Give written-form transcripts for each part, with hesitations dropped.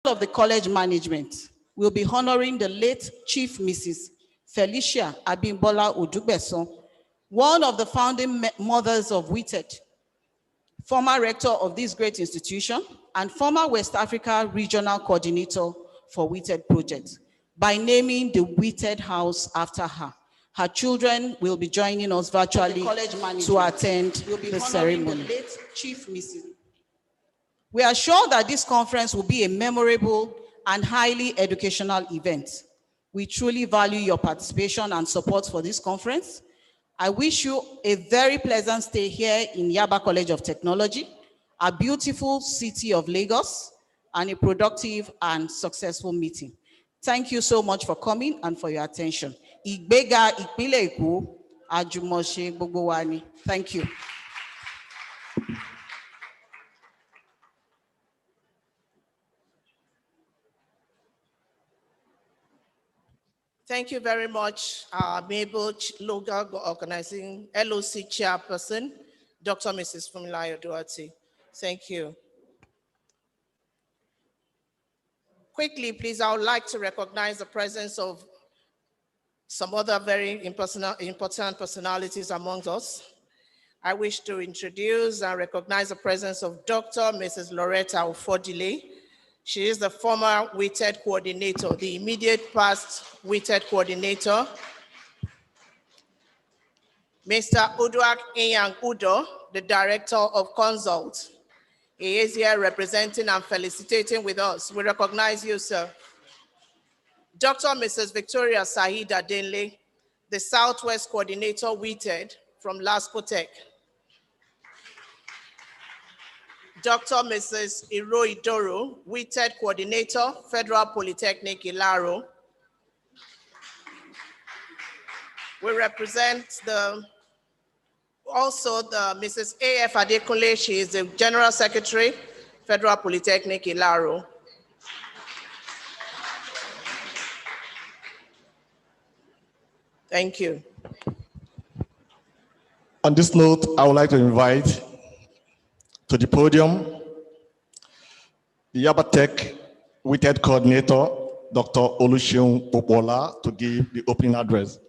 of the college management will be honoring the late Chief Mrs. Felicia Abimbola Odugbeson, one of the founding mothers of Wited, former rector of this great institution, and former West Africa Regional Coordinator for Wited Project, by naming the Wited House after her. Her children will be joining us virtually to attend the ceremony. The late Chief Mrs. We are sure that this conference will be a memorable and highly educational event. We truly value your participation and support for this conference. I wish you a very pleasant stay here in Yaba College of Technology, a beautiful city of Lagos, and a productive and successful meeting. Thank you so much for coming and for your attention. Ìgbéga ìpínlẹ̀ Èkó, àjùmọ̀ṣe gbogbo wa ni. Thank you. Thank you very much, Mabel Loga, organizing LOC chairperson, Dr. Mrs. Fumilayo Duarte. Thank you. Quickly, please, I would like to recognize the presence of some other very important personalities amongst us. I wish to introduce and recognize the presence of Dr. Mrs. Loretta Ufodile. She is the former Wited coordinator, the immediate past Wited coordinator. Mr. Uduak Inyang Udo, the director of Consult. He is here representing and felicitating with us. We recognize you, sir. Dr. Mrs. Victoria Sahida Denle, the Southwest coordinator, Wited from Laspotech. Dr. Mrs. Iroi Doro, Wited coordinator, Federal Polytechnic Ilaro. We represent also the Mrs. A.F. Adekunle. She is the General Secretary, Federal Polytechnic Ilaro. Thank you. On this note, I would like to invite to the podium the Yabatech Wited coordinator, Dr. Oluseun Popola, to give the opening address.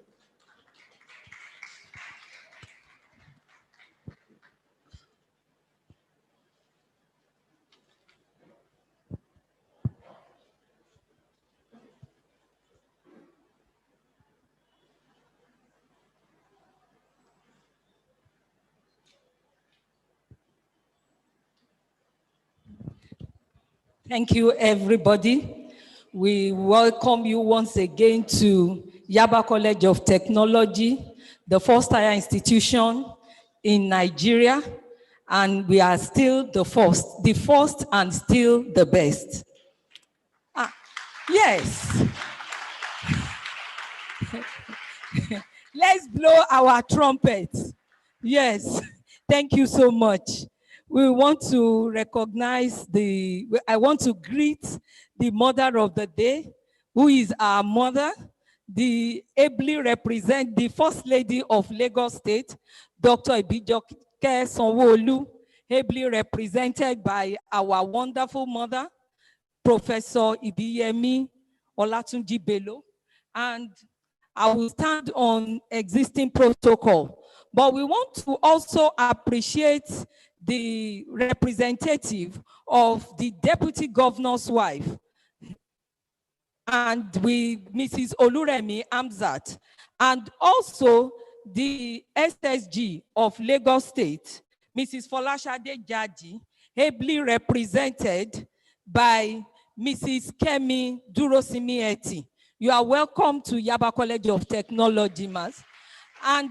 Thank you, everybody. We welcome you once again to Yaba College of Technology, the first higher institution in Nigeria, and we are still the first and still the best. Yes. Let's blow our trumpets. Yes, thank you so much. We want to recognize I want to greet the mother of the day, who is our mother, the ably represent the First Lady of Lagos State, Dr. Ibijoke Sanwo-Olu, ably represented by our wonderful mother, Professor Ibiyemi Olatunji Bello. And I will stand on existing protocol. But we want to also appreciate the representative of the Deputy Governor's wife, and with Mrs. Oluremi Amzat, and also the SSG of Lagos State, Mrs. Folashade Jaji, ably represented by Mrs. Kemi Durosimieti. You are welcome to Yaba College of Technology, Mas. And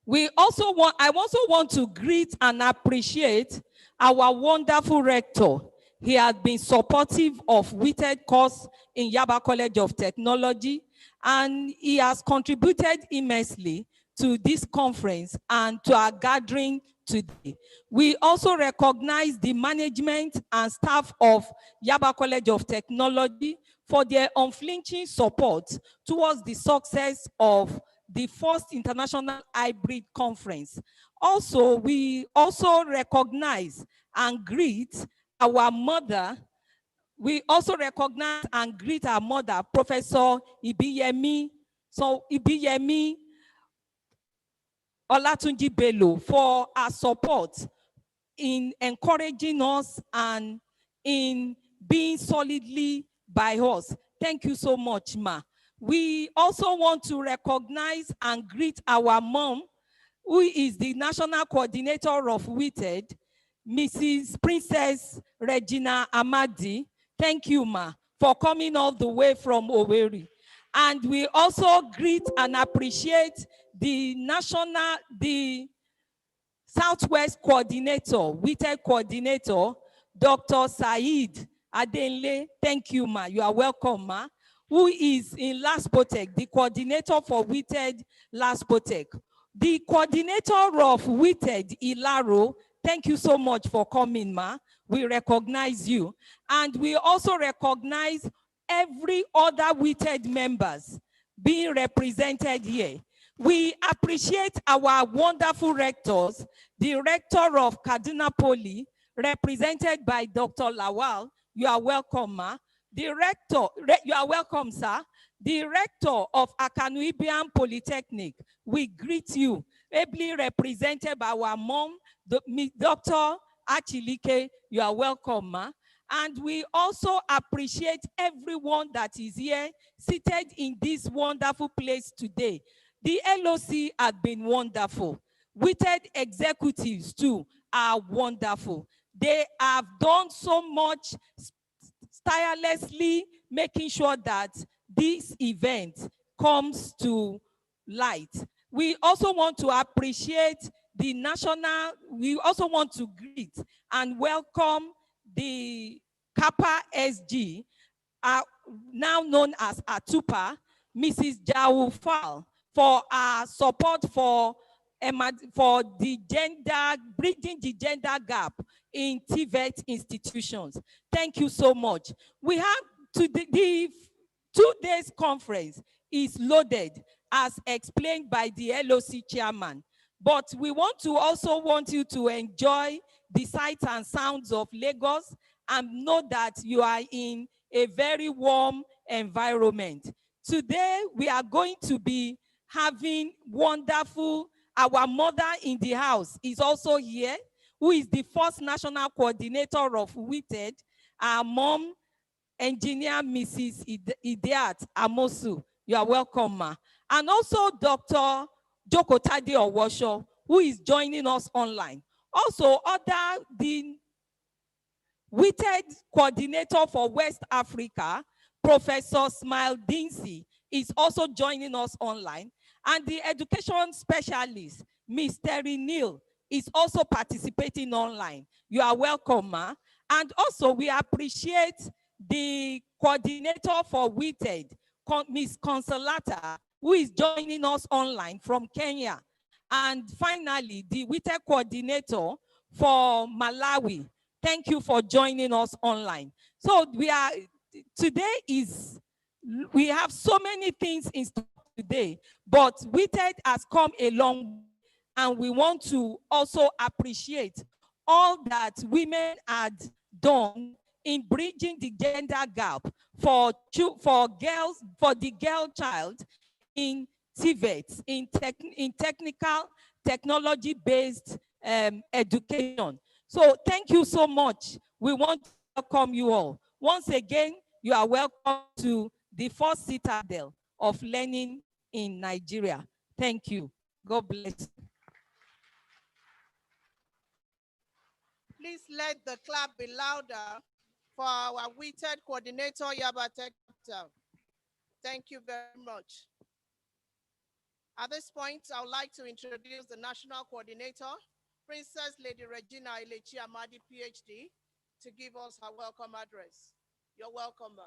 I also want to greet and appreciate our wonderful rector. He has been supportive of Wited course in Yaba College of Technology, and he has contributed immensely to this conference and to our gathering today. We also recognize the management and staff of Yaba College of Technology for their unflinching support towards the success of the first international hybrid conference. Also, we also recognize and greet our mother. We also recognize and greet our mother, Professor Ibiyemi. So Ibiyemi Olatunji Bello, for our support in encouraging us and in being solidly by us. Thank you so much, ma. We also want to recognize and greet our mom, who is the national coordinator of Wited, Mrs. Princess Regina Amadi. Thank you, ma, for coming all the way from Owerri. And we also greet and appreciate the Southwest coordinator, Wited coordinator, Dr. Said Adenle. Thank you, ma. You are welcome, ma. Who is in Laspotech, the coordinator for Wited Laspotech. The coordinator of Wited, Ilaro, thank you so much for coming, ma. We recognize you. And we also recognize every other Wited members being represented here. We appreciate our wonderful rectors, the rector of Kaduna Poly, represented by Dr. Lawal. You are welcome, ma. The rector, you are welcome, sir. The rector of Akanu Ibiam Polytechnic, we greet you, ably represented by our mom, Dr. Achilike. You are welcome, ma. And we also appreciate everyone that is here, seated in this wonderful place today. The LOC has been wonderful. Wited executives too are wonderful. They have done so much tirelessly, making sure that this event comes to light. We also want to appreciate the we also want to greet and welcome the Kappa SG, now known as Atupa, Mrs. Jawufal, for our support for the bridging the gender gap in TVET institutions. Thank you so much. We have the 2 days conference is loaded as explained by the LOC chairman. But we want you to enjoy the sights and sounds of Lagos and know that you are in a very warm environment. Today, we are going to be having wonderful, our mother in the house is also here, who is the first national coordinator of Wited, our mom, engineer Mrs. Idiat Amosu. You are welcome, ma. And also Dr. Jokotade Owosho, who is joining us online. Also, the Wited coordinator for West Africa, Professor Smile Dinsey, is also joining us online. And the education specialist, Ms. Terry Neal, is also participating online. You are welcome, ma. And also we appreciate the coordinator for Wited, Ms. Consolata, who is joining us online from Kenya. And finally, the Wited coordinator for Malawi. Thank you for joining us online. So we have so many things in stock today, but Wited has come a long way, and we want to also appreciate all that women had done in bridging the gender gap for girls, for the girl child in TVET, in technical, technology-based education. So thank you so much. We want to welcome you all. Once again, you are welcome to the first citadel of learning in Nigeria. Thank you. God bless. Please let the clap be louder for our Wited coordinator, Yabatech. Thank you very much. At this point, I would like to introduce the national coordinator, Princess Lady Regina Ilechi Amadi, PhD, to give us her welcome address. You're welcome, ma'am.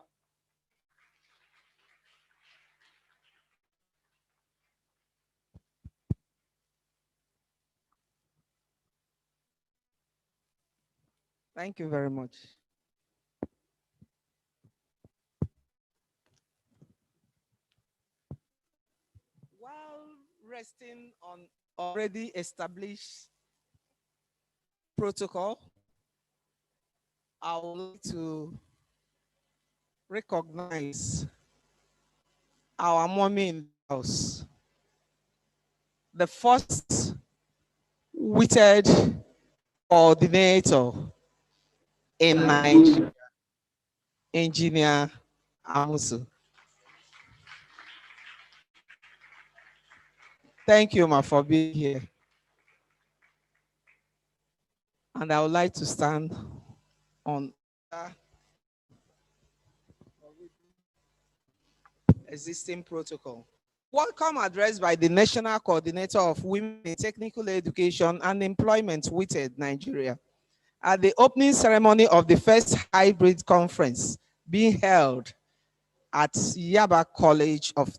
Thank you very much. While resting on already established protocol, I would like to recognize our mommy in the house, the first Wited coordinator in Nigeria, Engineer Amusu. Thank you, ma, for being here. And I would like to stand on existing protocol. Welcome address by the National Coordinator of Women in Technical Education and Employment, Wited, Nigeria, at the opening ceremony of the first hybrid conference being held at Yaba College of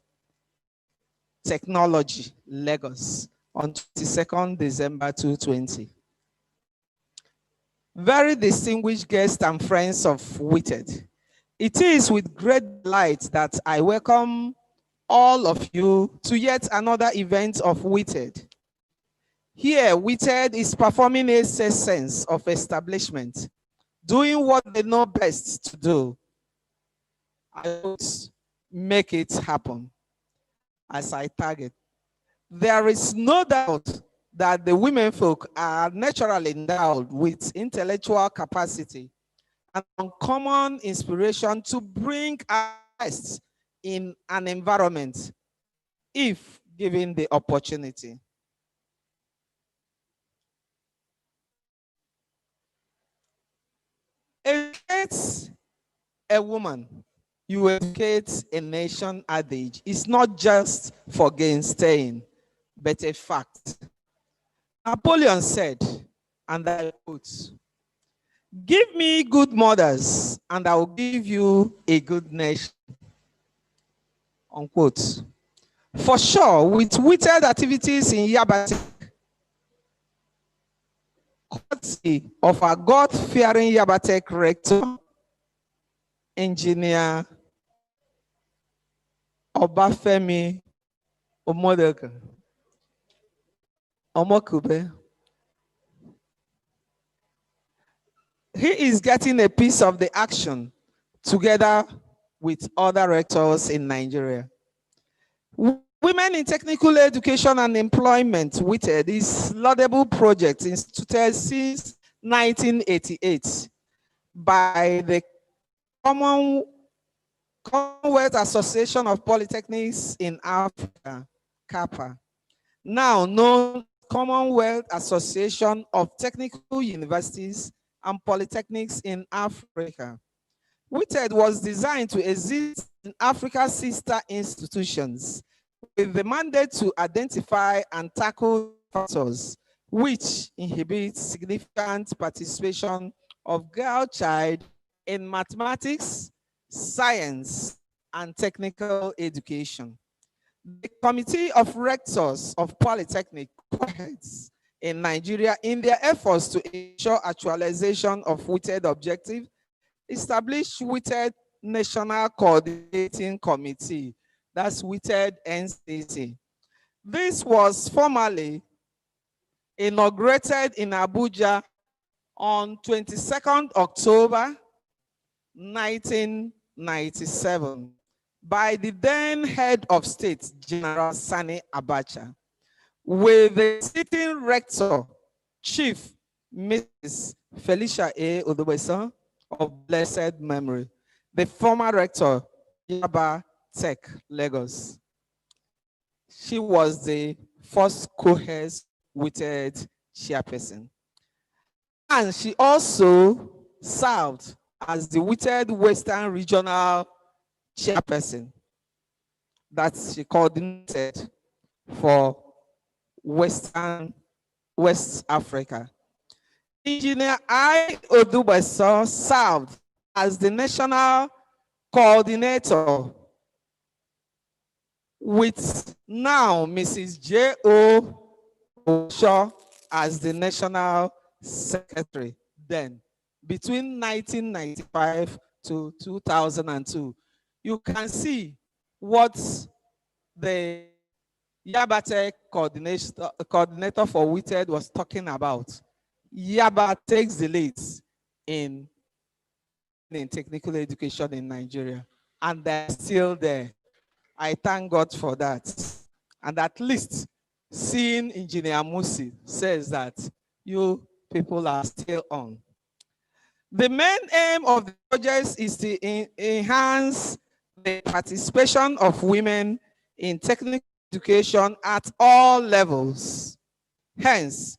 Technology, Lagos, on 22nd December 2020. Very distinguished guests and friends of Wited, it is with great delight that I welcome all of you to yet another event of Wited. Here, Wited is performing a sense of establishment, doing what they know best to do. I would make it happen as I target. There is no doubt that the women folk are naturally endowed with intellectual capacity and uncommon inspiration to bring our best in an environment if given the opportunity. Educate a woman, you educate a nation adage. It's not just for gainstaying, but a fact. Napoleon said, and I quote, "Give me good mothers, and I will give you a good nation." Unquote. For sure, with Wited activities in Yabatech, courtesy of our God-fearing Yabatech rector, Engineer Obafemi Omokube, he is getting a piece of the action together with other rectors in Nigeria. Women in Technical Education and Employment, Wited, is laudable project instituted since 1988 by the Commonwealth Association of Polytechnics in Africa, CAPA, now known as Commonwealth Association of Technical Universities and Polytechnics in Africa. Wited was designed to exist in Africa's sister institutions with the mandate to identify and tackle factors which inhibit significant participation of girl child in mathematics, science, and technical education. The Committee of Rectors of Polytechnic heads in Nigeria, in their efforts to ensure actualization of Wited objective, established Wited National Coordinating Committee, that's Wited NCC. This was formally inaugurated in Abuja on 22nd October 1997 by the then head of state, General Sani Abacha, with the sitting rector, Chief Mrs. Felicia A. Odubeson of blessed memory, the former rector, Yabatech, Lagos. She was the first co-head Wited chairperson. And she also served as the Wited Western Regional chairperson that she coordinated for West Africa. Engineer I. Odubeso served as the national coordinator with now Mrs. J.O. Osho as the national secretary then, between 1995 to 2002. You can see what the Yabatech coordinator for Wited was talking about. Yaba takes the lead in in technical education in Nigeria, and they're still there. I thank God for that. And at least seeing Engineer Musi says that you people are still on. The main aim of the project is to enhance the participation of women in technical education at all levels. Hence,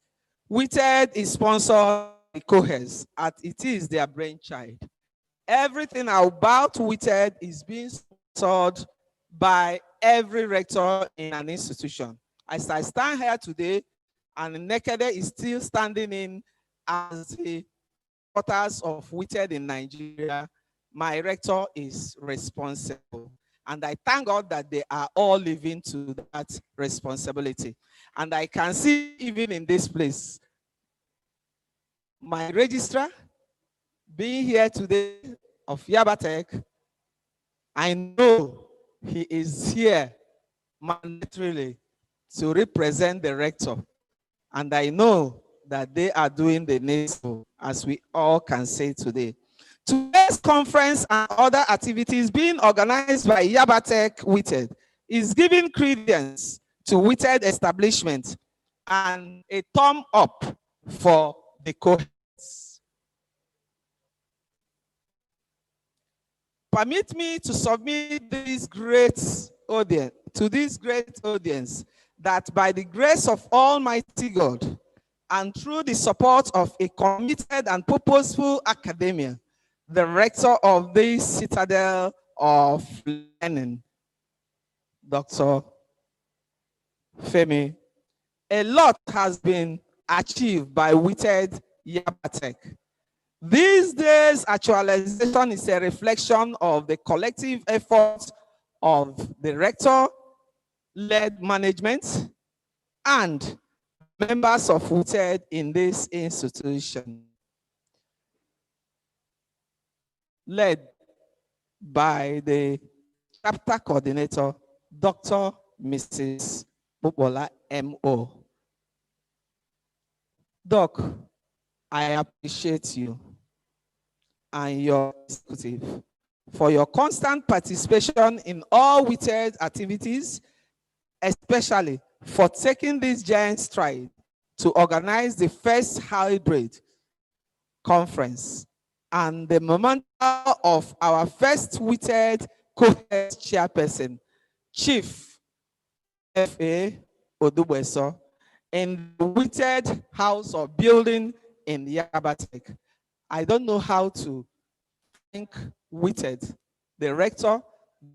Wited is sponsored by COHES, as it is their brainchild. Everything about Wited is being sponsored by every rector in an institution. As I stand here today, and Nekede is still standing in as the quarters of Wited in Nigeria, my rector is responsible. And I thank God that they are all living to that responsibility. And I can see even in this place, my registrar being here today of Yabatech, I know he is here mandatorily to represent the rector. And I know that they are doing the needful, as we all can say today. Today's conference and other activities being organized by Yabatech Wited is giving credence to Wited establishment and a thumb up for the co-heads. Permit me to submit this great audience that by the grace of Almighty God and through the support of a committed and purposeful academia, the rector of this citadel of learning, Dr. Femi, a lot has been achieved by Wited Yabatech. These days, actualization is a reflection of the collective efforts of the rector-led management and members of Wited in this institution, led by the chapter coordinator, Dr. Mrs. Popola M.O. Doc, I appreciate you and your executive for your constant participation in all Wited activities, especially for taking this giant stride to organize the first hybrid conference and the memento of our first Wited co-head chairperson, Chief F.A. Odubweso, in the Wited house or building in Yabatech. I don't know how to thank Wited, the rector,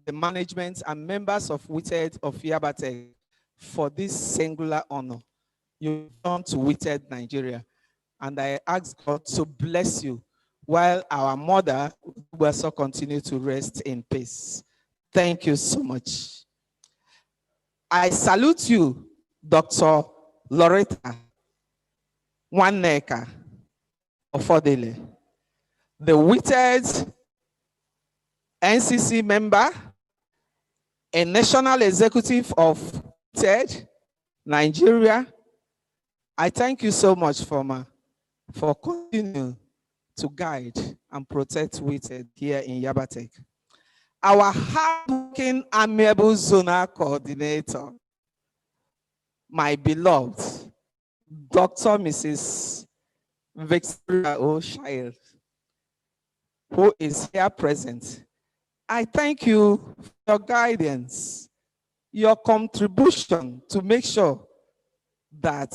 the management, and members of Wited of Yabatech for this singular honor you've done to Wited Nigeria. And I ask God to bless you while our mother will also continue to rest in peace. Thank you so much. I salute you, Dr. Loretta Waneka Ofodele, the Wited NCC member and national executive of Wited Nigeria. I thank you so much for continuing to guide and protect Wited here in Yabatech. Our hardworking amiable zonal coordinator, my beloved Dr. Mrs. Victoria O'Shire, who is here present. I thank you for your guidance, your contribution to make sure that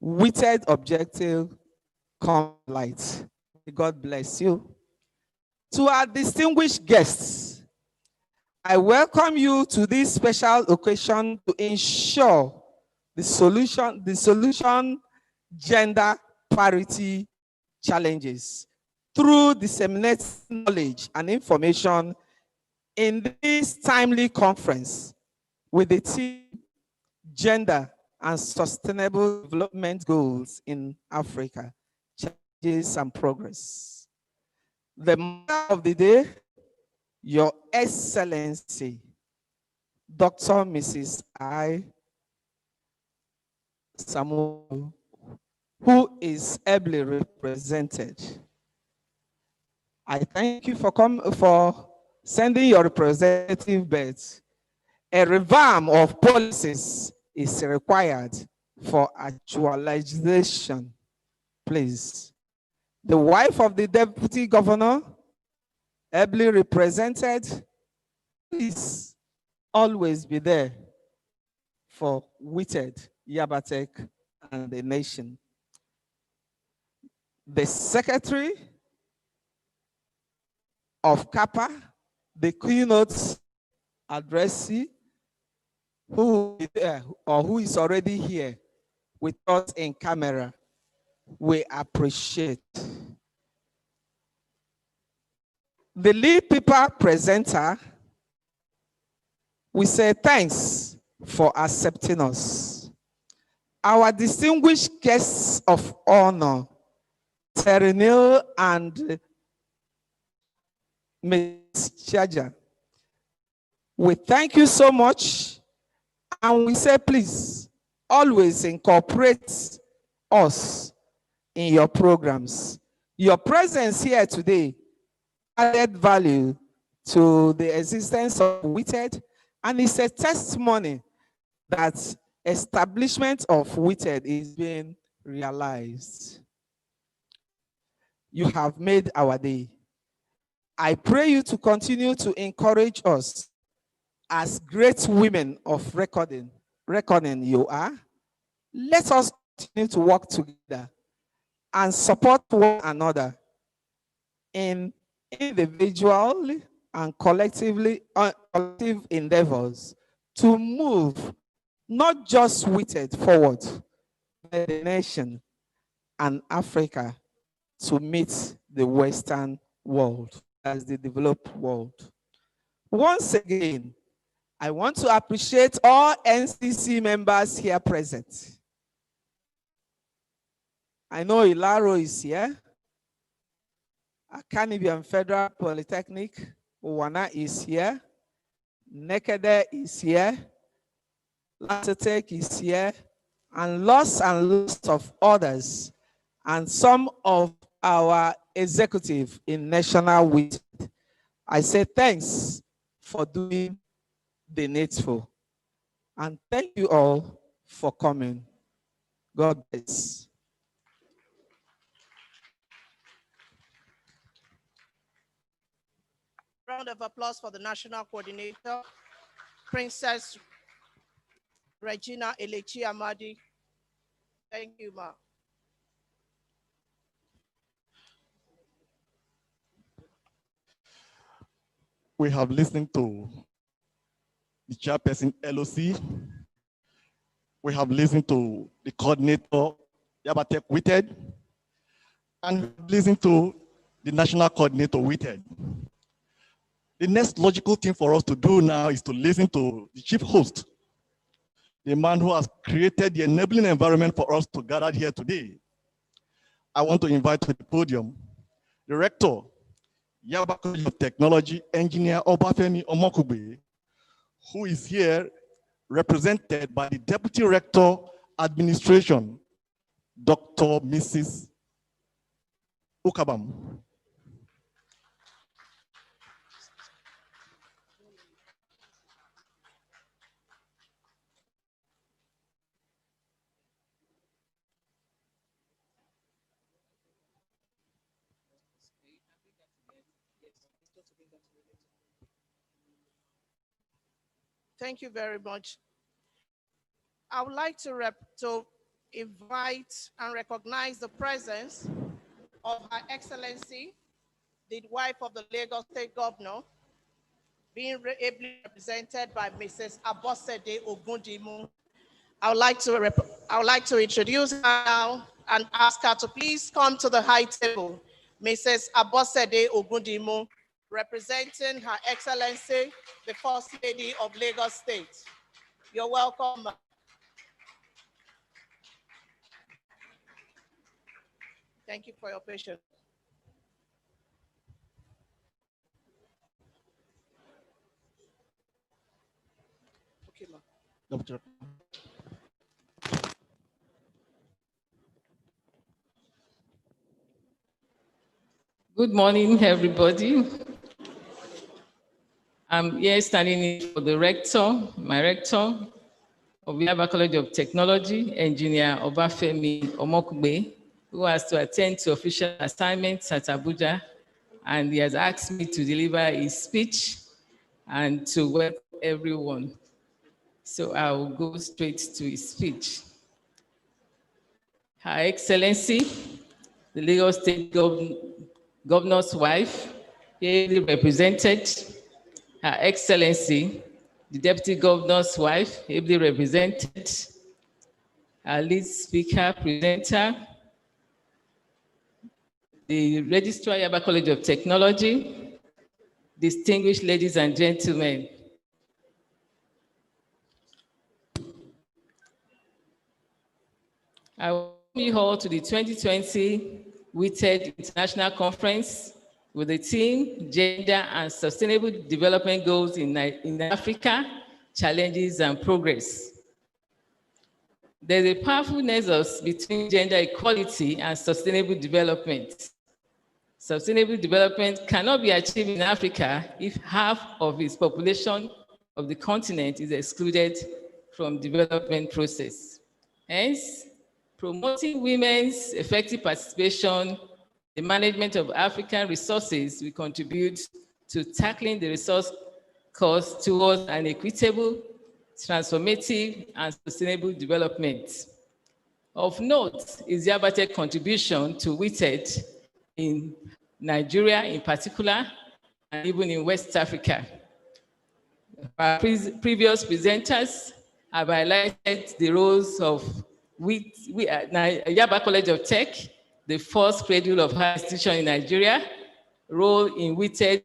Wited objective come light. May God bless you. To our distinguished guests, I welcome you to this special occasion to ensure the solution gender parity challenges through disseminating knowledge and information in this timely conference with the theme Gender and Sustainable Development Goals in Africa, Challenges and Progress. The mother of the day, Your Excellency, Dr. Mrs. I. Samuel, who is ably represented. I thank you for sending your representative, but a revamp of policies is required for actualization. Please. The wife of the deputy governor, ably represented, please always be there for Wited, Yabatech, and the nation. The secretary of CAPA, the keynote addressee, who is there or who is already here with us in camera, we appreciate. The lead paper presenter, we say thanks for accepting us. Our distinguished guests of honor, Terenil and Ms. Chaja, we thank you so much, and we say please always incorporate us in your programs. Your presence here today added value to the existence of Wited, and it's a testimony that establishment of Wited is being realized. You have made our day. I pray you to continue to encourage us as great women of reckoning you are. Let us continue to work together and support one another in individual and collective endeavors to move not just Wited forward, but the nation and Africa to meet the Western world as the developed world. Once again, I want to appreciate all NCC members here present. I know Ilaro is here. Akanibian Federal Polytechnic, Uwana is here. Nekede is here. Yabatech is here. And lots of others. And some of our executive in National Wited. I say thanks for doing the needful. And thank you all for coming. God bless. Round of applause for the national coordinator, Princess Regina Elechi Amadi. Thank you, ma. We have listened to the chairperson LOC. We have listened to the coordinator, Yabatech Wited, and we have listened to the national coordinator Wited. The next logical thing for us to do now is to listen to the chief host, the man who has created the enabling environment for us to gather here today. I want to invite to the podium the rector, Yabatech College of Technology, Engineer Obafemi Omokube, who is here represented by the Deputy Rector Administration, Dr. Mrs. Ukabam. Thank you very much. I would like to invite and recognize the presence of Her Excellency, the wife of the Lagos State Governor, being ably represented by Mrs. Abosede Ogundimu. I would like to introduce her now and ask her to please come to the high table. Mrs. Abosede Ogundimu, representing Her Excellency, the First Lady of Lagos State. You're welcome. Thank you for your patience. Okay, ma. Good morning, everybody. I'm here standing in for the rector, my rector of Yabatech College of Technology, Engineer Obafemi Omokugbe, who has to attend to official assignments at Abuja, and he has asked me to deliver his speech and to welcome everyone. So I will go straight to his speech. Her Excellency, the Lagos State Governor's wife, ably represented. Her Excellency, the Deputy Governor's wife, ably represented. Our lead speaker, presenter, the Registrar Yabatech College of Technology, distinguished ladies and gentlemen. I welcome you all to the 2020 Wited International Conference with the theme Gender and Sustainable Development Goals in Africa, Challenges and Progress. There's a powerful nexus between gender equality and sustainable development. Sustainable development cannot be achieved in Africa if half of its population of the continent is excluded from development process. Hence, promoting women's effective participation in the management of African resources will contribute to tackling the resource cost towards an equitable, transformative, and sustainable development. Of note is Yabatech's contribution to Wited in Nigeria in particular, and even in West Africa. Our previous presenters have highlighted the roles of Yabatech College of Tech, the first cradle of higher institution in Nigeria, role in Wited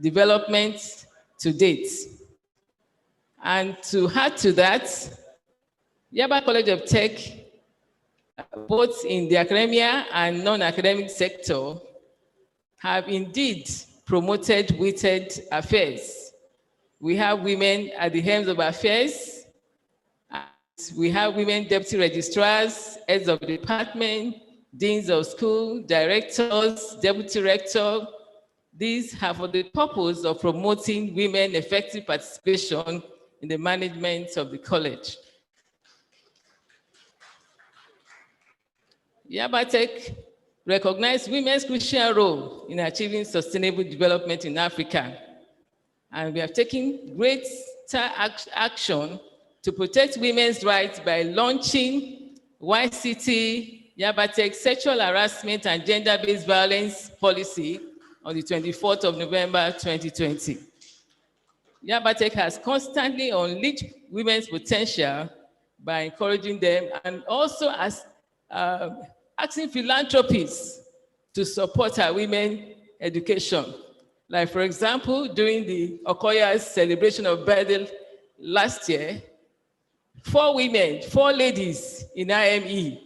development to date. And to add to that, Yabatech College of Tech, both in the academia and non-academic sector, have indeed promoted Wited affairs. We have women at the helms of affairs. We have women deputy registrars, heads of department, deans of school, directors, deputy rector. These have for the purpose of promoting women effective participation in the management of the college. Yabatech recognized women's crucial role in achieving sustainable development in Africa. And we have taken great action to protect women's rights by launching YCT Yabatech Sexual Harassment and Gender-Based Violence Policy on the 24th of November, 2020. Yabatech has constantly unleashed women's potential by encouraging them and also as asking philanthropists to support our women education. Like, for example, during the Okoya's celebration of birthday last year, 4 ladies in IME,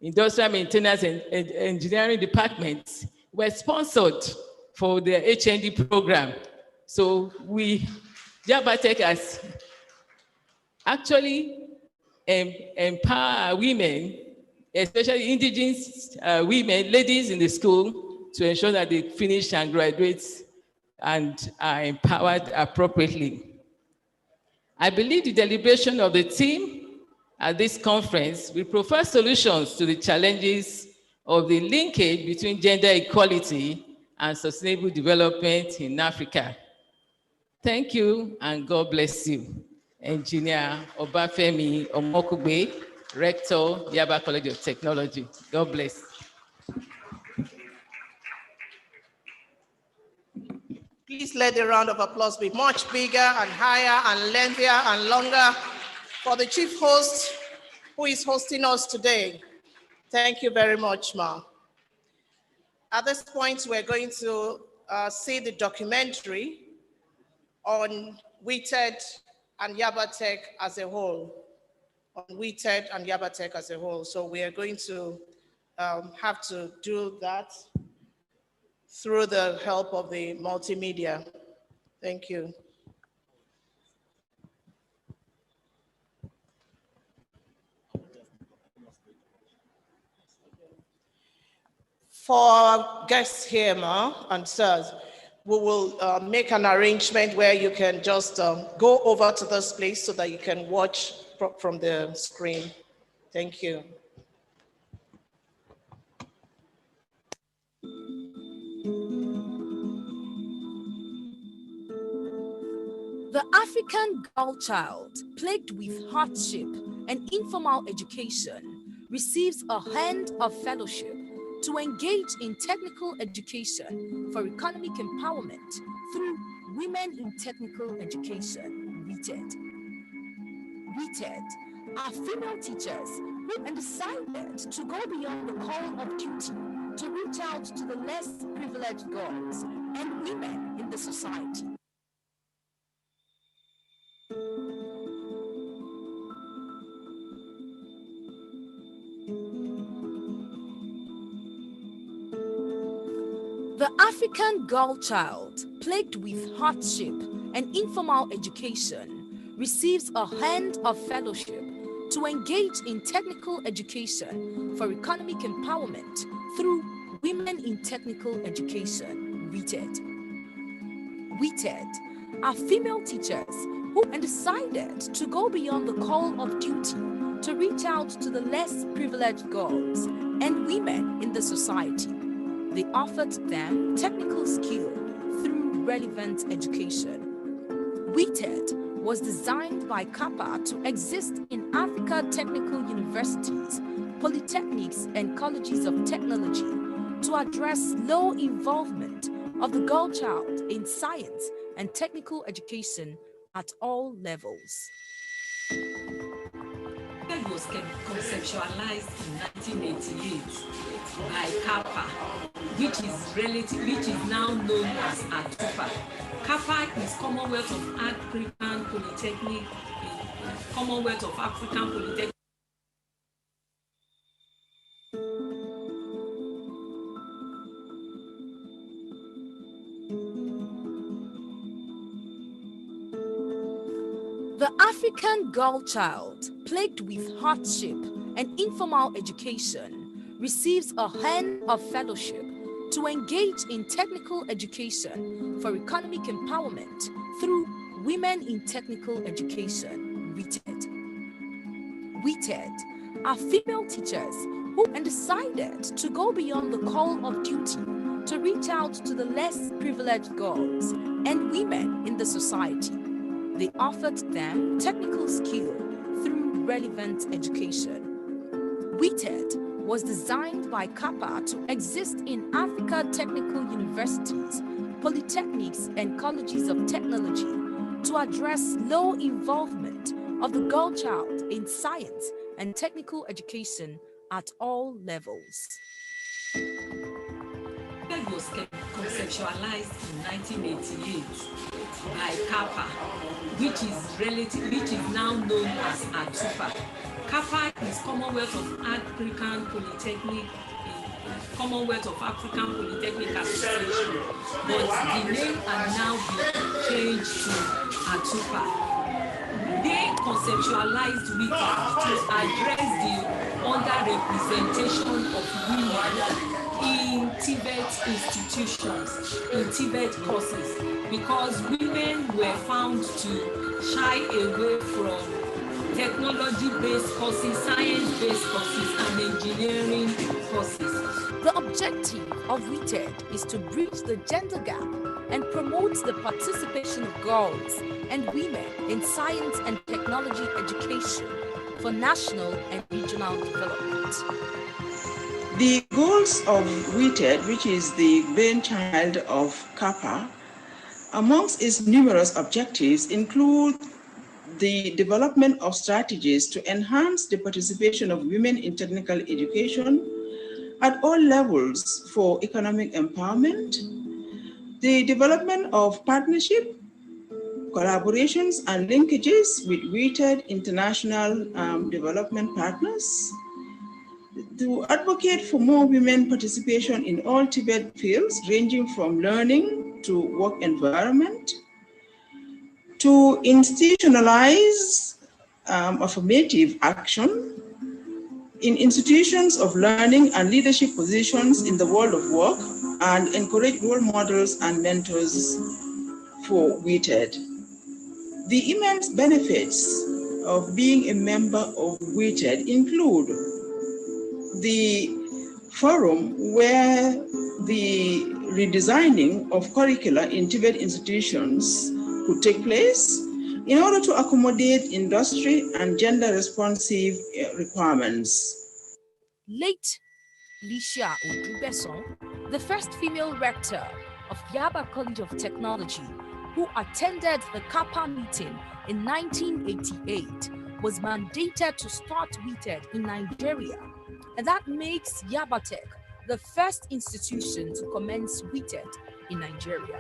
Industrial Maintenance and Engineering Department, were sponsored for their HND program. So Yabatech has actually empower women, especially indigenous women, ladies in the school, to ensure that they finish and graduate and are empowered appropriately. I believe the deliberation of the team at this conference will provide solutions to the challenges of the linkage between gender equality and sustainable development in Africa. Thank you and God bless you. Engineer Obafemi Omokugbe, Rector, Yabatech College of Technology. God bless. Please let the round of applause be much bigger and higher and lengthier and longer for the chief host who is hosting us today. Thank you very much, Ma. At this point, we're going to see the documentary on Wited and Yabatech as a whole. On Wited and Yabatech as a whole. So we are going to have to do that through the help of the multimedia. Thank you. For our guests here, ma and sirs, we will make an arrangement where you can just go over to this place so that you can watch from the screen. Thank you. The African girl child, plagued with hardship and informal education, receives a hand of fellowship to engage in technical education for economic empowerment through Women in Technical Education, Wited. Wited are female teachers who decided to go beyond the call of duty to reach out to the less privileged girls and women in the society. The African girl child, plagued with hardship and informal education, receives a hand of fellowship to engage in technical education for economic empowerment through Women in Technical Education, Wited. Wited are female teachers who decided to go beyond the call of duty to reach out to the less privileged girls and women in the society. They offered them technical skill through relevant education. Wited was designed by CAPA to exist in Africa technical universities, polytechnics, and colleges of technology to address low involvement of the girl child in science and technical education at all levels. It was conceptualized in 1988 by CAPA, which is now known as ATUPA. CAPA is Commonwealth of African Polytechnic, Commonwealth of African Polytechnic. The African girl child, plagued with hardship and informal education, receives a hand of fellowship to engage in technical education for economic empowerment through Women in Technical Education, Wited. Wited are female teachers who decided to go beyond the call of duty to reach out to the less privileged girls and women in the society. They offered them technical skill through relevant education. Wited was designed by CAPA to exist in Africa technical universities, polytechnics, and colleges of technology to address low involvement of the girl child in science and technical education at all levels. It was conceptualized in 1988 by CAPA, which is now known as ATUPA. CAPA is Commonwealth of African Polytechnic, Commonwealth of African Polytechnic Association, but the name has now been changed to ATUPA. They conceptualized WITED to address the underrepresentation of women in Tibet institutions, in Tibet courses, because women were found to shy away from technology-based courses, science-based courses, and engineering courses. The objective of WITED is to bridge the gender gap and promote the participation of girls and women in science and technology education for national and regional development. The goals of Wited, which is the brainchild of CAPA, amongst its numerous objectives include the development of strategies to enhance the participation of women in technical education at all levels for economic empowerment, the development of partnership, collaborations, and linkages with Wited international development partners, to advocate for more women participation in all Tibet fields, ranging from learning to work environment, to institutionalize affirmative action in institutions of learning and leadership positions in the world of work, and encourage role models and mentors for Wited. The immense benefits of being a member of Wited include the forum where the redesigning of curricula in TVET institutions could take place in order to accommodate industry and gender-responsive requirements. Late Licia Odubeson, the first female rector of Yaba College of Technology, who attended the Kappa meeting in 1988, was mandated to start Wited in Nigeria, and that makes Yabatech the first institution to commence Wited in Nigeria.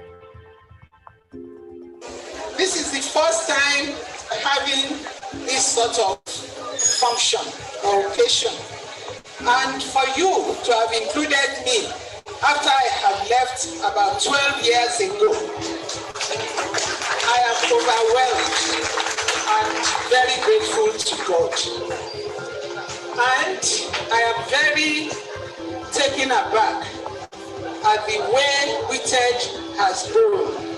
This is the first time having this sort of function or occasion. And for you to have included me after I have left about 12 years ago, I am overwhelmed and very grateful to God. And I am very taken aback at the way Wited has grown.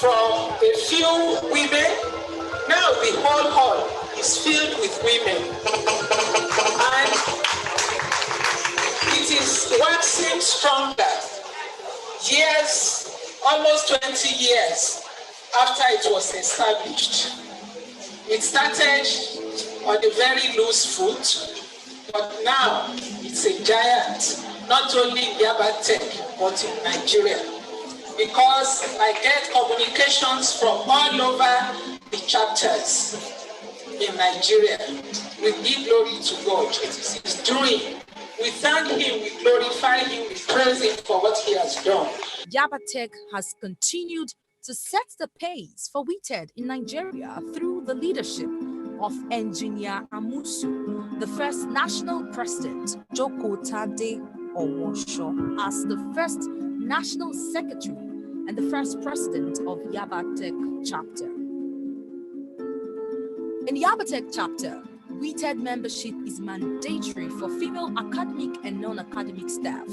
From a few women, now the whole hall is filled with women. And it is waxing stronger years, almost 20 years after it was established. It started on a very loose foot, but now it's a giant, not only in Yabatech, but in Nigeria. Because I get communications from all over the chapters in Nigeria. We give glory to God. It is His doing. We thank Him, we glorify Him, we praise Him for what He has done. Yabatech has continued to set the pace for Wited in Nigeria through the leadership of Engineer Amusu, the first national president, Joko Tade Owosho, as the first national secretary and the first president of Yabatech chapter. In Yabatech chapter, Wited membership is mandatory for female academic and non-academic staff.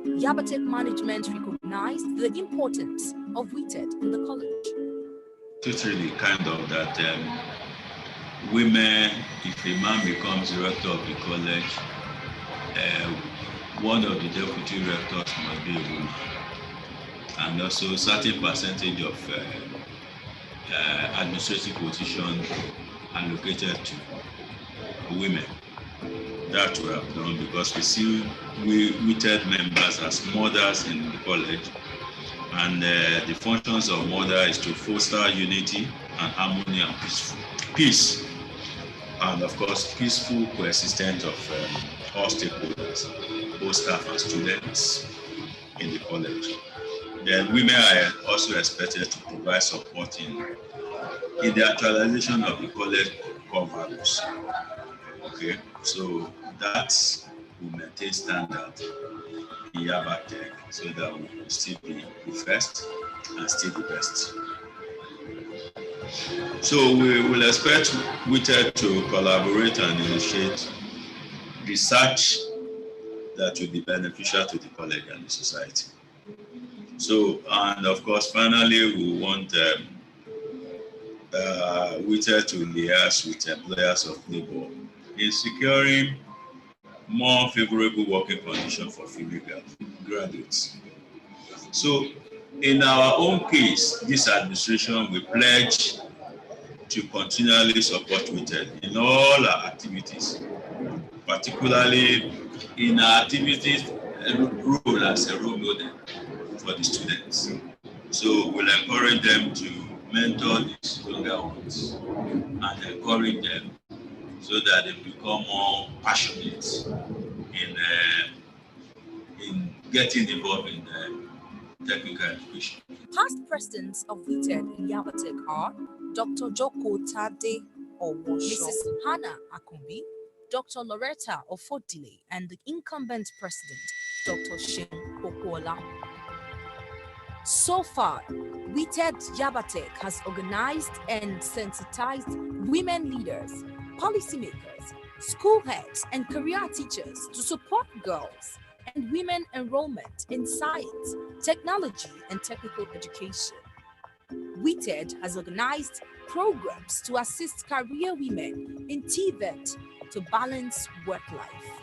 Yabatech management recognized the importance of Wited in the college. It's really kind of that women, if a man becomes director of the college, one of the deputy rectors must be a woman. And also a certain percentage of administrative positions allocated to women. That we have done because we see Wited members as mothers in the college, and the functions of mother is to foster unity and harmony and peace, and of course peaceful coexistence of all stakeholders, both staff and students in the college. Then women are also expected to provide support in the actualization of the college core values. Okay, so that will maintain standard in Yabatech so that we will still be the first and still the best. So we will expect Wited to collaborate and initiate research that will be beneficial to the college and the society. So, and of course, finally, we want Wited to liaise with employers of labor in securing more favorable working conditions for female graduates. So, in our own case, this administration will pledge to continually support Wited in all our activities, particularly in our activities role as a role model for the students. So we'll encourage them to mentor these younger ones and encourage them so that they become more passionate in getting involved in technical education. Past presidents of Wited in Yabatech are Dr. Joko Tade Owosho, Mrs. Hannah Akumbi, Dr. Loretta Ofodile, and the incumbent president, Dr. Shin Okwola. So far, Wited Yabatech has organized and sensitized women leaders, policymakers, school heads, and career teachers to support girls and women enrollment in science, technology, and technical education. Wited has organized programs to assist career women in TVET to balance work life.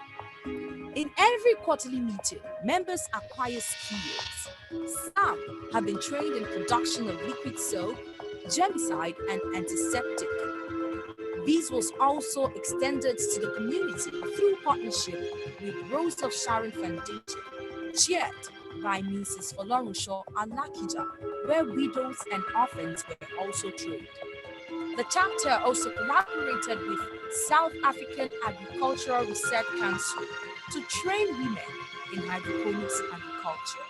In every quarterly meeting, members acquire skills. Some have been trained in production of liquid soap, germicide, and antiseptic. This was also extended to the community through partnership with Rose of Sharon Foundation, chaired by Mrs. Olarunsho Alakija, where widows and orphans were also trained. The chapter also collaborated with South African Agricultural Research Council to train women in hydroponics agriculture.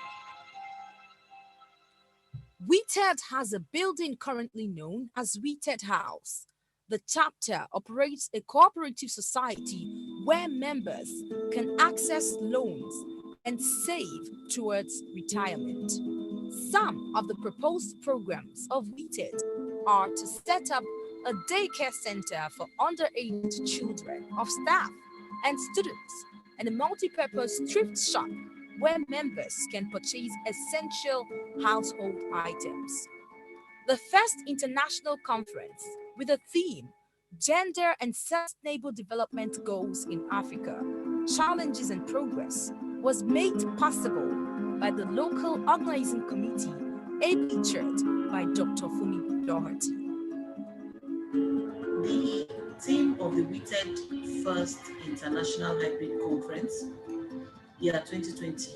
Wited has a building currently known as Wited House. The chapter operates a cooperative society where members can access loans and save towards retirement. Some of the proposed programs of Wited are to set up a daycare center for underage children of staff and students, and a multi-purpose thrift shop where members can purchase essential household items. The first international conference with the theme Gender and Sustainable Development Goals in Africa, Challenges and Progress was made possible by the local organizing committee, ably chaired by Dr. Fumi Doherty. The theme of the Wited First International Hybrid Conference, year 2020,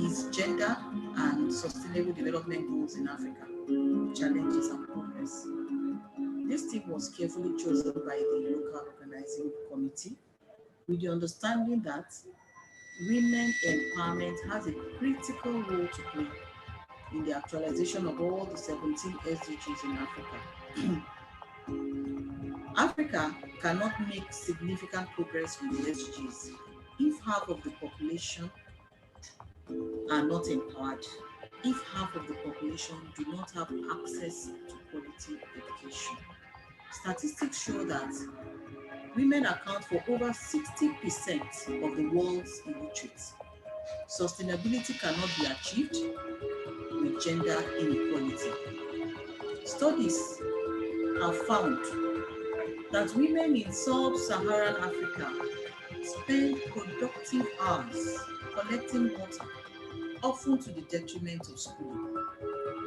is Gender and Sustainable Development Goals in Africa, Challenges and Progress. This theme was carefully chosen by the local organizing committee with the understanding that women empowerment has a critical role to play in the actualization of all the 17 SDGs in Africa. Africa cannot make significant progress with the SDGs if half of the population are not empowered, if half of the population do not have access to quality education. Statistics show that women account for over 60% of the world's illiterate. Sustainability cannot be achieved with gender inequality. Studies have found that women in sub-Saharan Africa spend productive hours collecting water, often to the detriment of schooling.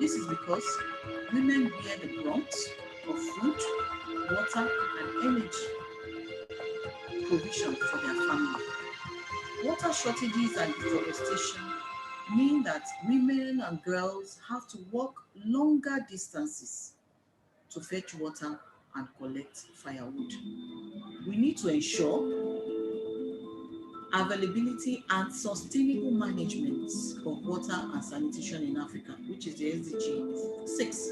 This is because women bear the brunt of food, water, and energy provision for their family. Water shortages and deforestation mean that women and girls have to walk longer distances to fetch water and collect firewood. We need to ensure availability and sustainable management of water and sanitation in Africa, which is the SDG 6.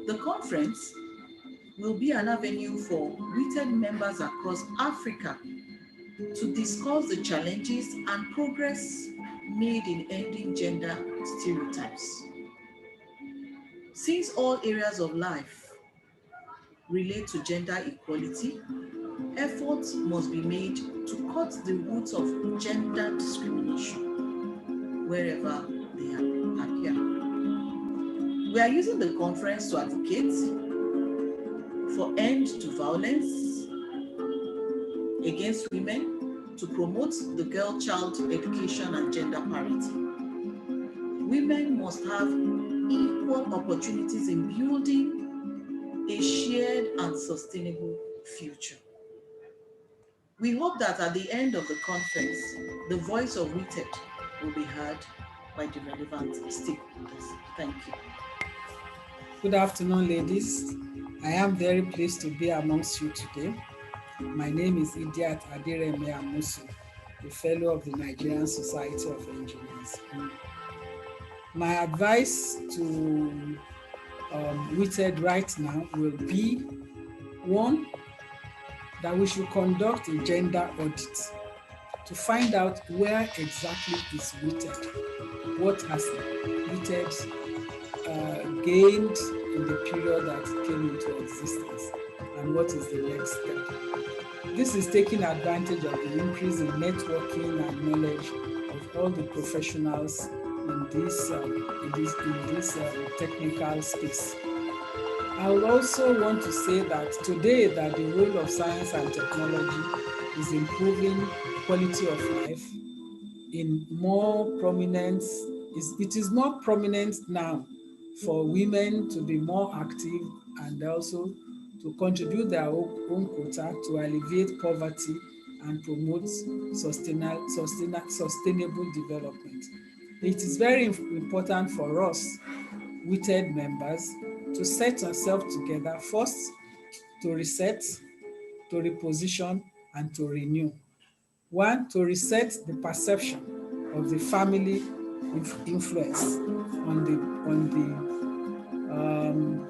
The conference will be an avenue for Wited members across Africa to discuss the challenges and progress made in ending gender stereotypes. Since all areas of life relate to gender equality, efforts must be made to cut the roots of gender discrimination wherever they appear. We are using the conference to advocate for end to violence against women, to promote the girl-child education and gender parity. Women must have equal opportunities in building a shared and sustainable future. We hope that at the end of the conference, the voice of Wited will be heard by the relevant stakeholders. Thank you. Good afternoon, ladies. I am very pleased to be amongst you today. My name is Idiat Adireme Amusu, a fellow of the Nigerian Society of Engineers. My advice to Wited right now will be, one, that we should conduct a gender audit to find out where exactly is Wited, what has Wited gained in the period that it came into existence, and what is the next step. This is taking advantage of the increase in networking and knowledge of all the professionals in this technical space. I would also want to say that today that the role of science and technology is improving quality of life in more prominence. It is more prominent now for women to be more active and also to contribute their own quota to alleviate poverty and promote sustainable development. It is very important for us, Wited members, to set ourselves together first to reset, to reposition, and to renew. One, to reset the perception of the family influence on the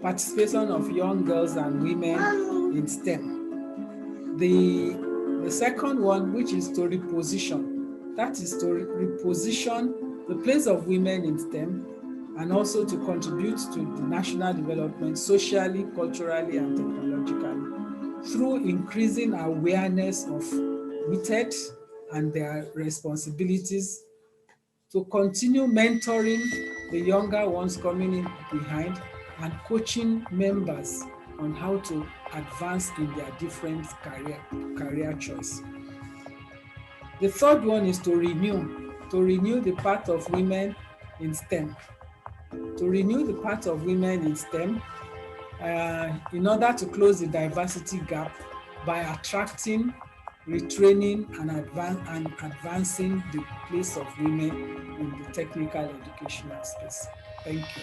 participation of young girls and women in STEM. The second one, which is to reposition, that is to reposition the place of women in STEM and also to contribute to the national development socially, culturally, and technologically through increasing awareness of Wited and their responsibilities, to continue mentoring the younger ones coming in behind and coaching members on how to advance in their different career choice. The third one is to renew the part of women in STEM. To renew the part of women in STEM in order to close the diversity gap by attracting, retraining, and advancing the place of women in the technical educational space. Thank you.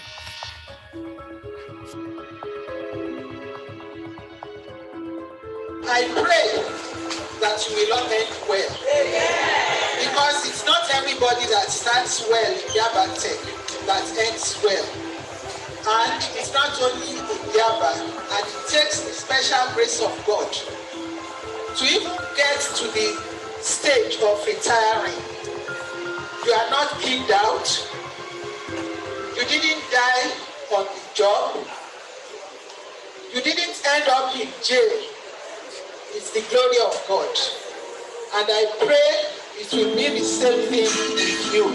I pray that you will all end well. Because it's not everybody that starts well in Yabatech that ends well. And it's not only in Yaba, and it takes the special grace of God to even get to the stage of retiring. You are not kicked out. You didn't die on the job. You didn't end up in jail. It's the glory of God. And I pray it will be the same thing with you.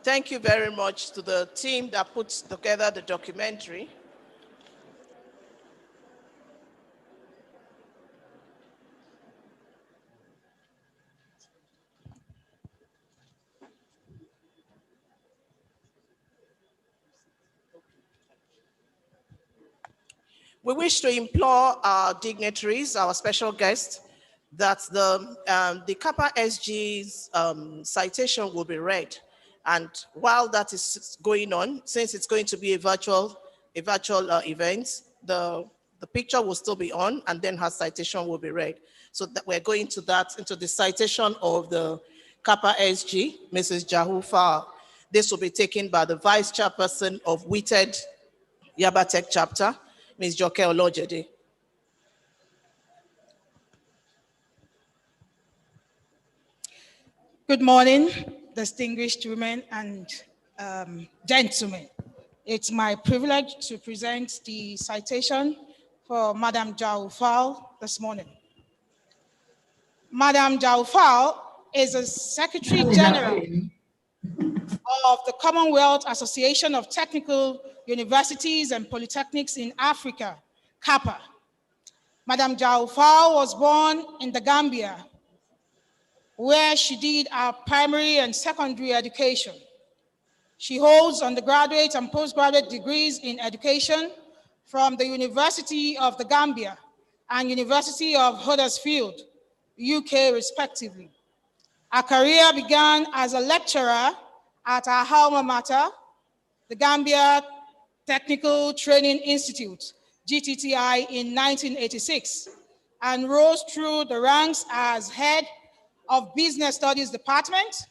Thank you very much to the team that puts together the documentary. We wish to implore our dignitaries, our special guests, that the Kappa SG's citation will be read. And while that is going on, since it's going to be a virtual event, the picture will still be on, and then her citation will be read. So that we're going to into the citation of the Kappa SG, Mrs. Jahufa. This will be taken by the Vice Chairperson of Wited Yabatech Chapter, Ms. Joke Olojede. Good morning, distinguished women and gentlemen. It's my privilege to present the citation for Madam Jaufal this morning. Madam Jaufal is a Secretary General of the Commonwealth Association of Technical Universities and Polytechnics in Africa, CAPA. Madam Jaufal was born in the Gambia, where she did her primary and secondary education. She holds undergraduate and postgraduate degrees in education from the University of the Gambia and University of Huddersfield, UK, respectively. Her career began as a lecturer at her alma mater, the Gambia Technical Training Institute, GTTI, in 1986, and rose through the ranks as head of Business Studies Department,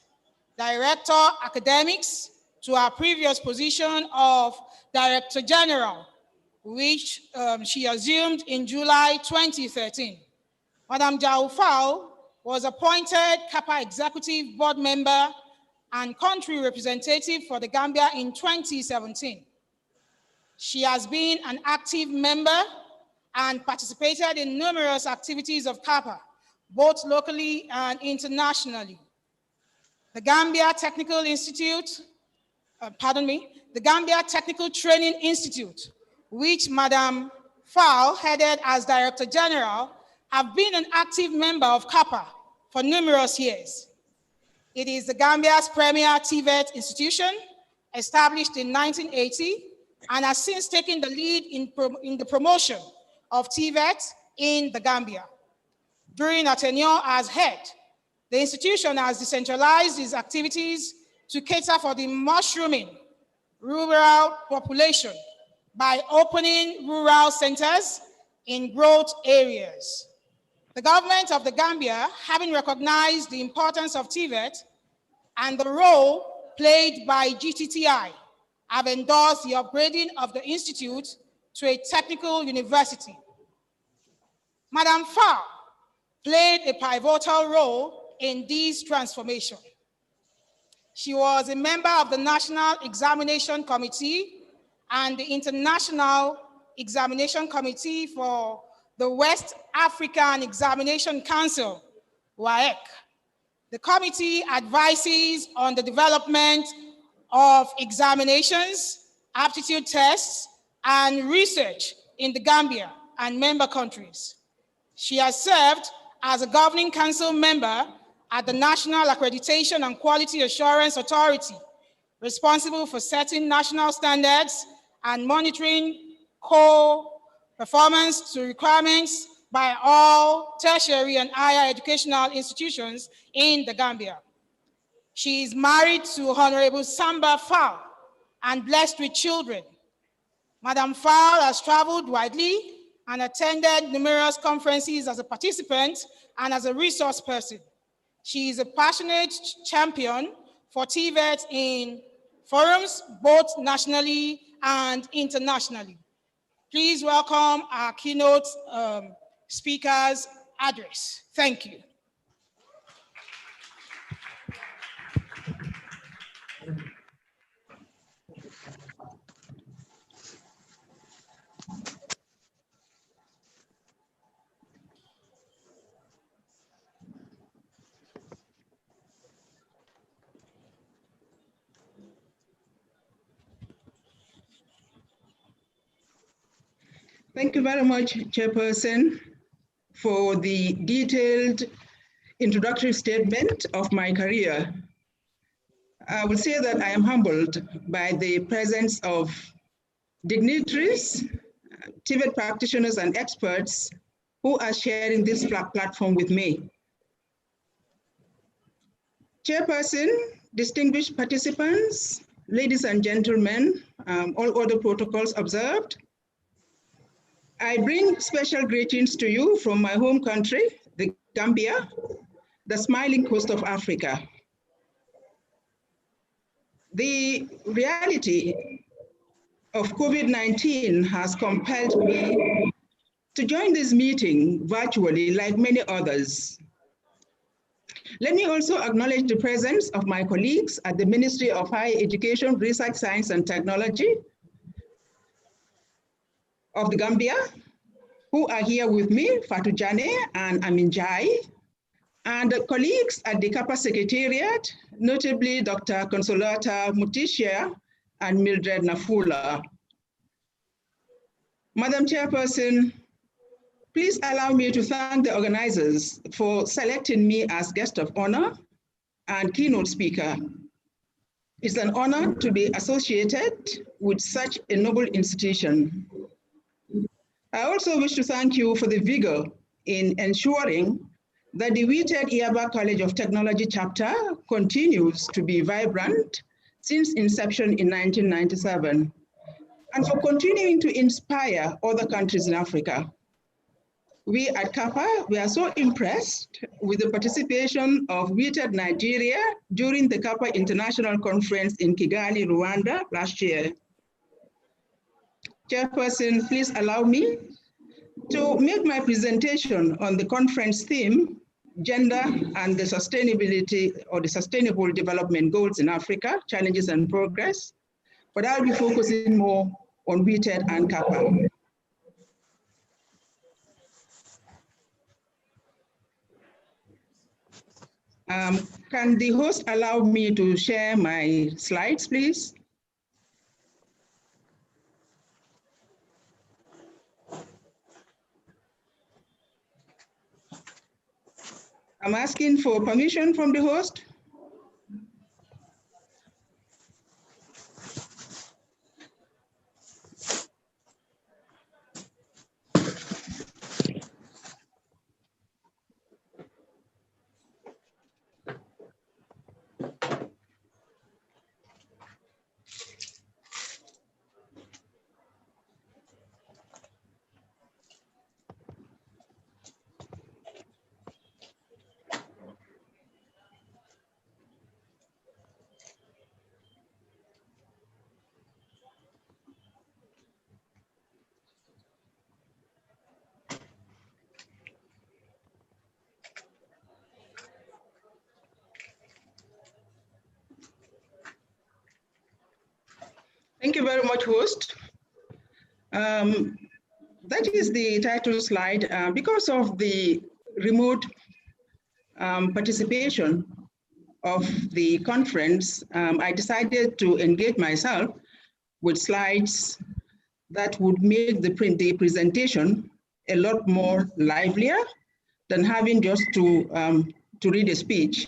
Director Academics, to her previous position of Director General, which she assumed in July 2013. Madam Jaufal was appointed Kappa Executive Board Member and Country Representative for the Gambia in 2017. She has been an active member and participated in numerous activities of Kappa, both locally and internationally. The Gambia Technical Institute, the Gambia Technical Training Institute, which Madam Fowl headed as Director General, have been an active member of Kappa for numerous years. It is the Gambia's premier TVET institution, established in 1980, and has since taken the lead in the promotion of TVET in the Gambia. During her tenure as head, the institution has decentralized its activities to cater for the mushrooming rural population by opening rural centers in growth areas. The government of the Gambia, having recognized the importance of TVET and the role played by GTTI, have endorsed the upgrading of the institute to a technical university. Madam Fa played a pivotal role in this transformation. She was a member of the National Examination Committee and the International Examination Committee for the West African Examination Council, WAEC. The committee advises on the development of examinations, aptitude tests, and research in the Gambia and member countries. She has served as a governing council member at the National Accreditation and Quality Assurance Authority, responsible for setting national standards and monitoring performance to requirements by all tertiary and higher educational institutions in the Gambia. She is married to Honorable Samba Fall and blessed with children. Madam Fall has traveled widely and attended numerous conferences as a participant and as a resource person. She is a passionate champion for TVET in forums, both nationally and internationally. Please welcome our keynote speaker's address. Thank you. Thank you very much, Chairperson, for the detailed introductory statement of my career. I will say that I am humbled by the presence of dignitaries, TVET practitioners, and experts who are sharing this platform with me. Chairperson, distinguished participants, ladies and gentlemen, all other protocols observed, I bring special greetings to you from my home country, the Gambia, the smiling coast of Africa. The reality of COVID-19 has compelled me to join this meeting virtually like many others. Let me also acknowledge the presence of my colleagues at the Ministry of Higher Education, Research, Science and Technology of the Gambia, who are here with me, Fatou Jane and Amin Jai, and colleagues at the Kappa Secretariat, notably Dr. Consolata Mutishia and Mildred Nafula. Madam Chairperson, please allow me to thank the organizers for selecting me as guest of honor and keynote speaker. It's an honor to be associated with such a noble institution. I also wish to thank you for the vigor in ensuring that the Wited Yabatech College of Technology chapter continues to be vibrant since inception in 1997, and for continuing to inspire other countries in Africa. We at CAPA, we are so impressed with the participation of Wited Nigeria during the CAPA International Conference in Kigali, Rwanda last year. Chairperson, please allow me to make my presentation on the conference theme, Gender and the Sustainability or the Sustainable Development Goals in Africa, Challenges and Progress, but I'll be focusing more on Wited and CAPA. Can the host allow me to share my slides, please? I'm asking for permission from the host. Thank you very much, host. That is the title slide. Because of the remote participation of the conference, I decided to engage myself with slides that would make the presentation a lot more livelier than having just to read a speech.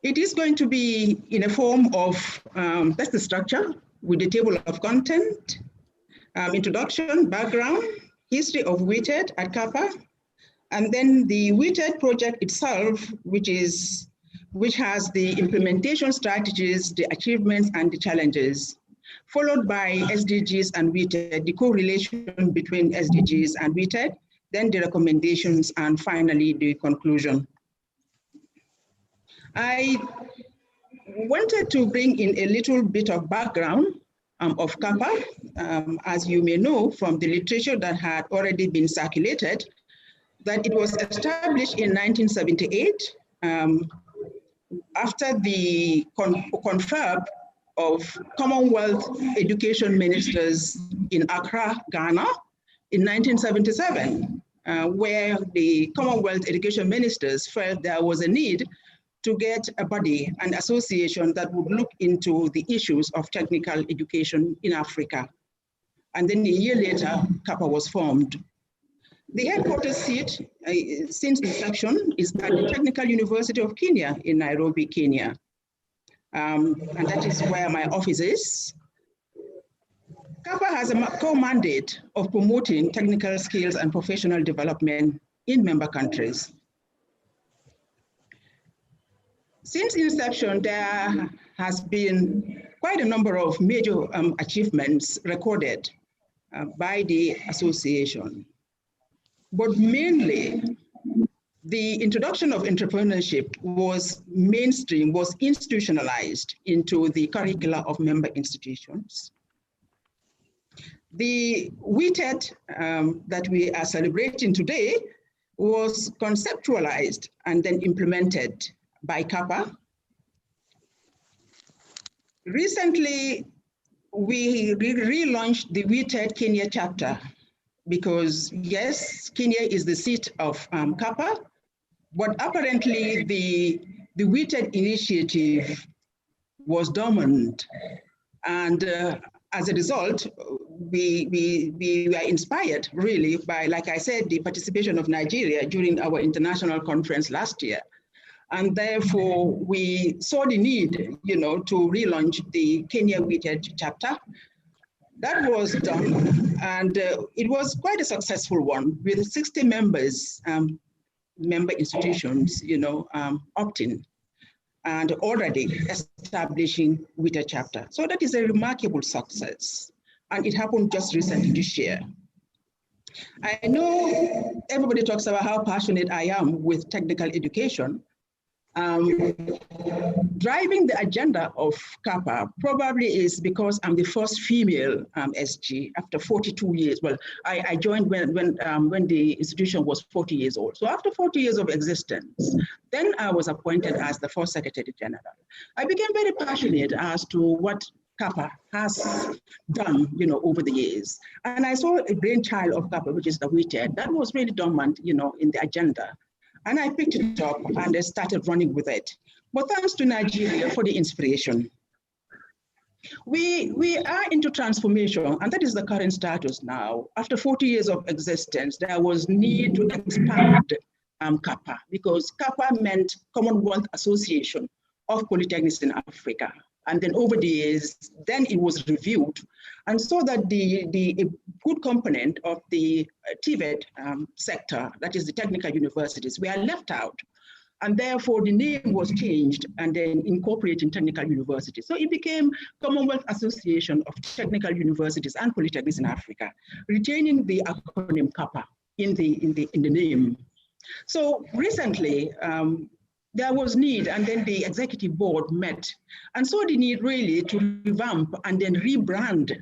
It is going to be in a form of, that's the structure, with the table of content, introduction, background, history of Wited at CAPA, and then the Wited project itself, which has the implementation strategies, the achievements, and the challenges, followed by SDGs and Wited, the correlation between SDGs and Wited, then the recommendations, and finally the conclusion. I wanted to bring in a little bit of background of CAPA. As you may know from the literature that had already been circulated, that it was established in 1978 after the confab of Commonwealth Education Ministers in Accra, Ghana in 1977, where the Commonwealth Education Ministers felt there was a need to get a body, an association that would look into the issues of technical education in Africa. And then a year later, CAPA was formed. The headquarters seat since inception is at the Technical University of Kenya in Nairobi, Kenya. And that is where my office is. CAPA has a core mandate of promoting technical skills and professional development in member countries. Since inception, there has been quite a number of major achievements recorded by the association. But mainly, the introduction of entrepreneurship was mainstream, was institutionalized into the curricula of member institutions. The Wited that we are celebrating today was conceptualized and then implemented by CAPA. Recently, we relaunched the Wited Kenya chapter because yes, Kenya is the seat of CAPA, but apparently the Wited initiative was dormant. And as a result, we were inspired really by, like I said, the participation of Nigeria during our international conference last year. And therefore, we saw the need, to relaunch the Kenya Wited chapter. That was done, and it was quite a successful one with 60 members, member institutions, opting and already establishing Wited chapter. So that is a remarkable success. And it happened just recently this year. I know everybody talks about how passionate I am with technical education. Driving the agenda of CAPA probably is because I'm the first female SG after 42 years. Well, I joined when the institution was 40 years old. So after 40 years of existence, then I was appointed as the first Secretary General. I became very passionate as to what CAPA has done, over the years. And I saw a brainchild of CAPA, which is the Wited, that was really dormant, in the agenda. And I picked it up and I started running with it. But thanks to Nigeria for the inspiration. We are into transformation, and that is the current status now. After 40 years of existence, there was need to expand CAPA, because CAPA meant Commonwealth Association of Polytechnics in Africa. And then over the years, then it was reviewed. And so that the good component of the TVET sector, that is the technical universities, were left out. And therefore the name was changed and then incorporating technical universities. So it became Commonwealth Association of Technical Universities and Polytechnics in Africa, retaining the acronym CAPA in the name. So recently, there was need, and then the executive board met and saw the need really to revamp and then rebrand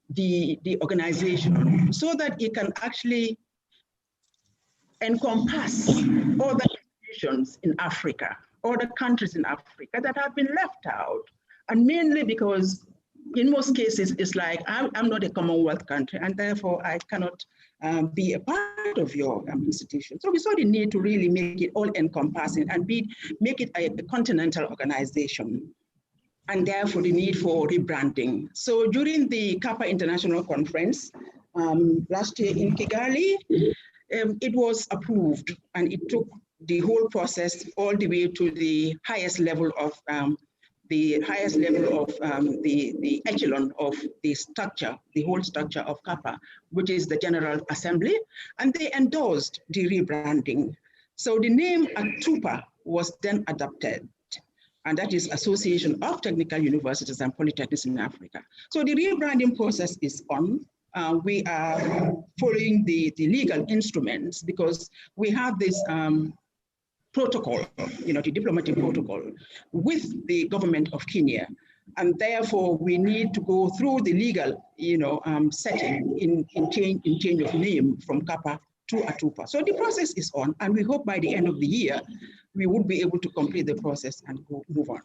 the organization so that it can actually encompass all the institutions in Africa, all the countries in Africa that have been left out. And mainly because in most cases, it's like, I'm not a Commonwealth country, and therefore I cannot be a part of your institution. So we saw the need to really make it all encompassing and make it a continental organization, and therefore the need for rebranding. So during the CAPA International Conference last year in Kigali, it was approved, and it took the whole process all the way to the highest level of the echelon of the structure, the whole structure of CAPA, which is the General Assembly, and they endorsed the rebranding. So the name ATUPA was then adopted, and that is Association of Technical Universities and Polytechnics in Africa. So the rebranding process is on. We are following the legal instruments because we have this protocol, the diplomatic protocol with the government of Kenya. And therefore we need to go through the legal, setting in change of name from CAPA to ATUPA. So the process is on, and we hope by the end of the year, we would be able to complete the process and move on.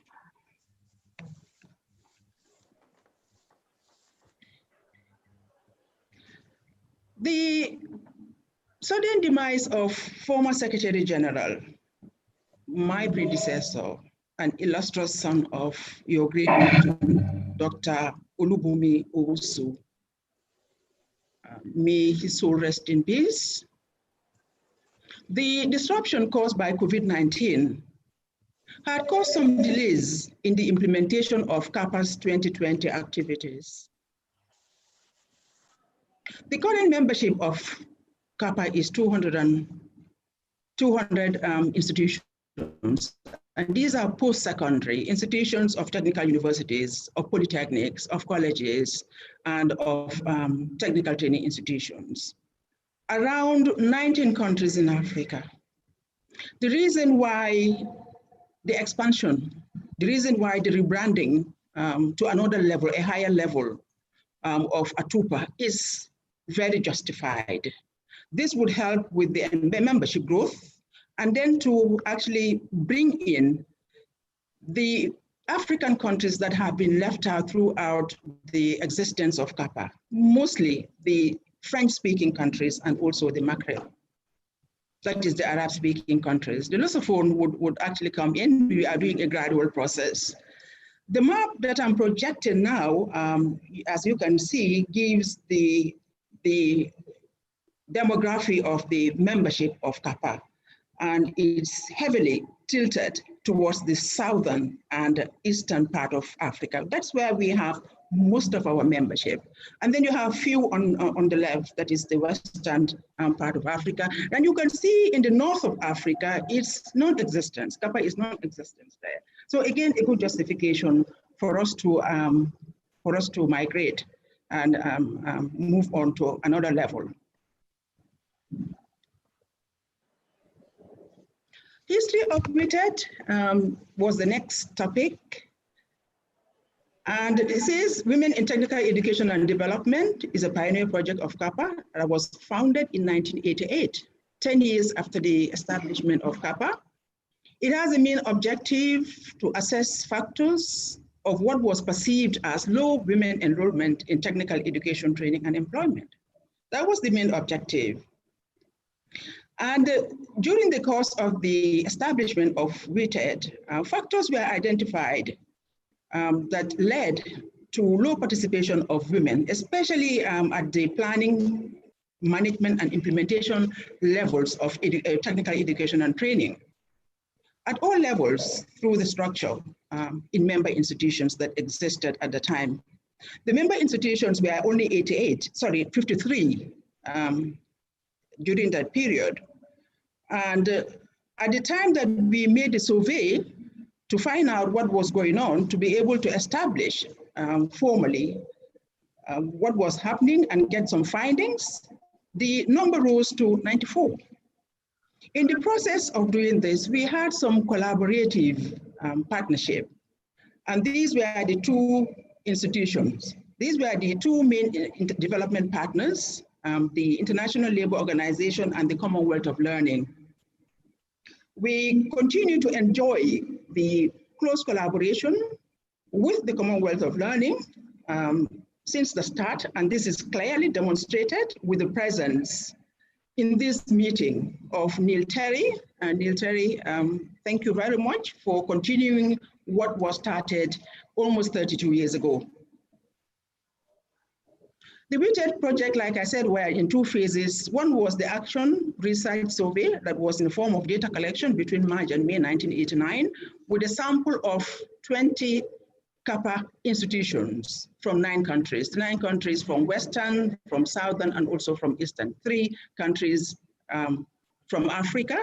The sudden demise of former Secretary General, my predecessor, an illustrious son of your great patron, Dr. Olubunmi Owusu. May his soul rest in peace. The disruption caused by COVID-19 had caused some delays in the implementation of CAPA's 2020 activities. The current membership of CAPA is 200 institutions, and these are post-secondary institutions of technical universities, of polytechnics, of colleges, and of technical training institutions. Around 19 countries in Africa. The reason why the expansion, the reason why the rebranding to another level, a higher level of ATUPA is very justified. This would help with the membership growth, and then to actually bring in the African countries that have been left out throughout the existence of CAPA, mostly the French-speaking countries and also the Maghreb, that is the Arab-speaking countries. The Lusophone would actually come in. We are doing a gradual process. The map that I'm projecting now, as you can see, gives the demography of the membership of CAPA, and it's heavily tilted towards the southern and eastern part of Africa. That's where we have most of our membership. And then you have few on the left, that is the western part of Africa. And you can see in the north of Africa, it's non-existent. CAPA is non-existent there. So again, a good justification for us to migrate and move on to another level. History of Wited was the next topic. And this is Women in Technical Education and Development is a pioneer project of CAPA that was founded in 1988, 10 years after the establishment of CAPA. It has a main objective to assess factors of what was perceived as low women enrollment in technical education, training, and employment. That was the main objective. And during the course of the establishment of Wited, factors were identified that led to low participation of women, especially at the planning, management, and implementation levels of technical education and training. At all levels through the structure in member institutions that existed at the time. The member institutions were only 53 during that period. And at the time that we made the survey to find out what was going on, to be able to establish formally what was happening and get some findings, the number rose to 94. In the process of doing this, we had some collaborative partnership. And these were the two institutions. These were the two main development partners, the International Labour Organization and the Commonwealth of Learning. We continue to enjoy the close collaboration with the Commonwealth of Learning since the start, and this is clearly demonstrated with the presence in this meeting of Neil Terry. And Neil Terry, thank you very much for continuing what was started almost 32 years ago. The Wited project, like I said, were in two phases. One was the action research survey that was in the form of data collection between March and May 1989 with a sample of 20 CAPA institutions from 9 countries. 9 countries from Western, from Southern, and also from Eastern. 3 countries from Africa,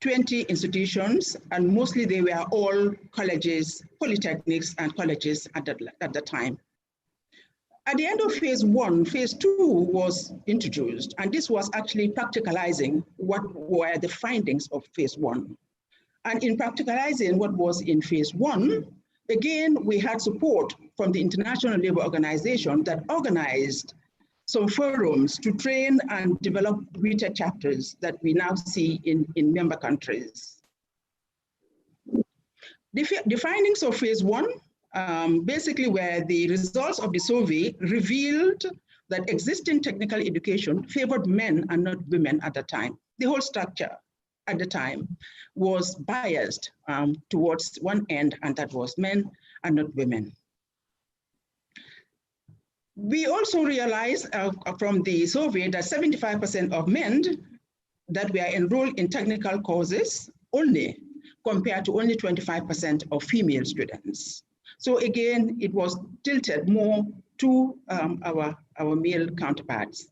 20 institutions, and mostly they were all colleges, polytechnics, and colleges at the time. At the end of phase 1, phase 2 was introduced, and this was actually practicalizing what were the findings of phase 1. And in practicalizing what was in phase 1, again, we had support from the International Labour Organization that organized some forums to train and develop Wited chapters that we now see in member countries. The findings of phase 1 basically where the results of the survey revealed that existing technical education favored men and not women at the time. The whole structure at the time was biased towards one end, and that was men and not women. We also realized from the survey that 75% of men that were enrolled in technical courses only, compared to only 25% of female students. So again, it was tilted more to our male counterparts.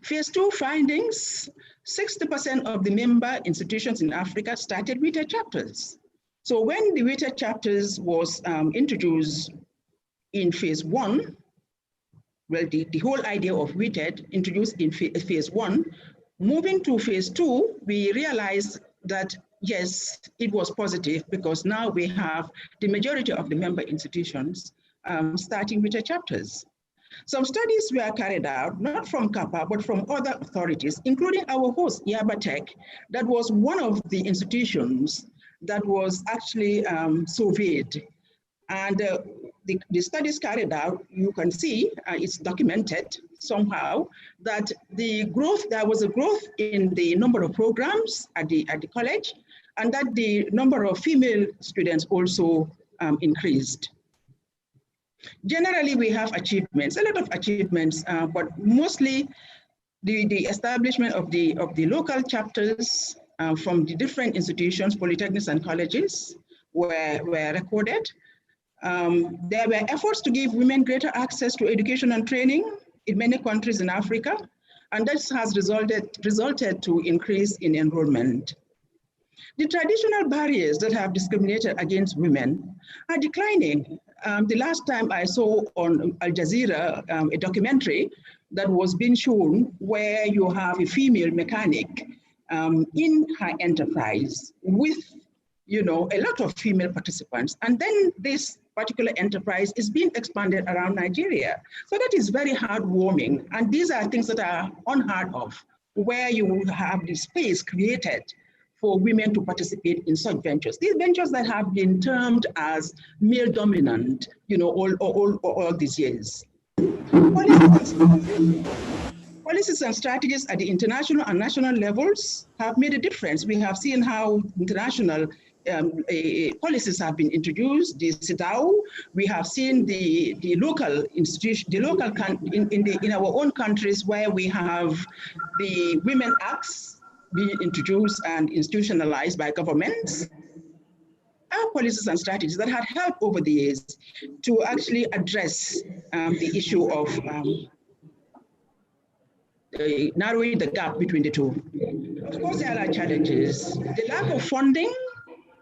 Phase 2 findings, 60% of the member institutions in Africa started Wited chapters. So when the Wited chapters was introduced in phase 1, well, the whole idea of Wited introduced in phase 1, moving to phase 2, we realized that yes, it was positive because now we have the majority of the member institutions starting Wited chapters. Some studies were carried out, not from CAPA, but from other authorities, including our host, Yabatech, that was one of the institutions that was actually surveyed. And the studies carried out, you can see, it's documented somehow, that there was a growth in the number of programs at the college, and that the number of female students also increased. Generally, we have achievements, a lot of achievements, but mostly the establishment of the local chapters from the different institutions, polytechnics and colleges were recorded. There were efforts to give women greater access to education and training in many countries in Africa, and this has resulted to increase in enrollment. The traditional barriers that have discriminated against women are declining. the last time I saw on Al Jazeera a documentary that was being shown where you have a female mechanic in her enterprise with, a lot of female participants. And then this particular enterprise is being expanded around Nigeria. So that is very heartwarming. And these are things that are unheard of, where you have the space created for women to participate in such ventures. These ventures that have been termed as male dominant, all these years. Policies and strategies at the international and national levels have made a difference. We have seen how international policies have been introduced, the CEDAW. We have seen the local institution, in our own countries where we have the Women Acts being introduced and institutionalized by governments. Our policies and strategies that had helped over the years to actually address the issue of narrowing the gap between the two. Of course, there are challenges. The lack of funding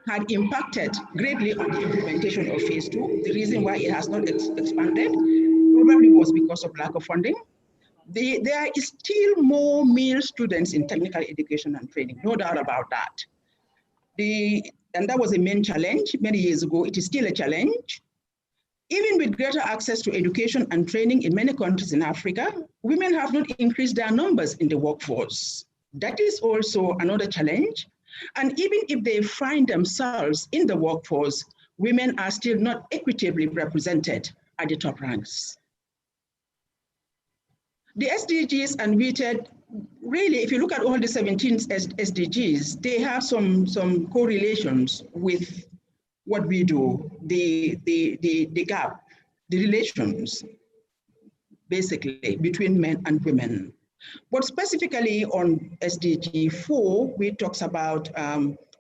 had impacted greatly on the implementation of phase 2. The reason why it has not expanded probably was because of lack of funding. There is still more male students in technical education and training, no doubt about that. And that was a main challenge many years ago. It is still a challenge. Even with greater access to education and training in many countries in Africa, women have not increased their numbers in the workforce. That is also another challenge. And even if they find themselves in the workforce, women are still not equitably represented at the top ranks. The SDGs and Wited, really, if you look at all the 17 SDGs, they have some correlations with what we do, the gap, the relations, basically, between men and women. But specifically on SDG 4, we talks about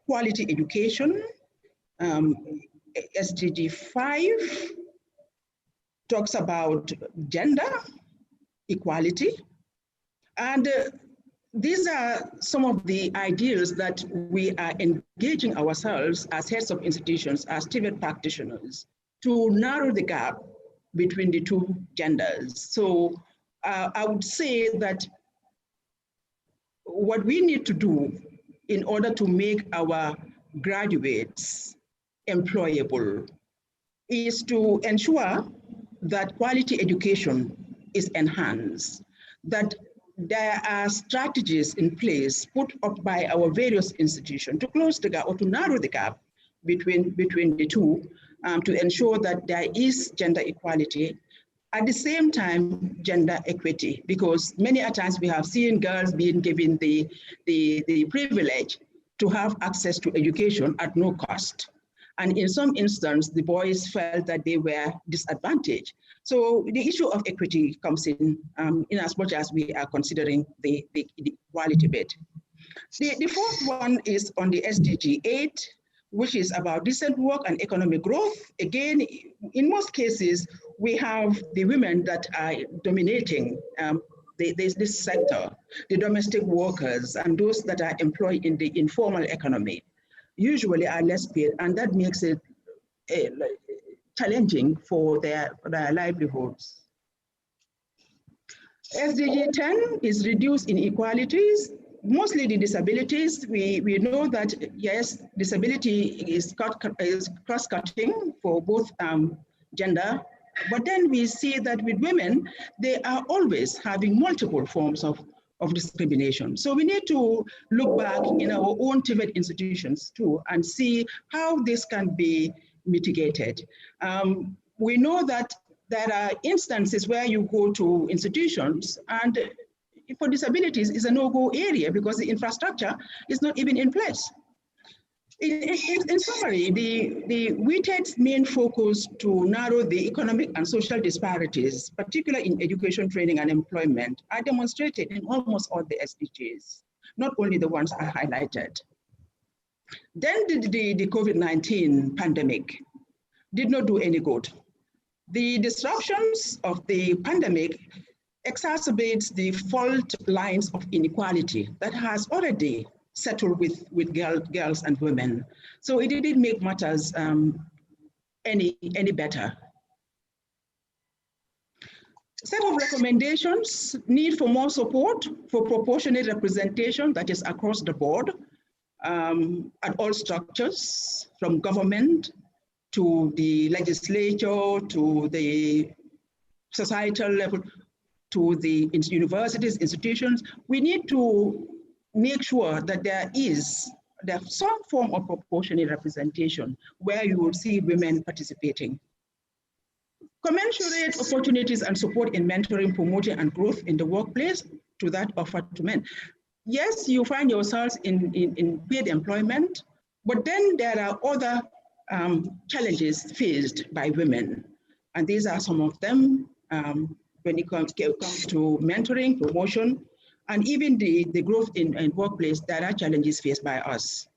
quality education. SDG 5 talks about gender equality. And these are some of the ideals that we are engaging ourselves as heads of institutions, as TVET practitioners, to narrow the gap between the two genders. So I would say that what we need to do in order to make our graduates employable is to ensure that quality education is enhanced, that there are strategies in place put up by our various institutions to close the gap or to narrow the gap between the two, to ensure that there is gender equality. At the same time, gender equity, because many a times we have seen girls being given the privilege to have access to education at no cost. And in some instances, the boys felt that they were disadvantaged. So the issue of equity comes in as much as we are considering the equality bit. The fourth one is on the SDG 8, which is about decent work and economic growth. Again, in most cases, we have the women that are dominating this sector, the domestic workers and those that are employed in the informal economy, usually are less paid, and that makes it challenging for their livelihoods. SDG 10 is reduced inequalities, mostly the disabilities. We know that, yes, disability is cross-cutting for both gender, but then we see that with women, they are always having multiple forms of discrimination. So we need to look back in our own TVET institutions too and see how this can be mitigated. We know that there are instances where you go to institutions and for disabilities is a no-go area because the infrastructure is not even in place. In summary, the Wited's main focus to narrow the economic and social disparities, particularly in education, training, and employment, are demonstrated in almost all the SDGs, not only the ones I highlighted. Then the COVID-19 pandemic did not do any good. The disruptions of the pandemic exacerbates the fault lines of inequality that has already settled with girls and women. So it didn't make matters any better. Set of recommendations: need for more support for proportionate representation, that is across the board, at all structures, from government to the legislature, to the societal level, to the universities, institutions. We need to make sure that there's some form of proportionate representation where you will see women participating. Commensurate opportunities and support in mentoring, promoting, and growth in the workplace to that offered to men. Yes, you find yourselves in paid employment, but then there are other challenges faced by women. And these are some of them when it comes to mentoring, promotion, and even the growth in workplace. There are challenges faced by us.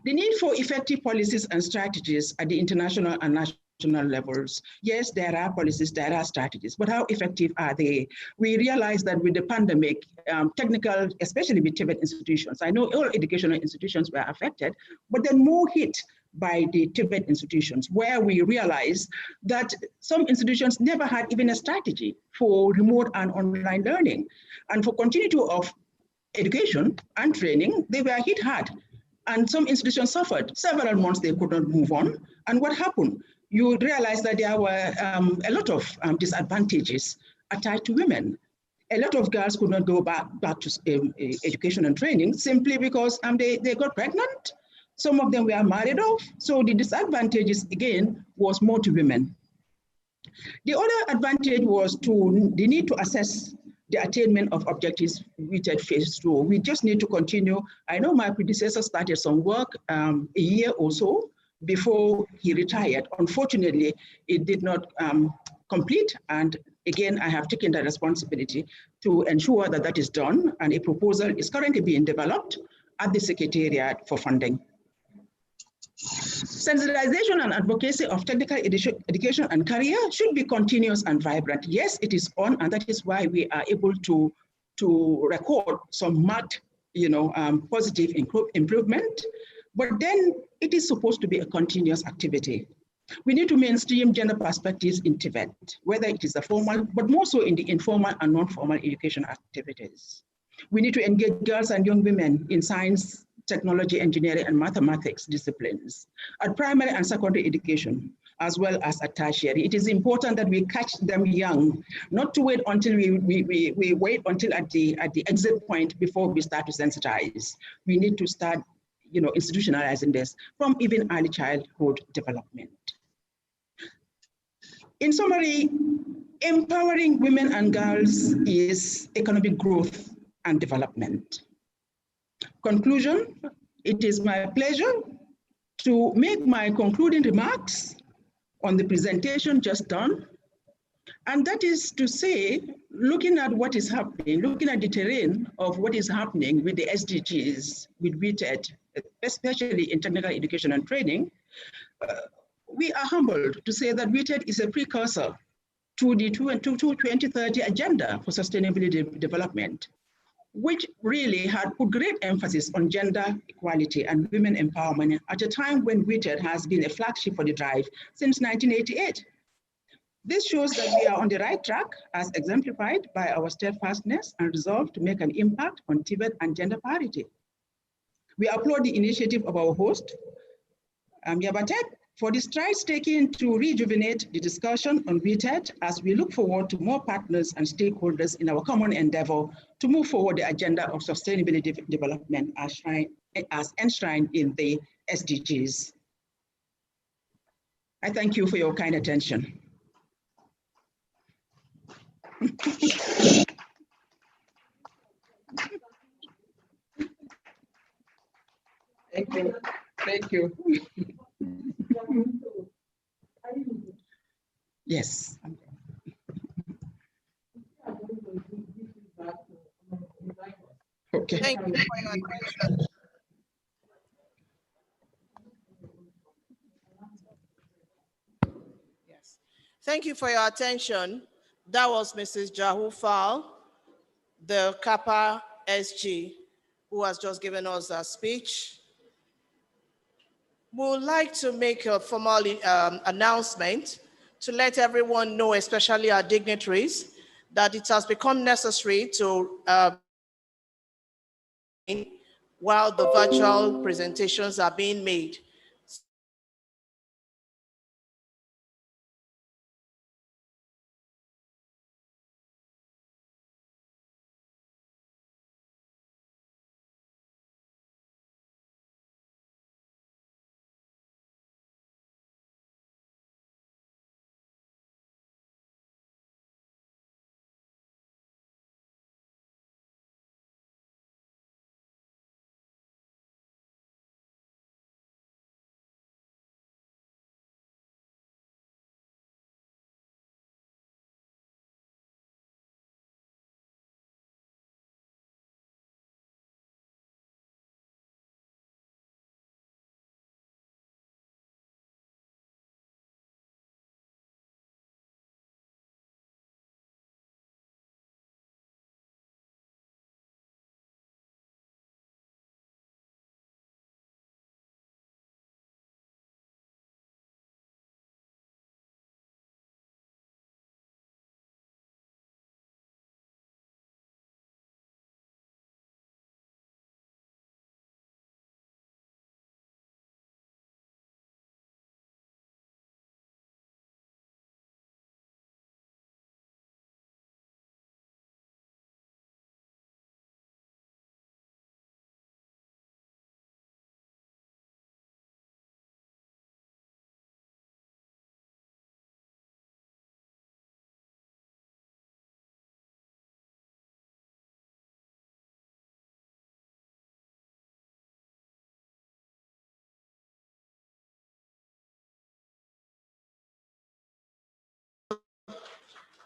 The need for effective policies and strategies at the international and national levels. Yes, there are policies, there are strategies, but how effective are they? We realize that with the pandemic, technical, especially with TVET institutions, I know all educational institutions were affected, but then more hit by the TVET institutions, where we realized that some institutions never had even a strategy for remote and online learning. And for continuity of education and training, they were hit hard. And some institutions suffered. Several months they could not move on. And what happened? You realize that there were a lot of disadvantages attached to women. A lot of girls could not go back to education and training simply because they got pregnant. Some of them were married off. So the disadvantages, again, was more to women. The other advantage was the need to assess the attainment of objectives Wited phase 2. We just need to continue. I know my predecessor started some work a year or so before he retired. Unfortunately, it did not complete. And again, I have taken the responsibility to ensure that that is done. And a proposal is currently being developed at the Secretariat for funding. Sensitization and advocacy of technical education and career should be continuous and vibrant. Yes, it is on, and that is why we are able to record some marked, positive improvement. But then it is supposed to be a continuous activity. We need to mainstream gender perspectives in TVET, whether it is the formal, but more so in the informal and non-formal education activities. We need to engage girls and young women in science, technology, engineering, and mathematics disciplines at primary and secondary education, as well as at tertiary. It is important that we catch them young, not to wait until we wait until at the exit point before we start to sensitize. We need to start, institutionalizing this from even early childhood development. In summary, empowering women and girls is economic growth and development. Conclusion, it is my pleasure to make my concluding remarks on the presentation just done. And that is to say, looking at what is happening, looking at the terrain of what is happening with the SDGs, with WITED, especially in technical education and training, we are humbled to say that WITED is a precursor to the 2030 agenda for sustainable development, which really had put great emphasis on gender equality and women empowerment at a time when WITED has been a flagship for the drive since 1988. This shows that we are on the right track, as exemplified by our steadfastness and resolve to make an impact on TVET and gender parity. We applaud the initiative of our host, Yabatech, for the strides taken to rejuvenate the discussion on WITED, as we look forward to more partners and stakeholders in our common endeavor to move forward the agenda of sustainability development as enshrined in the SDGs. I thank you for your kind attention. Thank you. Thank you. Yes. Okay. Thank you for your attention. Yes. Thank you for your attention. That was Mrs. Jahu Fal, the Kappa SG, who has just given us a speech. We would like to make a formal announcement to let everyone know, especially our dignitaries, that it has become necessary to while the virtual presentations are being made.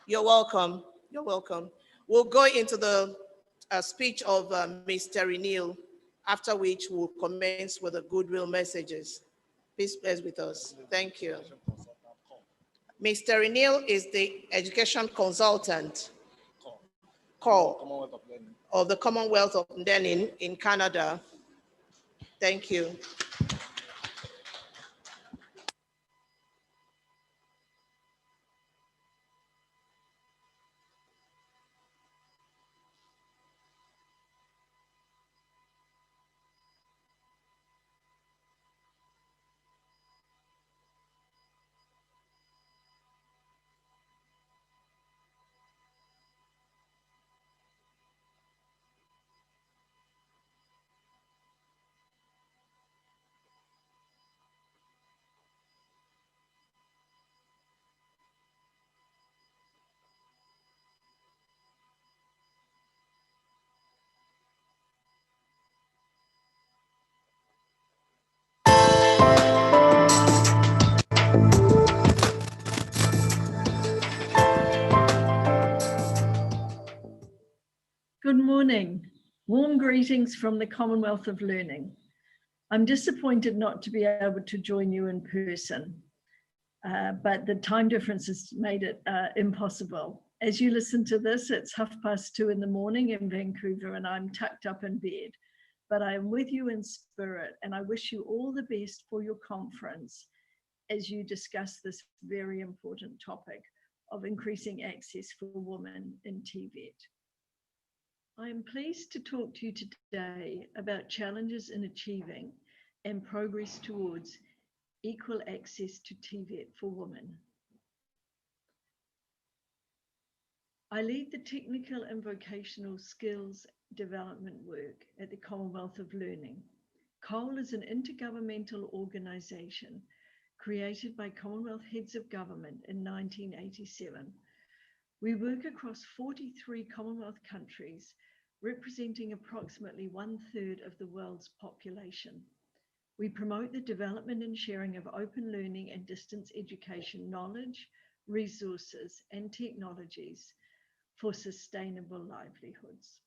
You're welcome. You're welcome. We'll go into the speech of Mr. Renil, after which we'll commence with the goodwill messages. Please bear with us. Thank you. Mr. Renil is the education consultant of the Commonwealth of Learning in Canada. Thank you. Good morning. Warm greetings from the Commonwealth of Learning. I'm disappointed not to be able to join you in person, but the time difference has made it impossible. As you listen to this, it's 2:30 in the morning in Vancouver and I'm tucked up in bed, but I am with you in spirit and I wish you all the best for your conference as you discuss this very important topic of increasing access for women in TVET. I am pleased to talk to you today about challenges in achieving and progress towards equal access to TVET for women. I lead the technical and vocational skills development work at the Commonwealth of Learning. COLE is an intergovernmental organisation created by Commonwealth Heads of Government in 1987. We work across 43 Commonwealth countries, representing approximately 1/3 of the world's population. We promote the development and sharing of open learning and distance education knowledge, resources, and technologies for sustainable livelihoods.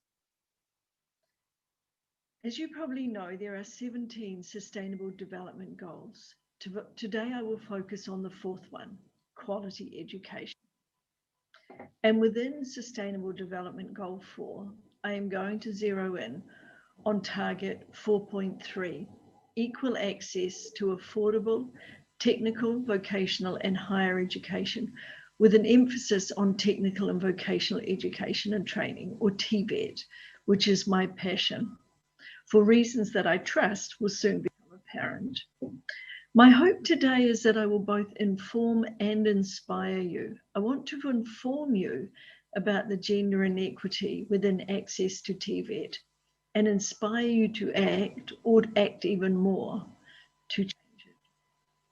As you probably know, there are 17 Sustainable Development Goals. Today, I will focus on the fourth one, quality education. And within Sustainable Development Goal 4, I am going to zero in on target 4.3, equal access to affordable technical, vocational, and higher education, with an emphasis on technical and vocational education and training, or TVET, which is my passion, for reasons that I trust will soon become apparent. My hope today is that I will both inform and inspire you. I want to inform you about the gender inequity within access to TVET and inspire you to act, or act even more, to change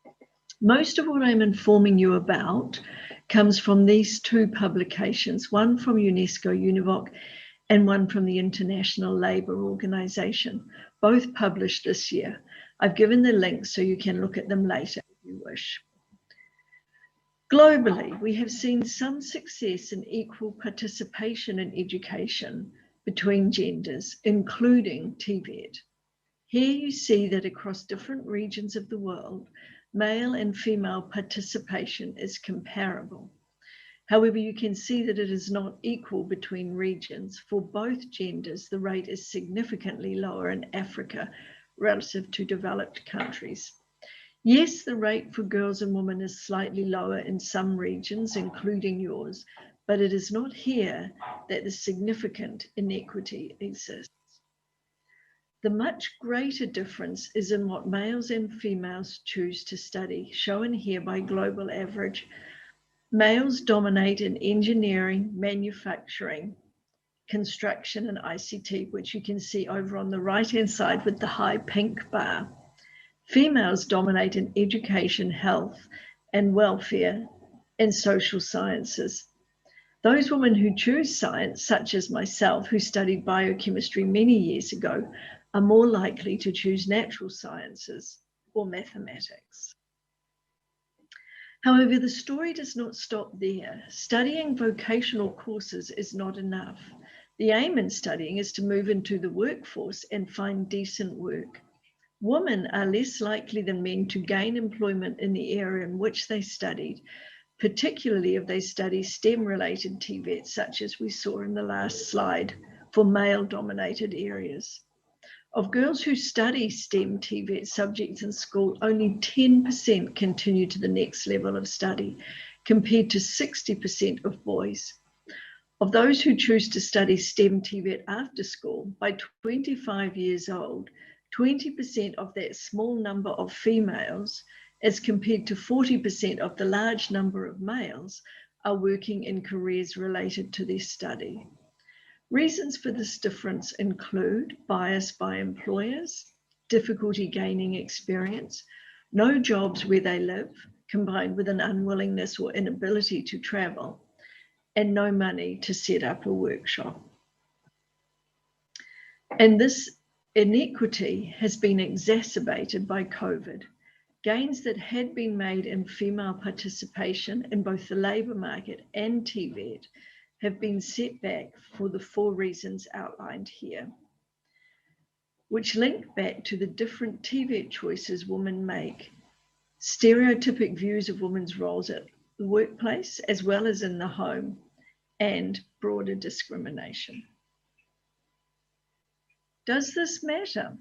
it. Most of what I'm informing you about comes from these two publications, one from UNESCO Univoc and one from the International Labour Organization, both published this year. I've given the links so you can look at them later if you wish. Globally, we have seen some success in equal participation in education between genders, including TVET. Here you see that across different regions of the world, male and female participation is comparable. However, you can see that it is not equal between regions. For both genders, the rate is significantly lower in Africa relative to developed countries. Yes, the rate for girls and women is slightly lower in some regions, including yours, but it is not here that the significant inequity exists. The much greater difference is in what males and females choose to study, shown here by global average. Males dominate in engineering, manufacturing, construction, and ICT, which you can see over on the right-hand side with the high pink bar. Females dominate in education, health, and welfare, and social sciences. Those women who choose science, such as myself, who studied biochemistry many years ago, are more likely to choose natural sciences or mathematics. However, the story does not stop there. Studying vocational courses is not enough. The aim in studying is to move into the workforce and find decent work. Women are less likely than men to gain employment in the area in which they studied, particularly if they study STEM-related TVET, such as we saw in the last slide, for male-dominated areas. Of girls who study STEM TVET subjects in school, only 10% continue to the next level of study, compared to 60% of boys. Of those who choose to study STEM TVET after school, by 25 years old, 20% of that small number of females, as compared to 40% of the large number of males, are working in careers related to their study. Reasons for this difference include bias by employers, difficulty gaining experience, no jobs where they live, combined with an unwillingness or inability to travel, and no money to set up a workshop. And this inequity has been exacerbated by COVID. Gains that had been made in female participation in both the labour market and TVET have been set back for the 4 reasons outlined here, which link back to the different TVET choices women make, stereotypic views of women's roles at the workplace as well as in the home, and broader discrimination. Does this matter?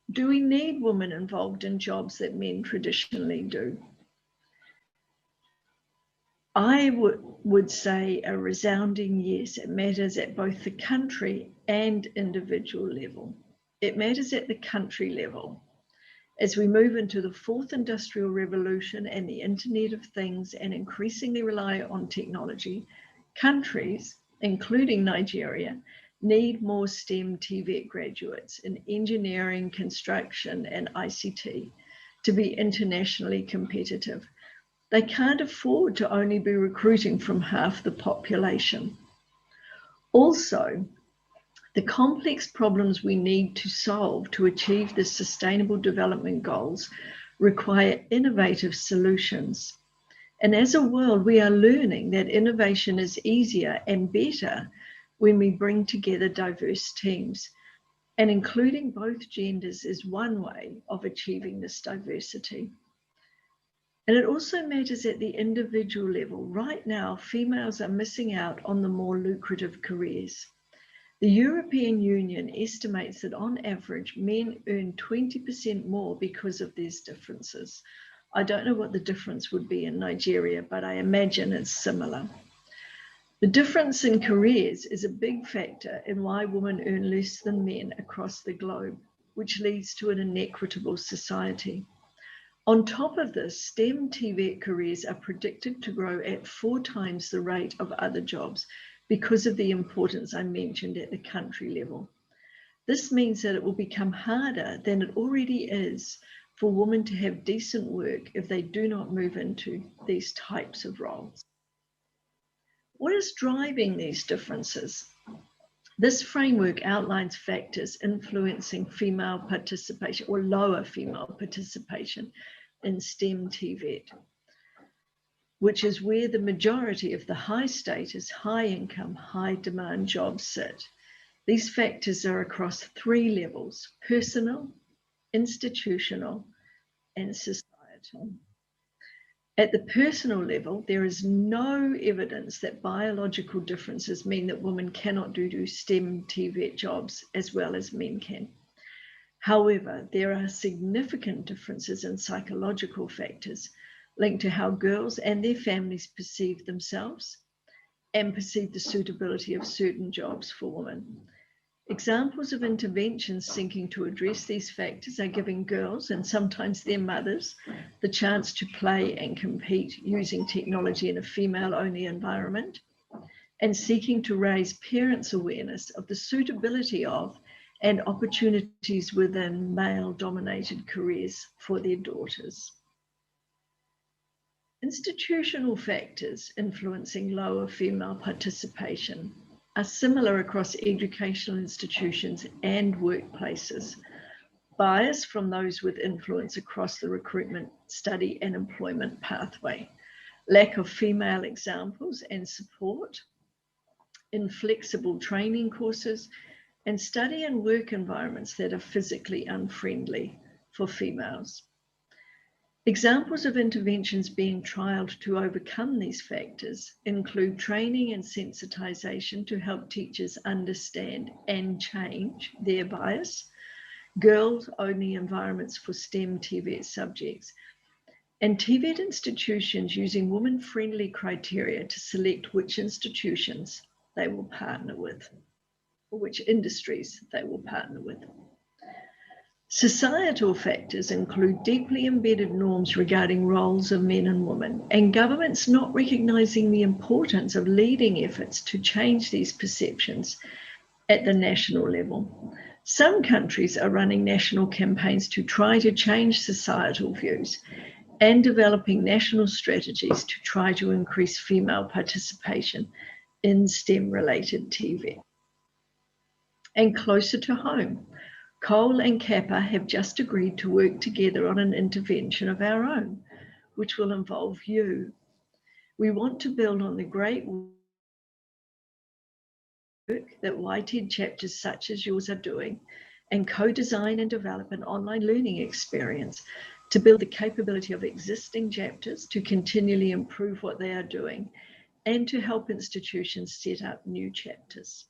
Do we need women involved in jobs that men traditionally do? I would say a resounding yes. It matters at both the country and individual level. It matters at the country level. As we move into the 4th Industrial Revolution and the Internet of Things and increasingly rely on technology, countries, including Nigeria, need more STEM TVET graduates in engineering, construction, and ICT to be internationally competitive. They can't afford to only be recruiting from half the population. Also, the complex problems we need to solve to achieve the Sustainable Development Goals require innovative solutions. And as a world, we are learning that innovation is easier and better when we bring together diverse teams. And including both genders is one way of achieving this diversity. And it also matters at the individual level. Right now, females are missing out on the more lucrative careers. The European Union estimates that on average, men earn 20% more because of these differences. I don't know what the difference would be in Nigeria, but I imagine it's similar. The difference in careers is a big factor in why women earn less than men across the globe, which leads to an inequitable society. On top of this, STEM TVET careers are predicted to grow at 4 times the rate of other jobs because of the importance I mentioned at the country level. This means that it will become harder than it already is for women to have decent work if they do not move into these types of roles. What is driving these differences? This framework outlines factors influencing female participation or lower female participation in STEM TVET, which is where the majority of the high status, high income, high demand jobs sit. These factors are across 3 levels: personal, institutional, and societal. At the personal level, there is no evidence that biological differences mean that women cannot do STEM TVET jobs as well as men can. However, there are significant differences in psychological factors linked to how girls and their families perceive themselves and perceive the suitability of certain jobs for women. Examples of interventions seeking to address these factors are giving girls, and sometimes their mothers, the chance to play and compete using technology in a female-only environment, and seeking to raise parents' awareness of the suitability of and opportunities within male-dominated careers for their daughters. Institutional factors influencing lower female participation are similar across educational institutions and workplaces. Bias from those with influence across the recruitment, study, and employment pathway. Lack of female examples and support, inflexible training courses, and study and work environments that are physically unfriendly for females. Examples of interventions being trialled to overcome these factors include training and sensitization to help teachers understand and change their bias, girls-only environments for STEM TVET subjects, and TVET institutions using women-friendly criteria to select which institutions they will partner with, or which industries they will partner with. Societal factors include deeply embedded norms regarding roles of men and women, and governments not recognizing the importance of leading efforts to change these perceptions at the national level. Some countries are running national campaigns to try to change societal views and developing national strategies to try to increase female participation in STEM-related TVET. And closer to home, Cole and Kappa have just agreed to work together on an intervention of our own, which will involve you. We want to build on the great work that Wited chapters such as yours are doing and co-design and develop an online learning experience to build the capability of existing chapters to continually improve what they are doing and to help institutions set up new chapters.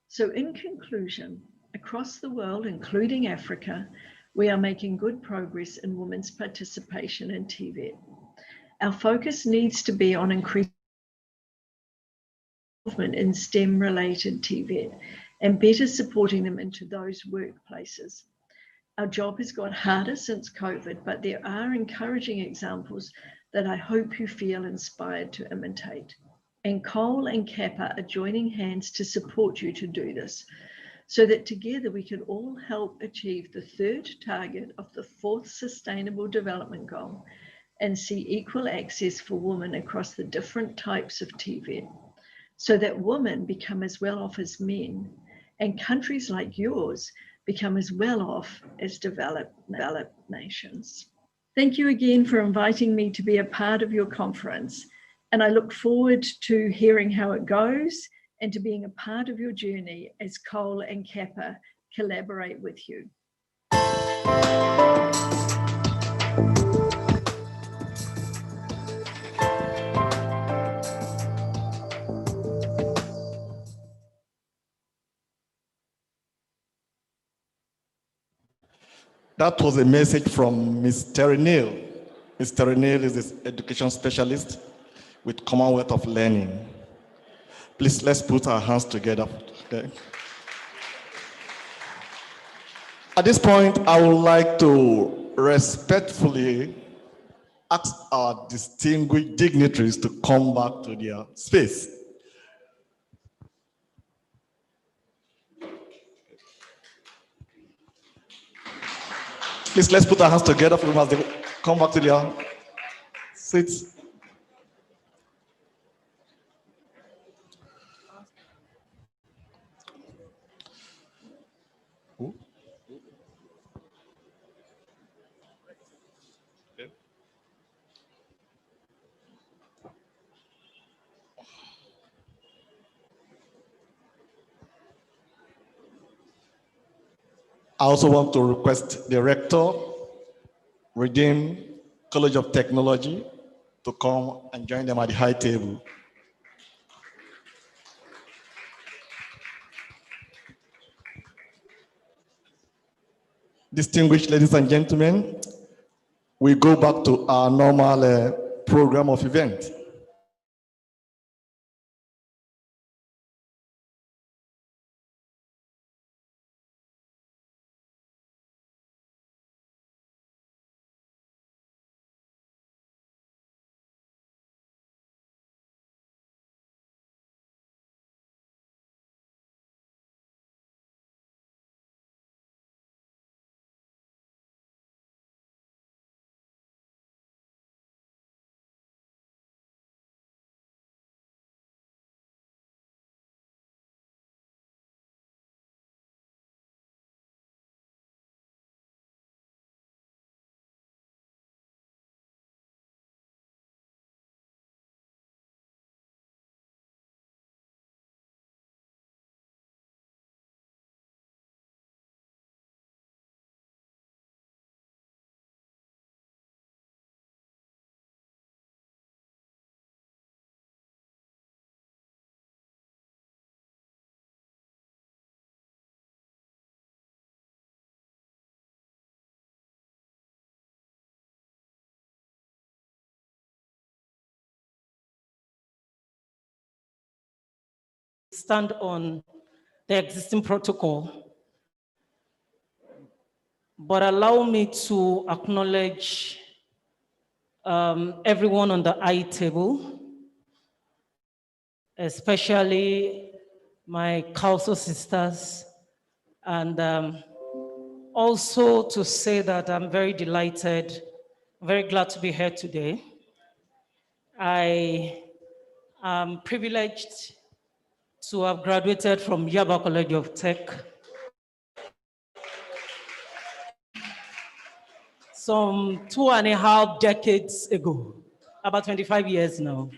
So in conclusion, across the world, including Africa, we are making good progress in women's participation in TVET. Our focus needs to be on increasing involvement in STEM-related TVET and better supporting them into those workplaces. Our job has got harder since COVID, but there are encouraging examples that I hope you feel inspired to imitate. And Cole and Kappa are joining hands to support you to do this, so that together we can all help achieve the 3rd target of the 4th Sustainable Development Goal and see equal access for women across the different types of TVET, so that women become as well off as men and countries like yours become as well off as developed nations. Thank you again for inviting me to be a part of your conference, and I look forward to hearing how it goes and to being a part of your journey as Cole and Kappa collaborate with you. That was a message from Ms. Terry Neal. Ms. Terry Neal is an education specialist with Commonwealth of Learning. Please, let's put our hands together. Okay. At this point, I would like to respectfully ask our distinguished dignitaries to come back to their space. Please, let's put our hands together for them as they come back to their seats. I also want to request the rector, Redeem College of Technology, to come and join them at the high table. Distinguished ladies and gentlemen, we go back to our normal program of event. Stand on the existing protocol, but allow me to acknowledge everyone on the I table, especially my council sisters, and also to say that I'm very delighted, very glad to be here today. I am privileged to have graduated from Yabatech College of Tech some 2.5 decades ago, about 25 years now.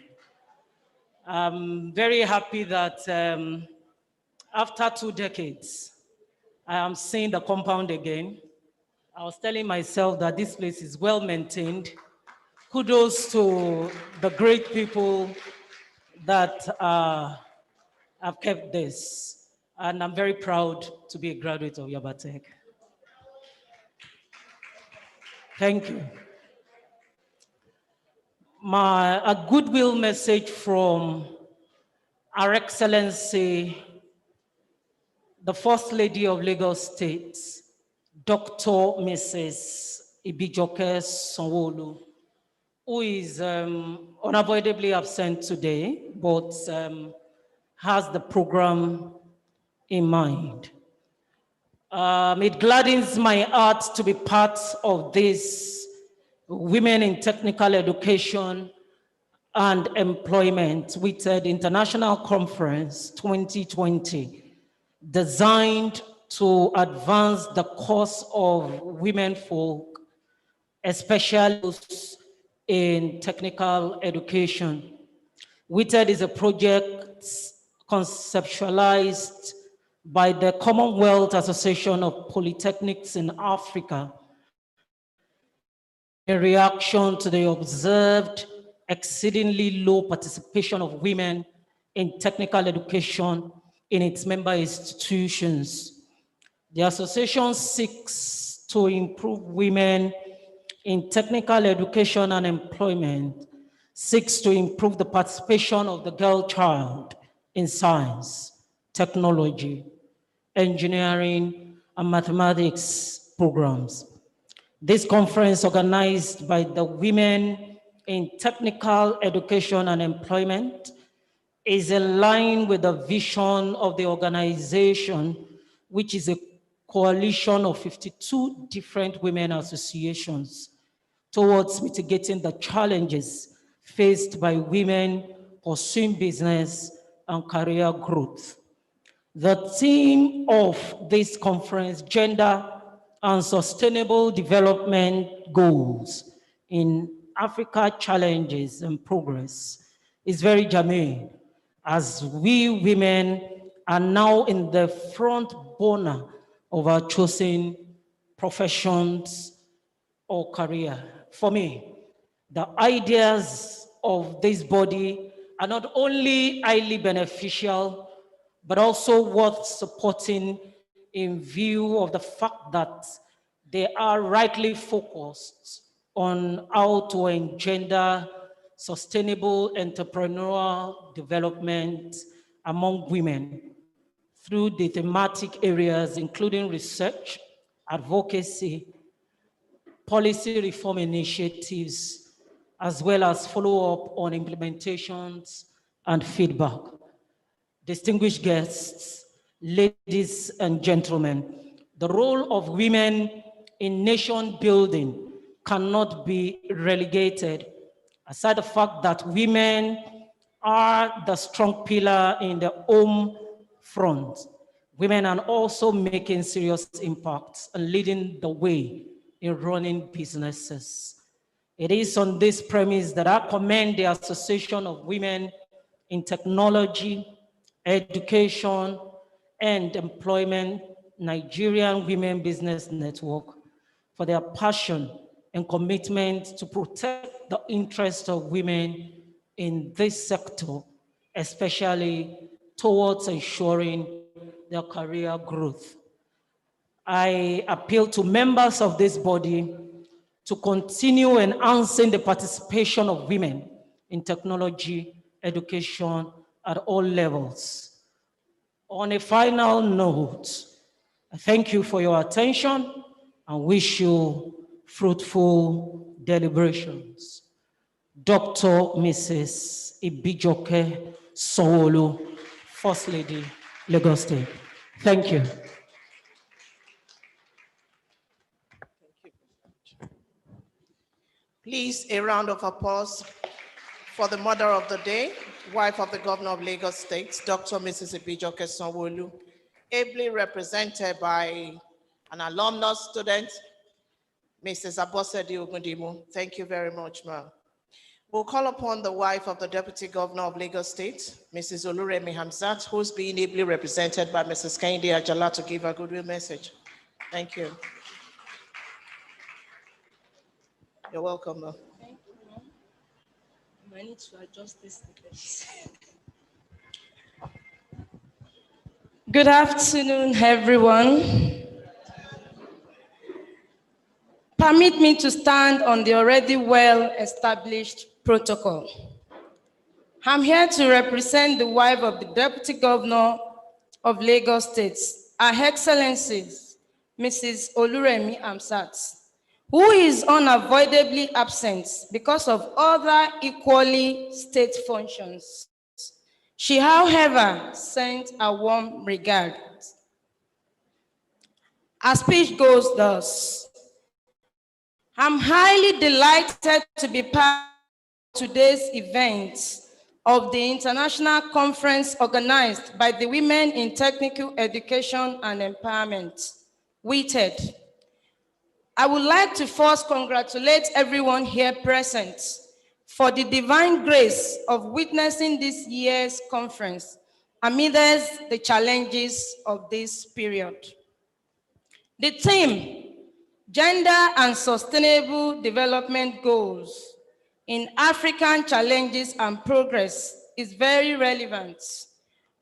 I'm very happy that after 2 decades, I am seeing the compound again. I was telling myself that this place is well maintained. Kudos to the great people that have kept this. And I'm very proud to be a graduate of Yabatech. Thank you. A goodwill message from Her Excellency, the First Lady of Lagos State, Dr. Mrs. Ibijoke Sanwo-Olu, who is unavoidably absent today, but has the program in mind. It gladdens my heart to be part of this Women in Technical Education and Employment Wited International Conference 2020, designed to advance the cause of women folk, especially those in technical education. Wited is a project conceptualized by the Commonwealth Association of Polytechnics in Africa in reaction to the observed exceedingly low participation of women in technical education in its member institutions. The association seeks to improve women in technical education and employment seeks to improve the participation of the girl child in science, technology, engineering, and mathematics programs. This conference, organized by the Women in Technical Education and Employment, is in line with the vision of the organization, which is a coalition of 52 different women associations towards mitigating the challenges faced by women pursuing business and career growth. The theme of this conference, Gender and Sustainable Development Goals in Africa Challenges and Progress, is very germane, as we women are now in the front burner of our chosen professions or career. For me, the ideas of this body are not only highly beneficial, but also worth supporting in view of the fact that they are rightly focused on how to engender sustainable entrepreneurial development among women through the thematic areas including research, advocacy, policy reform initiatives, as well as follow-up on implementations and feedback. Distinguished guests, ladies and gentlemen, the role of women in nation building cannot be relegated, aside the fact that women are the strong pillar in the home front. Women are also making serious impacts and leading the way in running businesses. It is on this premise that I commend the Association of Women in Technology, Education, and Employment, Nigerian Women Business Network, for their passion and commitment to protect the interests of women in this sector, especially towards ensuring their career growth. I appeal to members of this body to continue enhancing the participation of women in technology, education at all levels. On a final note, I thank you for your attention and wish you fruitful deliberations. Dr. Mrs. Ibijoke Sowolu, First Lady, Lagos State. Thank you. Please, a round of applause for the mother of the day, wife of the governor of Lagos State, Dr. Mrs. Ibijoke Sanwo-Olu, ably represented by an alumnus student, Mrs. Abosede Ogundimu. Thank you very much, ma'am. We'll call upon the wife of the Deputy Governor of Lagos State, Mrs. Oluremi Hamzat, who's being ably represented by Mrs. Kehinde Ajala to give a goodwill message. Thank you. You're welcome, ma'am. Thank you, ma'am. I need to adjust this a bit. Good afternoon, everyone. Permit me to stand on the already well-established protocol. I'm here to represent the wife of the Deputy Governor of Lagos State, Her Excellencies, Mrs. Oluremi Hamzat, who is unavoidably absent because of other equally state functions. She, however, sent a warm regard. Her speech goes thus: I'm highly delighted to be part of today's event of the international conference organized by the Women in Technical Education and Empowerment, Wited. I would like to first congratulate everyone here present for the divine grace of witnessing this year's conference amidst the challenges of this period. The theme, Gender and Sustainable Development Goals in African Challenges and Progress, is very relevant,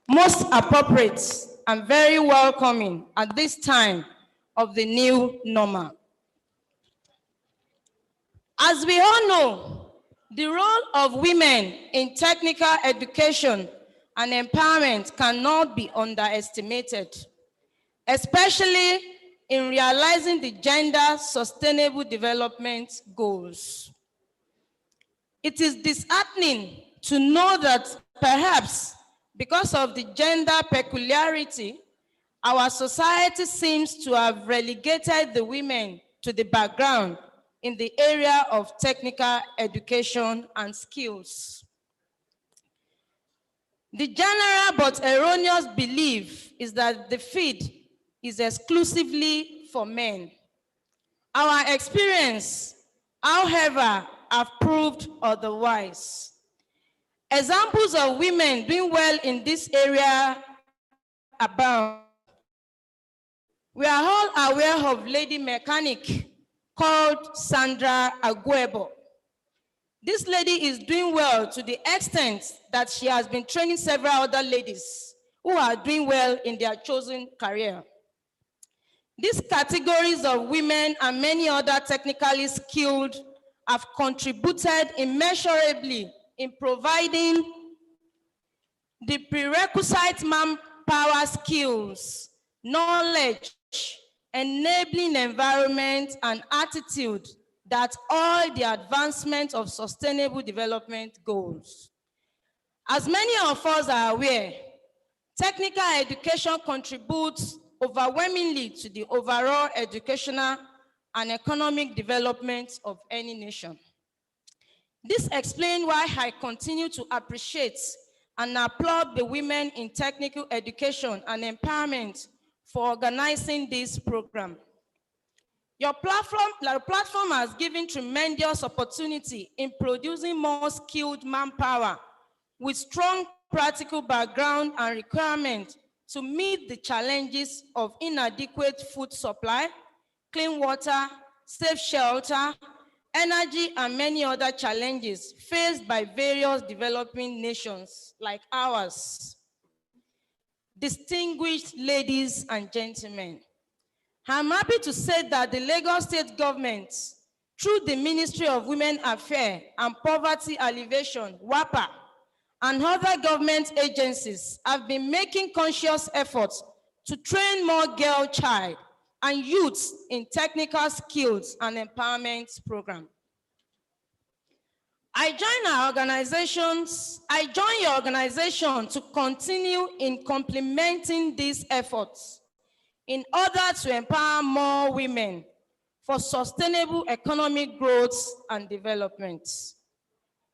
most appropriate, and very welcoming at this time of the new normal. As we all know, the role of women in technical education and empowerment cannot be underestimated, especially in realizing the gender sustainable development goals. It is disheartening to know that perhaps because of the gender peculiarity, our society seems to have relegated the women to the background in the area of technical education and skills. The general but erroneous belief is that the field is exclusively for men. Our experience, however, have proved otherwise. Examples of women doing well in this area abound. We are all aware of lady mechanic called Sandra Aguebo. This lady is doing well to the extent that she has been training several other ladies who are doing well in their chosen career. These categories of women and many other technically skilled have contributed immeasurably in providing the prerequisite manpower skills, knowledge, enabling environment, and attitude that all the advancement of sustainable development goals. As many of us are aware, technical education contributes overwhelmingly to the overall educational and economic development of any nation. This explains why I continue to appreciate and applaud the women in technical education and empowerment for organizing this program. Your platform has given tremendous opportunity in producing more skilled manpower with strong practical background and requirement to meet the challenges of inadequate food supply, clean water, safe shelter, energy, and many other challenges faced by various developing nations like ours. Distinguished ladies and gentlemen, I'm happy to say that the Lagos State government, through the Ministry of Women Affairs and Poverty Alleviation, WAPA, and other government agencies have been making conscious efforts to train more girl child and youths in technical skills and empowerment program. I join your organization to continue in complementing these efforts in order to empower more women for sustainable economic growth and development.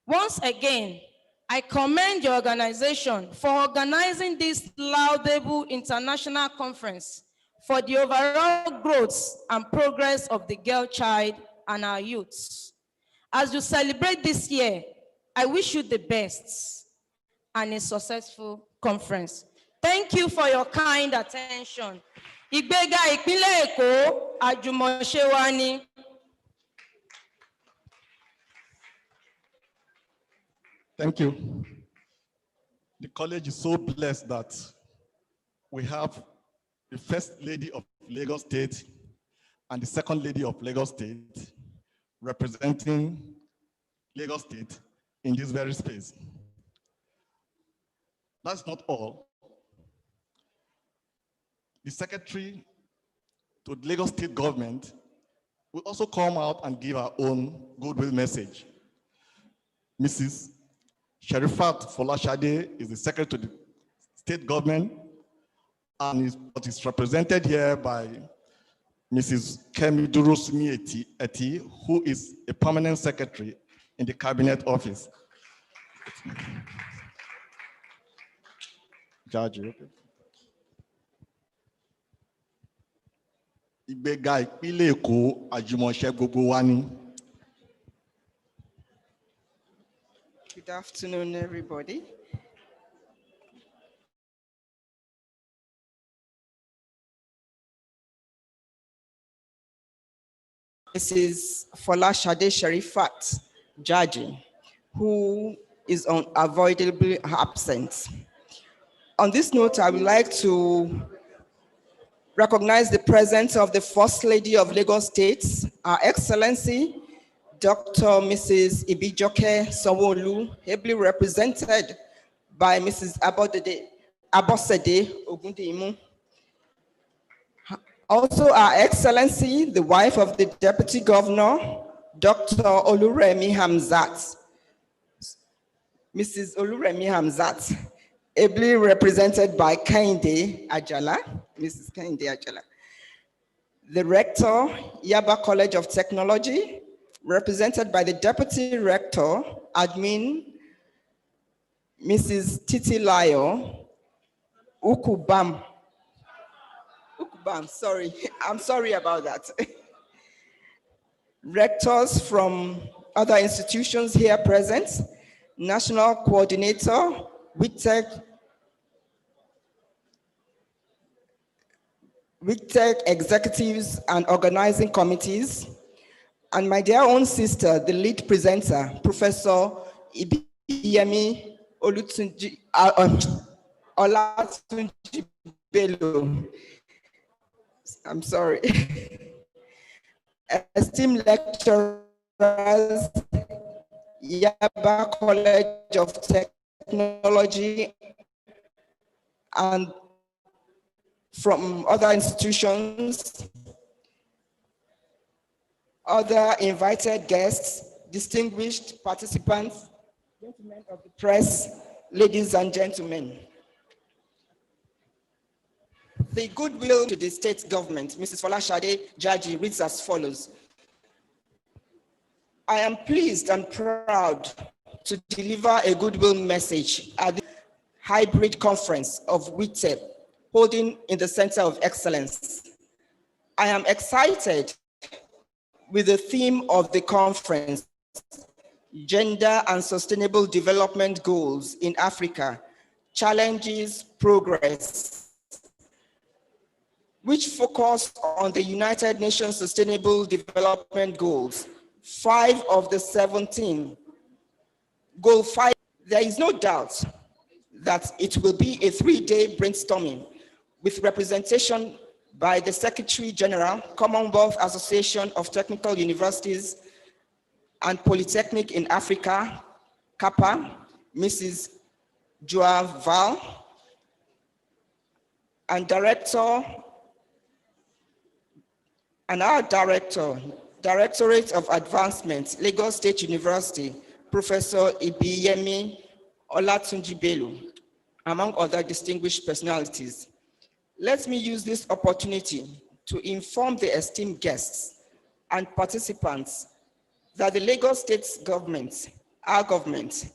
Once again, I commend your organization for organizing this laudable international conference for the overall growth and progress of the girl child and our youths. As you celebrate this year, I wish you the best and a successful conference. Thank you for your kind attention. Ìgbéga ìpínlẹ̀ Èkó, àjùmọ̀ṣe wa ni. Thank you. The college is so blessed that we have the First Lady of Lagos State and the Second Lady of Lagos State representing Lagos State in this very space. That's not all. The Secretary to the Lagos State government will also come out and give our own goodwill message. Mrs. Sherifat Folashade is the Secretary to the State government and is represented here by Mrs. Kemi Durosumi Eti, who is a permanent secretary in the Cabinet Office. Judge, okay. Ìgbéga ìpínlẹ̀ Èkó, àjùmọ̀ṣe gbogbo wa ni. Good afternoon, everybody. This is Folashade Sherifat Jaji, who is unavoidably absent. On this note, I would like to recognize the presence of the First Lady of Lagos State, Her Excellency, Dr. Mrs. Ibijoke Sanwo-Olu, ably represented by Mrs. Abosede Ogundimu. Also, Her Excellency, the wife of the Deputy Governor, Dr. Oluremi Hamzat, Mrs. Oluremi Hamzat, ably represented by Kehinde Ajala, Mrs. Kehinde Ajala. The Rector, Yaba College of Technology, represented by the Deputy Rector, Admin, Mrs. Titilayo Ukubam. Ukubam, sorry, I'm sorry about that. Rectors from other institutions here present, National Coordinator, Wited executives and organizing committees, and my dear own sister, the lead presenter, Professor Ibiyemi Olatunji Bello. I'm sorry. Esteemed lecturers, Yaba College of Technology, and from other institutions, other invited guests, distinguished participants, gentlemen of the press, ladies and gentlemen. The goodwill to the state government, Mrs. Folashade Jaji, reads as follows. I am pleased and proud to deliver a goodwill message at the hybrid conference of Wited, holding in the Center of Excellence. I am excited with the theme of the conference, Gender and Sustainable Development Goals in Africa, Challenges, Progress, which focus on the United Nations Sustainable Development Goals, 5 of the 17. Goal 5, there is no doubt that it will be a 3-day brainstorming with representation by the Secretary General, Commonwealth Association of Technical Universities and Polytechnic in Africa, CAPA, Mrs. Joa Val, and our director, Directorate of Advancement, Lagos State University, Professor Ibiyemi Olatunji Bello, among other distinguished personalities. Let me use this opportunity to inform the esteemed guests and participants that the Lagos State government, our government,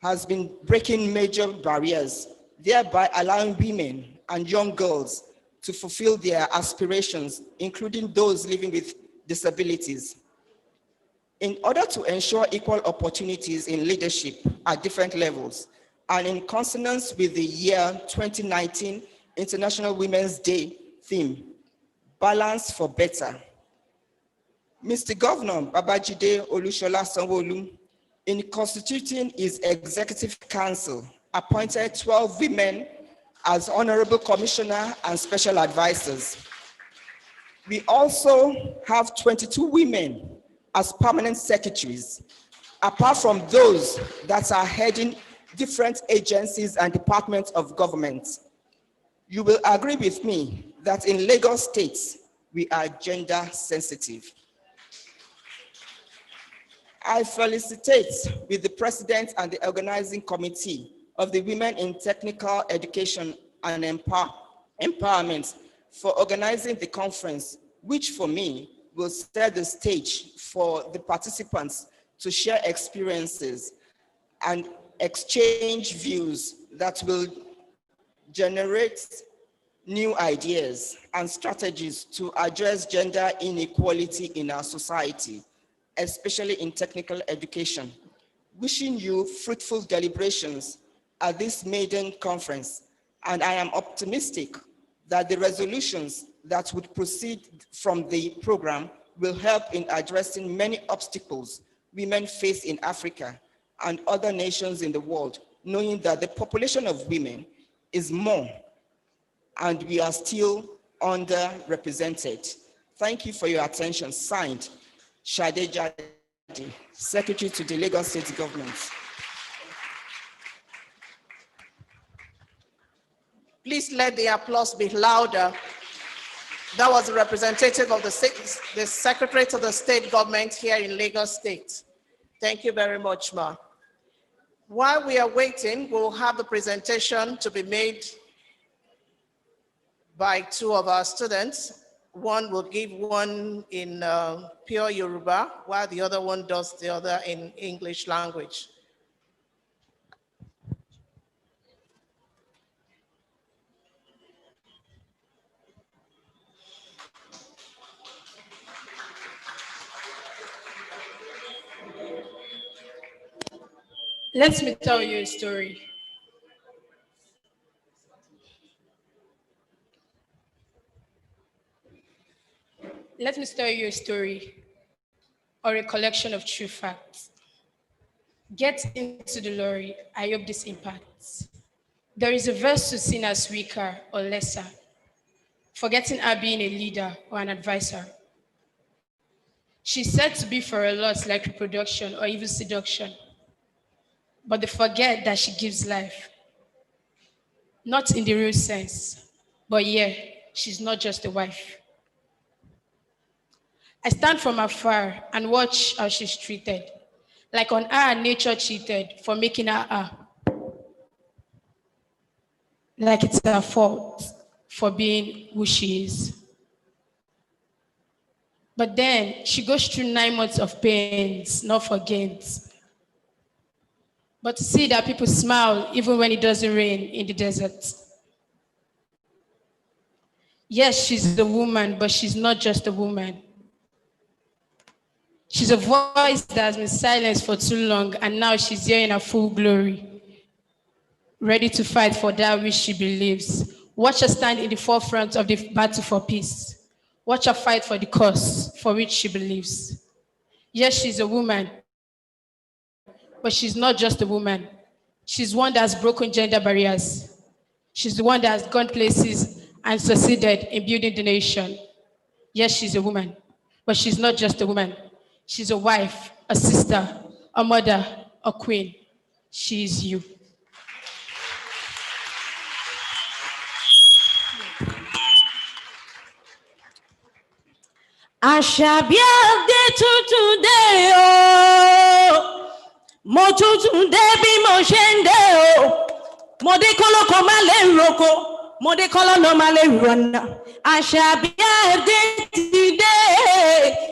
has been breaking major barriers, thereby allowing women and young girls to fulfill their aspirations, including those living with disabilities. In order to ensure equal opportunities in leadership at different levels, and in consonance with the year 2019 International Women's Day theme, Balance for Better, Mr. Governor Babajide Olushola Sanwo-Olu, in constituting his Executive Council, appointed 12 women as Honorable Commissioner and Special Advisors. We also have 22 women as permanent secretaries, apart from those that are heading different agencies and departments of government. You will agree with me that in Lagos State, we are gender sensitive. I felicitate with the President and the Organizing Committee of the Women in Technical Education and Empowerment for organizing the conference, which for me will set the stage for the participants to share experiences and exchange views that will generate new ideas and strategies to address gender inequality in our society, especially in technical education. Wishing you fruitful deliberations at this maiden conference, and I am optimistic that the resolutions that would proceed from the program will help in addressing many obstacles women face in Africa and other nations in the world, knowing that the population of women is more, and we are still underrepresented. Thank you for your attention. Signed, Shade Jadi, Secretary to the Lagos State Government. Please let the applause be louder. That was a representative of the Secretary to the State Government here in Lagos State. Thank you very much, Ma. While we are waiting, we'll have the presentation to be made by two of our students. One will give one in pure Yoruba, while the other one does the other in English language. Let me tell you a story. Let me tell you a story or a collection of true facts. Get into the lorry. I hope this impacts. There is a verse to seen as weaker or lesser, forgetting her being a leader or an advisor. She's said to be for a loss like reproduction or even seduction, but they forget that she gives life. Not in the real sense, but yeah, she's not just a wife. I stand from afar and watch how she's treated, like on her nature cheated for making her her. Like it's her fault for being who she is. But then she goes through 9 months of pains, not for gains. But to see that people smile even when it doesn't rain in the desert. Yes, she's a woman, but she's not just a woman. She's a voice that has been silenced for too long, and now she's here in her full glory, ready to fight for that which she believes. Watch her stand in the forefront of the battle for peace. Watch her fight for the cause for which she believes. Yes, she's a woman, but she's not just a woman. She's one that has broken gender barriers. She's the one that has gone places and succeeded in building the nation. Yes, she's a woman, but she's not just a woman. She's a wife, a sister, a mother, a queen. She is you. Àṣàbí àdé tuntun dé o, mo tuntun dé bí mo ṣe ń dé o, mo dé kọ́lọ́kọ́ má lè roko, mo dé kọ́lọ́nà má lè rọ̀nà. Àṣàbí àdé ti dé,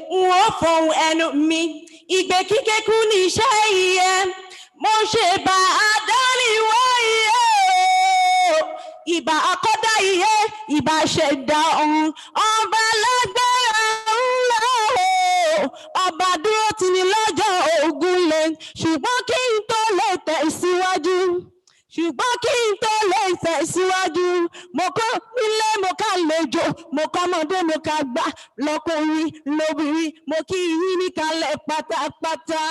n ó fohùn ẹnu mi, ìgbé kíké kú ní iṣẹ́ iye, mo ṣe bá àdániwọ̀ iye o, ìbà àkọ́dá iye, ìbà ṣẹ̀dá ọ̀run, ọba lágbára ńlá o, ọba dúró tì ní lọ́jọ́ ogun lè, ṣùgbọ́n kí n tó lè tẹ̀síwájú, ṣùgbọ́n kí n tó lè tẹ̀síwájú, mo kọ́ nílé mo ká lejò, mo kọ́ ọmọdé mo ká gbà, lọ́kùnrin lóbìnrin, mo kí yín ní kalẹ̀ pátápátá.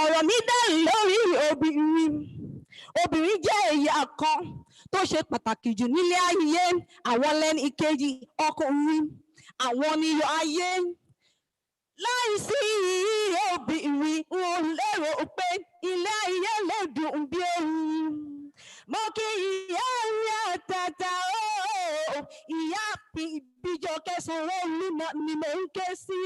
Ọ̀rọ̀ mi dá lórí obìnrin. Obìnrin jẹ́ ẹ̀yà kan tó ṣe pàtàkì jù nílé ayé. Àwọn lẹ́ni ìkejì ọkùnrin, àwọn níyọ̀ ayé. Láìsí obìnrin, n ò lérò pé ilé ayé lè dùn bí oyin. Mo kí ìyá ìyá tata o, ìyá ìbíjọ kẹsàn-án olúmọ ni mo ń ké sí.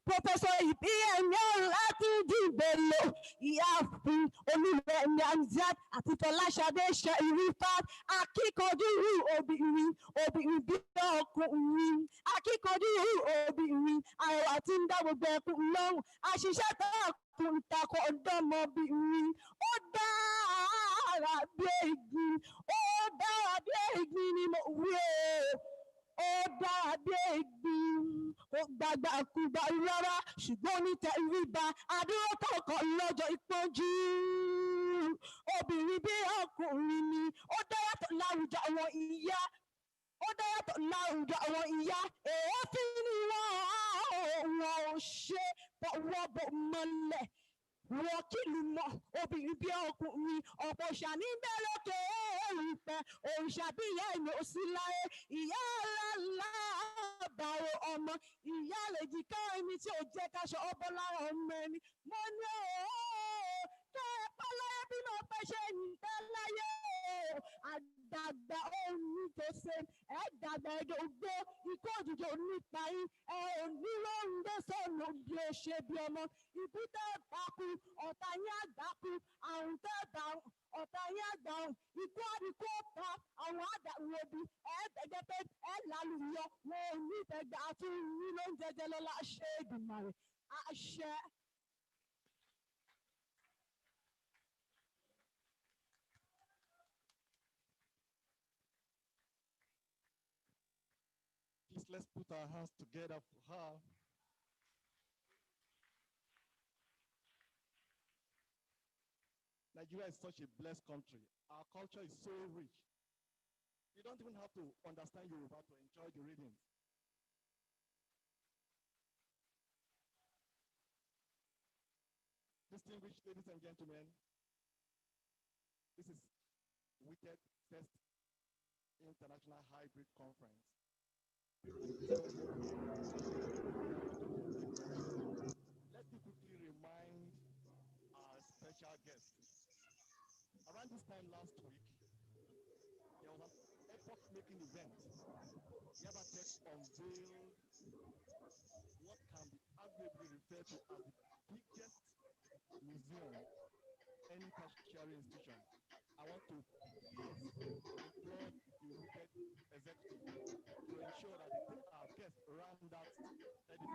Pọfẹsọ Ìbíyẹmí Ọlátúnjí Bello, ìyáàfin Olúrẹ̀mí Hamzat àti Fọláṣadé Ṣẹ̀rífát, akíkanjú obìnrin, obìnrin bí ọkùnrin, akíkanjú obìnrin, àrẹwà tí ń dá gbogbo ẹkùn lọ́rùn, àṣìṣe takọ̀ ọ̀dọ́mọbìnrin, ó dára bí igi, ó dára bí igi ni mo wí o. Ó dára bí igi, ó gbàgbà kúgbà rárá, ṣùgbọ́n onítẹríba, adúró kọ̀ọ̀kan lọ́jọ́ ìpọ́njú. Obìnrin bí ọkùnrin ni, ó dá yàtọ̀ láwùjọ àwọn ìyá, ó dá yàtọ̀ láwùjọ àwọn ìyá, èéfín ni wọ́n ò ṣe fọwọ́ bò mọ́lẹ̀. Wọ́n kìlù mọ́ obìnrin bí ọkùnrin, ọ̀pọ̀ ṣàní bẹ́ẹ̀ lókè ìpẹ́ òrìṣà bí ìyá ẹ̀mí ò sí láyé ìyá ńlá bàrò ọmọ ìyá lèjì ká ẹni tí ò jẹ́ káṣọ ọbọ̀ láwọn ọmọ ẹni mo ní ooo kẹ́ ẹ pẹ́ láyé bí mo pẹ́ ṣe ń pẹ́ láyé àdàgbà ohun tó ṣe ẹ dàgbà ẹ̀dọ̀ gbó ikú òjijì nípa yín ẹ ò ní lóńgbé sọ̀nà bí ó ṣe bí ọmọ ibú tẹ́ bá kú ọ̀tá yín àgbà kú àrùn tẹ́ bá ọ̀tá yín àgbà ikú àdìkú ọ̀pá àwọn àdàwọ̀ bí ẹ tẹ̀jẹ́ pé ẹ lálùyọ wọn ò ní ìtẹ̀gbà àti yín ló ń jẹjẹ lọ́la ṣe Èdùmàrè àṣẹ. Please, let's put our hands together for her. Nigeria is such a blessed country. Our culture is so rich. You don't even have to understand Yoruba to enjoy the readings. Distinguished ladies and gentlemen, this is Wited First International Hybrid Conference. Let me quickly remind our special guests. Around this time last week, there was an epoch-making event. Yabatech unveiled what can be arguably referred to as the biggest museum any tertiary institution. I want to please implore the Wited executive to ensure that they take our guests around that edifice.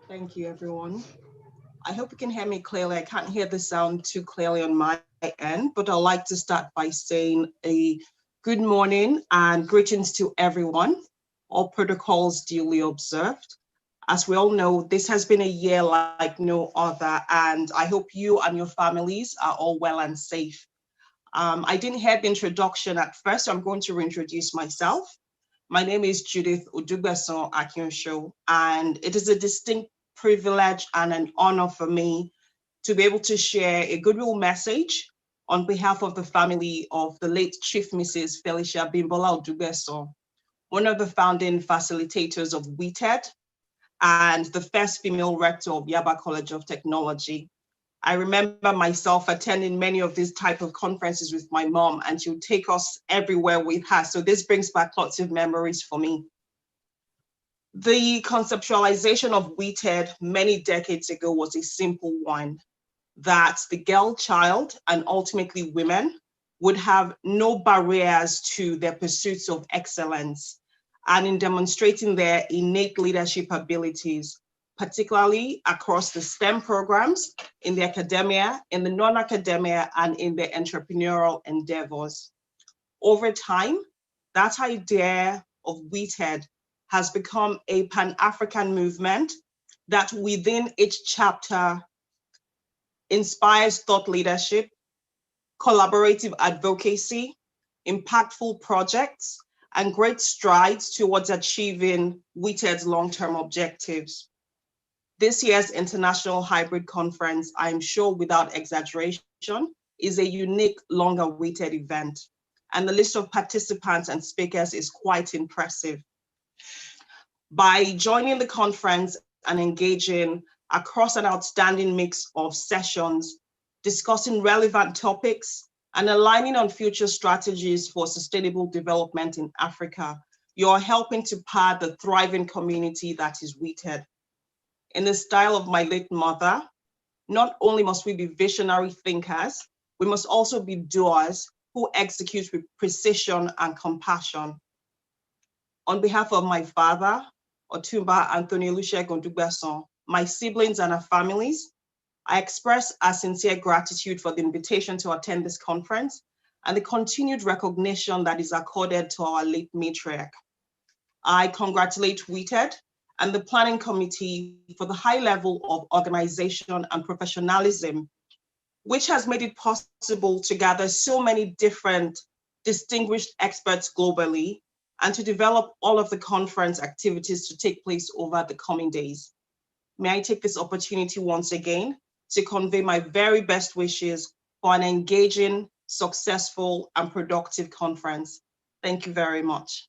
Thank you, everyone. I hope you can hear me clearly. I can't hear the sound too clearly on my end, but I'd like to start by saying a good morning and greetings to everyone, all protocols duly observed. As we all know, this has been a year like no other, and I hope you and your families are all well and safe. I didn't hear the introduction at first, so I'm going to reintroduce myself. My name is Judith Odugbeson Akinsho, and it is a distinct privilege and an honor for me to be able to share a goodwill message on behalf of the family of the late Chief Mrs. Felicia Bimbola Odugbeson, one of the founding facilitators of Wited and the first female rector of Yaba College of Technology. I remember myself attending many of these type of conferences with my mom, and she would take us everywhere with her. So this brings back lots of memories for me. The conceptualization of Wited many decades ago was a simple one, that the girl child and ultimately women would have no barriers to their pursuits of excellence, and in demonstrating their innate leadership abilities, particularly across the STEM programs, in the academia, in the non-academia, and in their entrepreneurial endeavors. Over time, that idea of Wited has become a Pan-African movement that within each chapter inspires thought leadership, collaborative advocacy, impactful projects, and great strides towards achieving Wited's long-term objectives. This year's International Hybrid Conference, I'm sure without exaggeration, is a unique, long-awaited event, and the list of participants and speakers is quite impressive. By joining the conference and engaging across an outstanding mix of sessions, discussing relevant topics and aligning on future strategies for sustainable development in Africa. You're helping to power the thriving community that is Wited. In the style of my late mother, not only must we be visionary thinkers, we must also be doers who execute with precision and compassion. On behalf of my father, Otumba Anthony Olusegun Dugbeson, my siblings and our families, I express our sincere gratitude for the invitation to attend this conference and the continued recognition that is accorded to our late matriarch. I congratulate Wited and the planning committee for the high level of organization and professionalism, which has made it possible to gather so many different distinguished experts globally and to develop all of the conference activities to take place over the coming days. May I take this opportunity once again to convey my very best wishes for an engaging, successful, and productive conference. Thank you very much.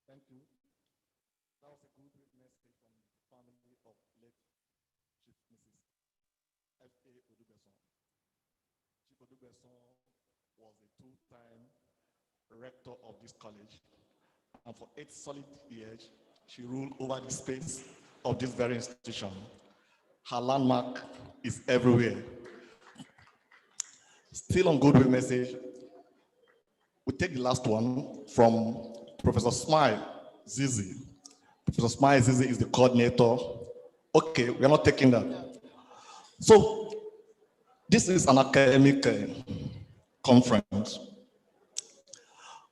Thank you. That was a good message from the family of late Chief Mrs. F.A. Odubeson. Chief Odubeson was a two-time rector of this college, and for 8 solid years, she ruled over the space of this very institution. Her landmark is everywhere. Still on goodwill message, we take the last one from Professor Smile Zizi. Professor Smile Zizi is the coordinator. Okay, we are not taking that. So this is an academic conference.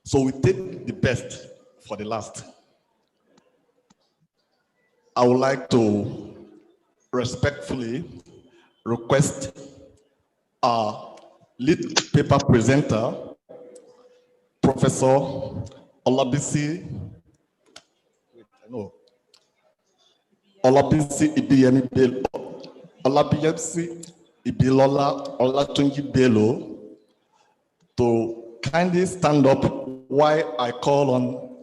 So we take the best for the last. I would like to respectfully request our lead paper presenter, Professor Olabisi Ibiyemi Bello, Olabisi Ibilola Olatunji Bello, to kindly stand up while I call on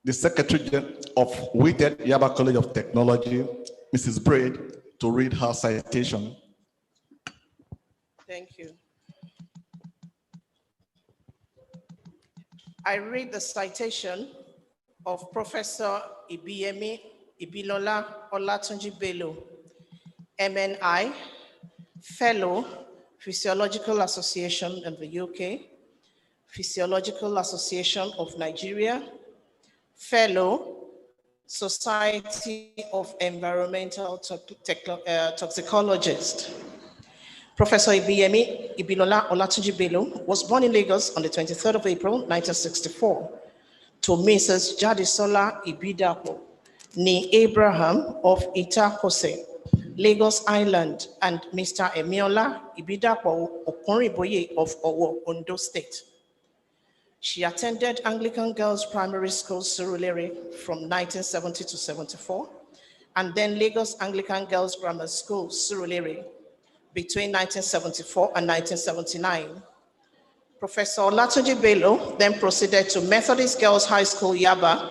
the Secretary of Wited Yaba College of Technology, Mrs. Braid, to read her citation. Thank you. I read the citation of Professor Ibiyemi Ibilola Olatunji Bello, MNI, Fellow, Physiological Association in the UK, Physiological Association of Nigeria, Fellow, Society of Environmental Toxicologists. Professor Ibiyemi Ibilola Olatunji Bello was born in Lagos on the 23rd of April, 1964, to Mrs. Jadisola Ibidapo, Nee Abraham of Itakose, Lagos Island, and Mr. Emiola Ibidapo Okunriboye of Owo, Ondo State. She attended Anglican Girls Primary School, Surulere, from 1970 to 74, and then Lagos Anglican Girls Grammar School, Surulere, between 1974 and 1979. Professor Olatunji Bello then proceeded to Methodist Girls High School, Yaba,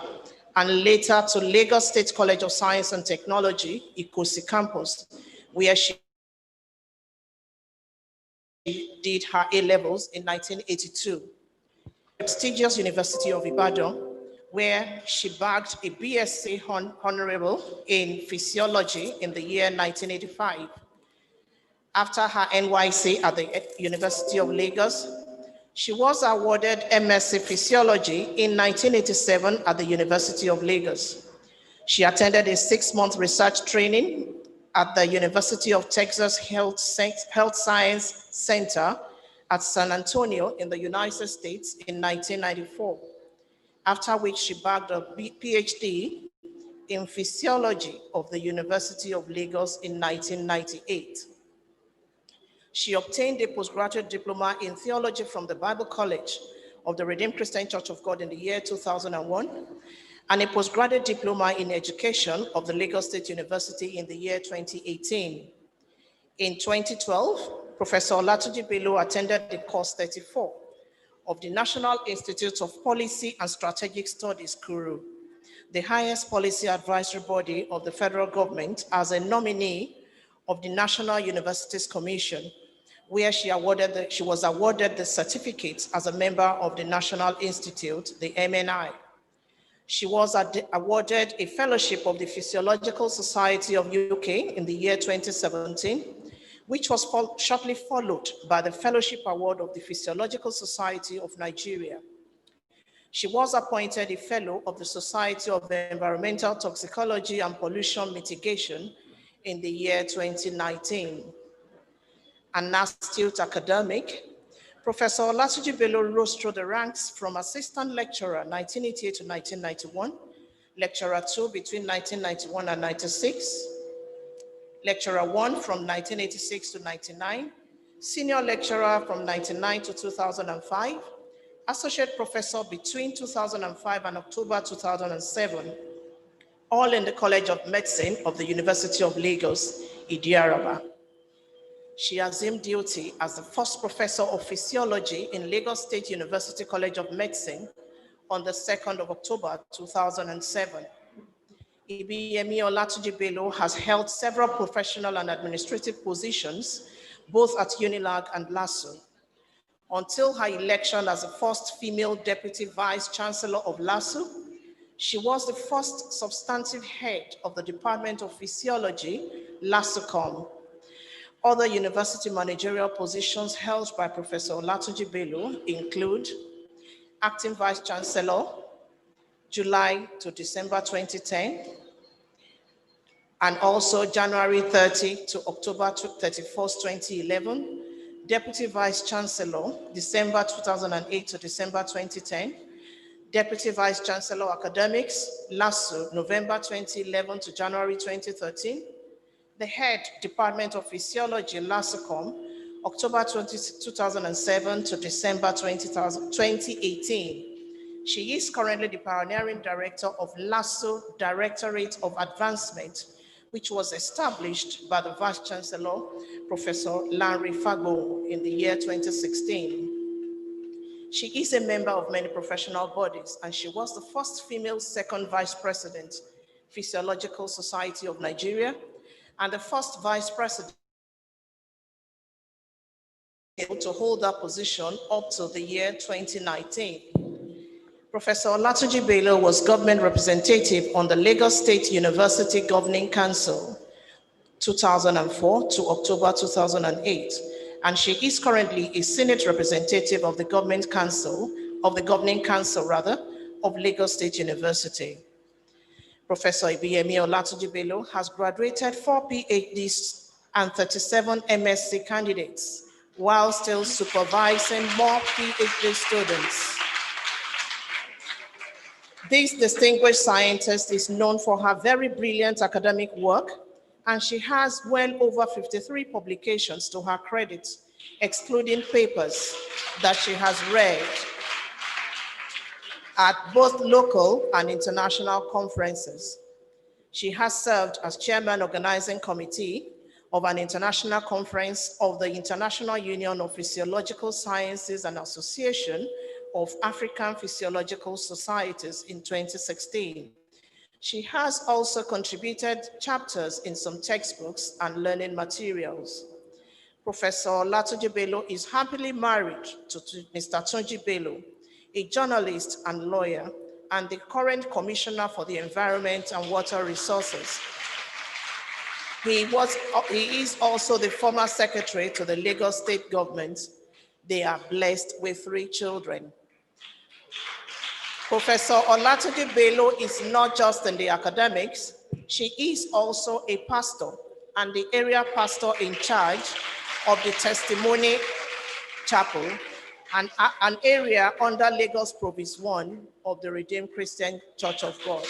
and later to Lagos State College of Science and Technology, Ikosi campus, where she did her A-levels in 1982. Prestigious University of Ibadan, where she bagged a BSc Honorable in Physiology in the year 1985. After her NYC at the University of Lagos, she was awarded MSc Physiology in 1987 at the University of Lagos. She attended a 6-month research training at the University of Texas Health Science Center at San Antonio in the United States in 1994, after which she bagged a PhD in Physiology of the University of Lagos in 1998. She obtained a postgraduate diploma in theology from the Bible College of the Redeemed Christian Church of God in the year 2001, and a postgraduate diploma in education of the Lagos State University in the year 2018. In 2012, Professor Olatunji Bello attended the course 34 of the National Institute of Policy and Strategic Studies, Kuru, the highest policy advisory body of the federal government, as a nominee of the National Universities Commission, where she was awarded the certificate as a member of the National Institute, the MNI. She was awarded a fellowship of the Physiological Society of UK in the year 2017, which was shortly followed by the Fellowship Award of the Physiological Society of Nigeria. She was appointed a Fellow of the Society of Environmental Toxicology and Pollution Mitigation in the year 2019. An astute academic, Professor Olatunji Bello rose through the ranks from Assistant Lecturer 1988 to 1991, Lecturer 2 between 1991 and 96, Lecturer 1 from 1986 to 99, Senior Lecturer from 99 to 2005, Associate Professor between 2005 and October 2007, all in the College of Medicine of the University of Lagos, Idiaraba. She assumed duty as the first Professor of Physiology in Lagos State University College of Medicine on the 2nd of October 2007. Ibiyemi Olatunji Bello has held several professional and administrative positions, both at UNILAG and LASU. Until her election as the first female Deputy Vice Chancellor of LASU, she was the first substantive head of the Department of Physiology, LASUCOM. Other university managerial positions held by Professor Olatunji Bello include Acting Vice Chancellor, July to December 2010, and also January 30 to October 31st, 2011, Deputy Vice Chancellor, December 2008 to December 2010, Deputy Vice Chancellor Academics, LASU, November 2011 to January 2013, the Head, Department of Physiology, LASUCOM, October 2007 to December 2018. She is currently the pioneering director of LASU Directorate of Advancement, which was established by the Vice Chancellor, Professor Larry Fagbo, in the year 2016. She is a member of many professional bodies, and she was the first female second Vice President, Physiological Society of Nigeria, and the first Vice President to hold that position up to the year 2019. Professor Olatunji Bello was government representative on the Lagos State University Governing Council 2004 to October 2008, and she is currently a Senate representative of the Governing Council of Lagos State University. Professor Ibiyemi Olatunji Bello has graduated 4 PhDs and 37 MSc candidates, while still supervising more PhD students. This distinguished scientist is known for her very brilliant academic work, and she has well over 53 publications to her credit, excluding papers that she has read at both local and international conferences. She has served as chairman organizing committee of an international conference of the International Union of Physiological Sciences and Association of African Physiological Societies in 2016. She has also contributed chapters in some textbooks and learning materials. Professor Olatunji Bello is happily married to Mr. Tunji Bello, a journalist and lawyer, and the current Commissioner for the Environment and Water Resources. He is also the former secretary to the Lagos State government. They are blessed with 3 children. Professor Olatunji Bello is not just in the academics, she is also a pastor and the area pastor in charge of the Testimony Chapel, an area under Lagos Province 1 of the Redeemed Christian Church of God.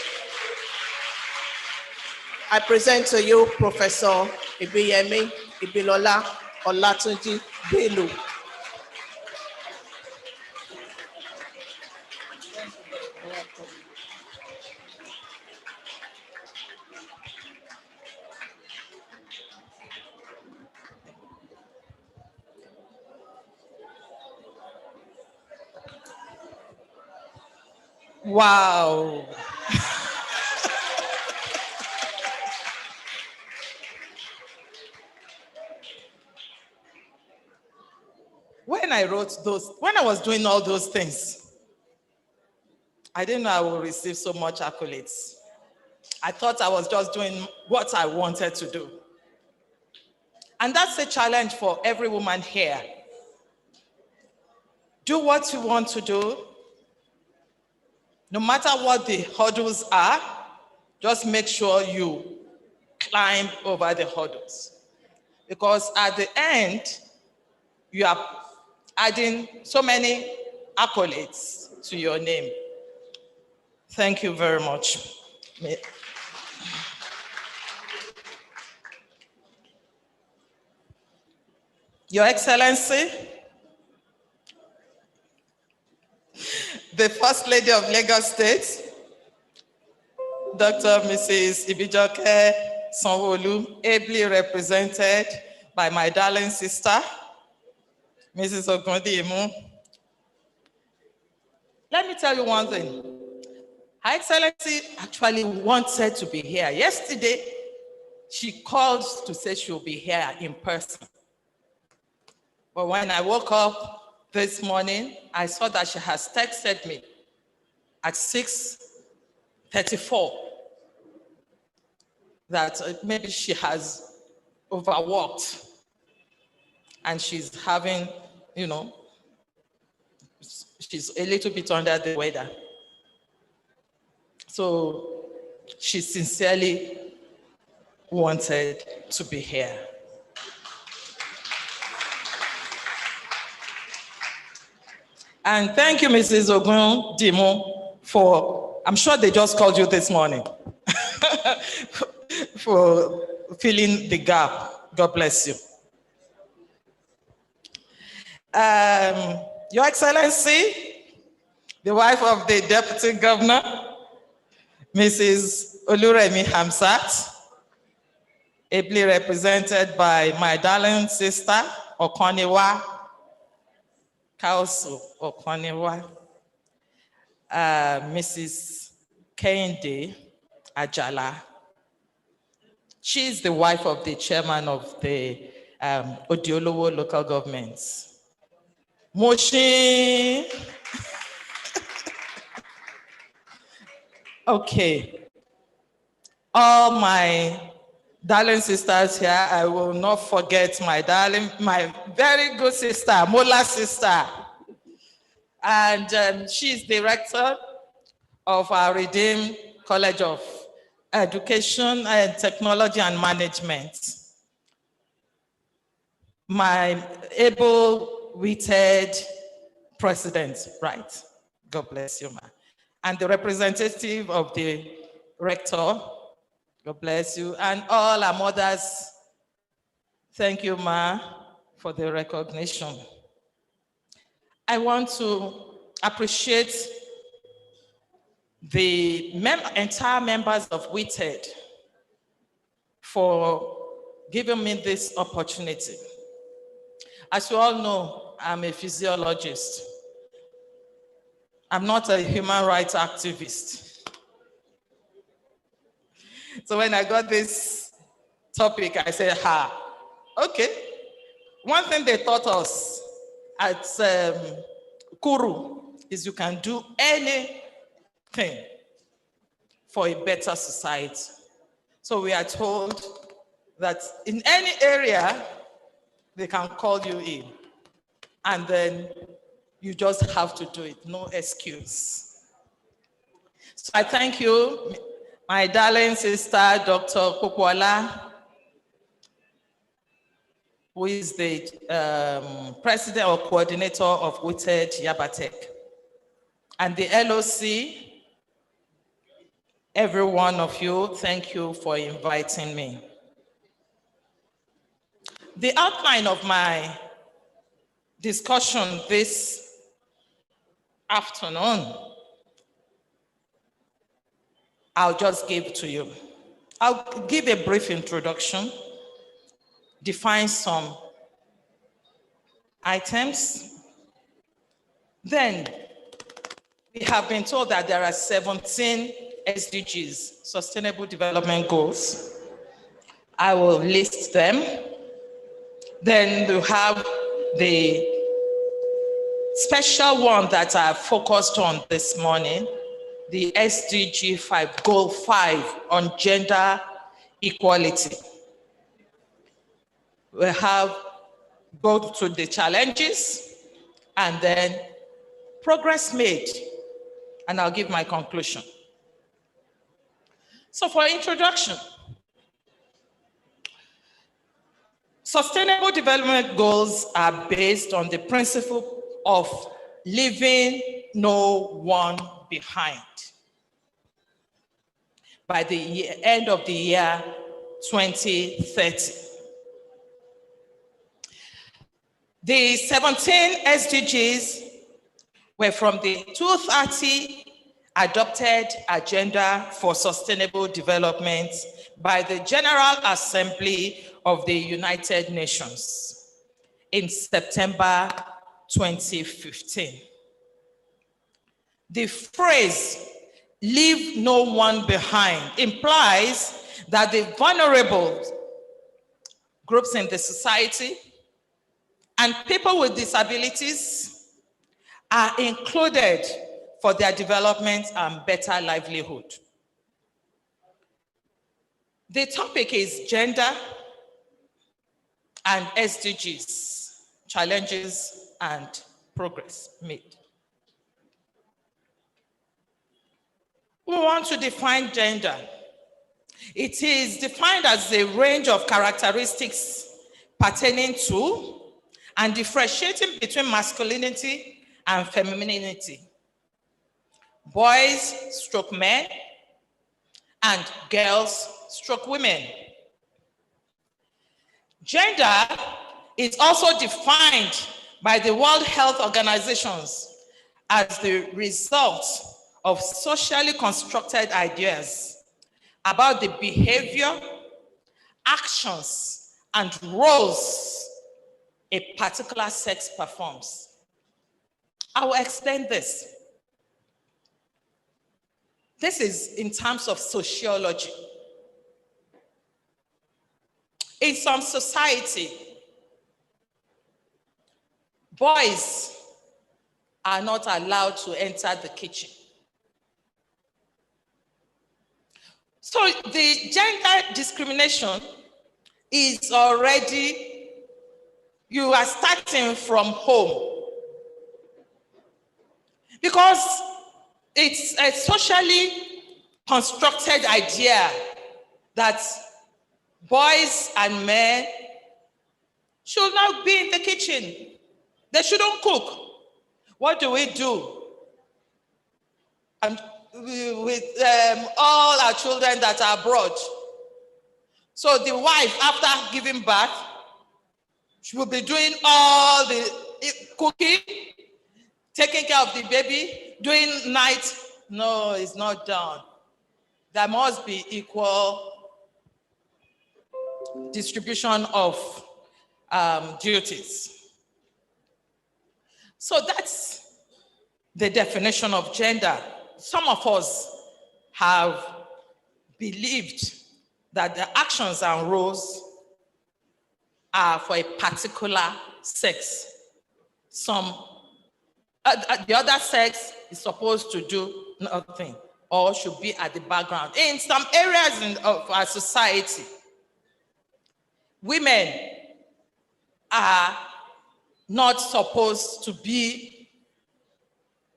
I present to you Professor Ibiyemi Ibilola Olatunji Bello. Wow. When I was doing all those things, I didn't know I would receive so much accolades. I thought I was just doing what I wanted to do. And that's a challenge for every woman here. Do what you want to do. No matter what the hurdles are, just make sure you climb over the hurdles. Because at the end, you are adding so many accolades to your name. Thank you very much. Your Excellency, the First Lady of Lagos State, Dr. Mrs. Ibijoke Sanwo-Olu, ably represented by my darling sister, Mrs. Ogundimu. Let me tell you one thing. Her Excellency actually wanted to be here. Yesterday, she called to say she'll be here in person. But when I woke up this morning, I saw that she has texted me at 6:34 that maybe she has overworked and she's having, she's a little bit under the weather. So she sincerely wanted to be here. And thank you, Mrs. Ogundimu, for, I'm sure they just called you this morning, for filling the gap. God bless you. Your Excellency, the wife of the Deputy Governor, Mrs. Oluremi Hamzat, ably represented by my darling sister, Okoniwa Kausu Okoniwa, Mrs. Kehinde Ajala. She's the wife of the chairman of the Odiolowo local governments. Moshi. Okay. All my darling sisters here, I will not forget my very good sister, Mola sister. And she's director of our Redeemed College of Education and Technology and Management. My able-witted president, right? God bless you, ma. And the representative of the rector, God bless you. And all our mothers, thank you, ma, for the recognition. I want to appreciate the entire members of Wited for giving me this opportunity. As you all know, I'm a physiologist. I'm not a human rights activist. So when I got this topic, I said, okay. One thing they taught us at Kuru is you can do anything for a better society. So we are told that in any area, they can call you in. And then you just have to do it, no excuse. So I thank you, my darling sister, Dr. Popola, who is the president or coordinator of Wited Yabatech. And the LOC, every one of you, thank you for inviting me. The outline of my discussion this afternoon, I'll just give to you. I'll give a brief introduction, define some items. Then we have been told that there are 17 SDGs, Sustainable Development Goals. I will list them. Then we have the special one that I focused on this morning, the SDG 5, Goal 5 on gender equality. We have go to the challenges and then progress made, and I'll give my conclusion. So for introduction, Sustainable Development Goals are based on the principle of leaving no one behind by the end of the year 2030. The 17 SDGs were from the 2030 adopted Agenda for Sustainable Development by the General Assembly of the United Nations in September 2015. The phrase, leave no one behind, implies that the vulnerable groups in the society and people with disabilities are included for their development and better livelihood. The topic is gender and SDGs, challenges and progress made. We want to define gender. It is defined as a range of characteristics pertaining to and differentiating between masculinity and femininity, boys stroke men, and girls stroke women. Gender is also defined by the World Health Organization as the result of socially constructed ideas about the behavior, actions, and roles a particular sex performs. I will explain this. This is in terms of sociology. In some society, boys are not allowed to enter the kitchen. So the gender discrimination is already, you are starting from home. Because it's a socially constructed idea that boys and men should not be in the kitchen. They shouldn't cook. What do? And with all our children that are abroad. So the wife, after giving birth, she will be doing all the cooking, taking care of the baby, doing night. No, it's not done. There must be equal distribution of duties. So that's the definition of gender. Some of us have believed that the actions and roles are for a particular sex. The other sex is supposed to do nothing or should be at the background. In some areas of our society, women are not supposed to be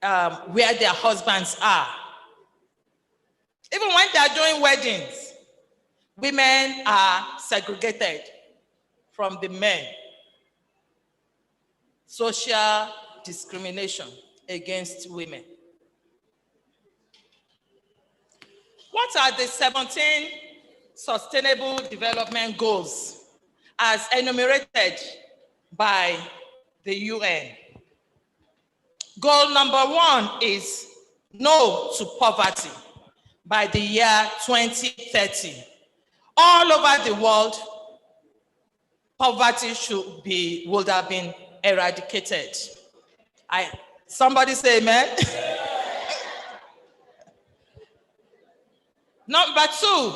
where their husbands are. Even when they are doing weddings, women are segregated from the men. Social discrimination against women. What are the 17 Sustainable Development Goals as enumerated by the UN? Goal number 1 is no to poverty by the year 2030. All over the world, poverty would have been eradicated. Somebody say amen. Number 2,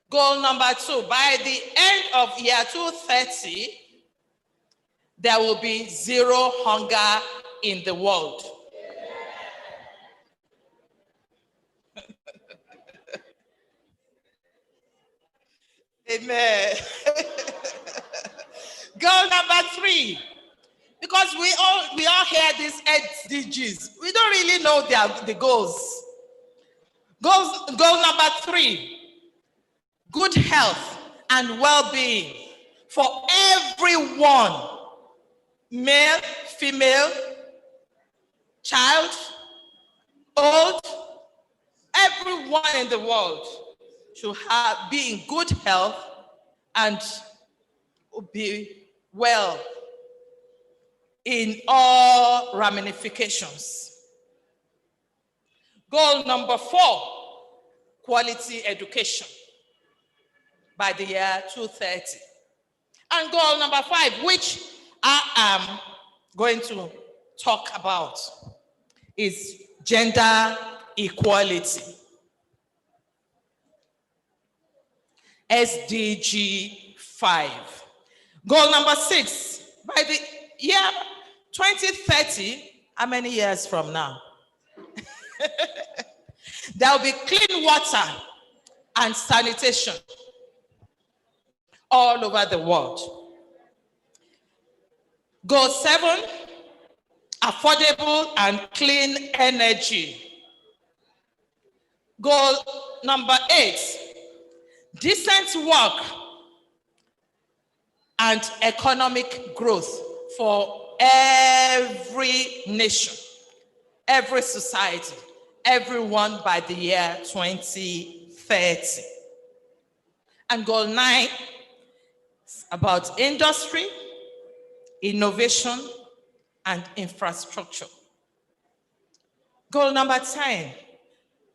goal number 2, by the end of year 2030, there will be zero hunger in the world. Amen. Goal number 3, because we all hear these SDGs. We don't really know the goals. Goal number 3, good health and well-being for everyone, male, female, child, old, everyone in the world should be in good health and be well in all ramifications. Goal number 4, quality education by the year 2030. And goal number 5, which I am going to talk about, is gender equality. SDG 5. Goal number 6, by the year 2030, how many years from now? There will be clean water and sanitation all over the world. Goal 7, affordable and clean energy. Goal number 8, decent work and economic growth for every nation, every society, everyone by the year 2030. And goal 9 is about industry, innovation, and infrastructure. Goal number 10,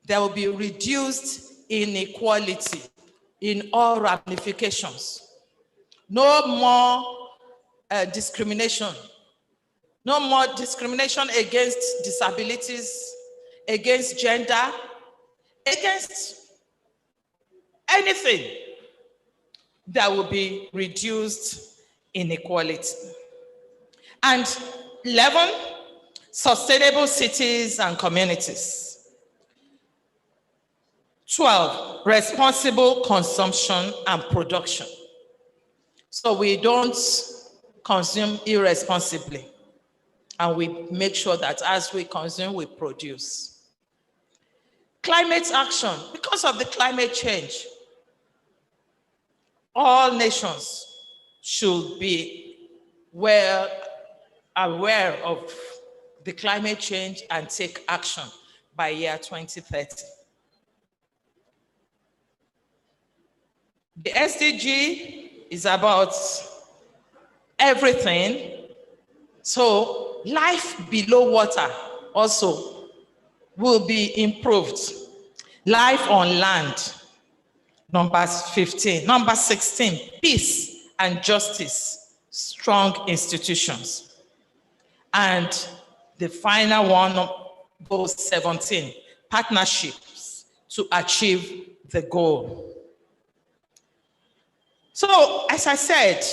there will be reduced inequality in all ramifications. No more discrimination. No more discrimination against disabilities, against gender, against anything. There will be reduced inequality. And 11, sustainable cities and communities. 12, responsible consumption and production. So we don't consume irresponsibly, and we make sure that as we consume, we produce. Climate action. Because of the climate change, all nations should be well aware of the climate change and take action by year 2030. The SDG is about everything. So life below water also will be improved. Life on land, number 15. Number 16, peace and justice, strong institutions. And the final one, goal 17, partnerships to achieve the goal. So, as I said,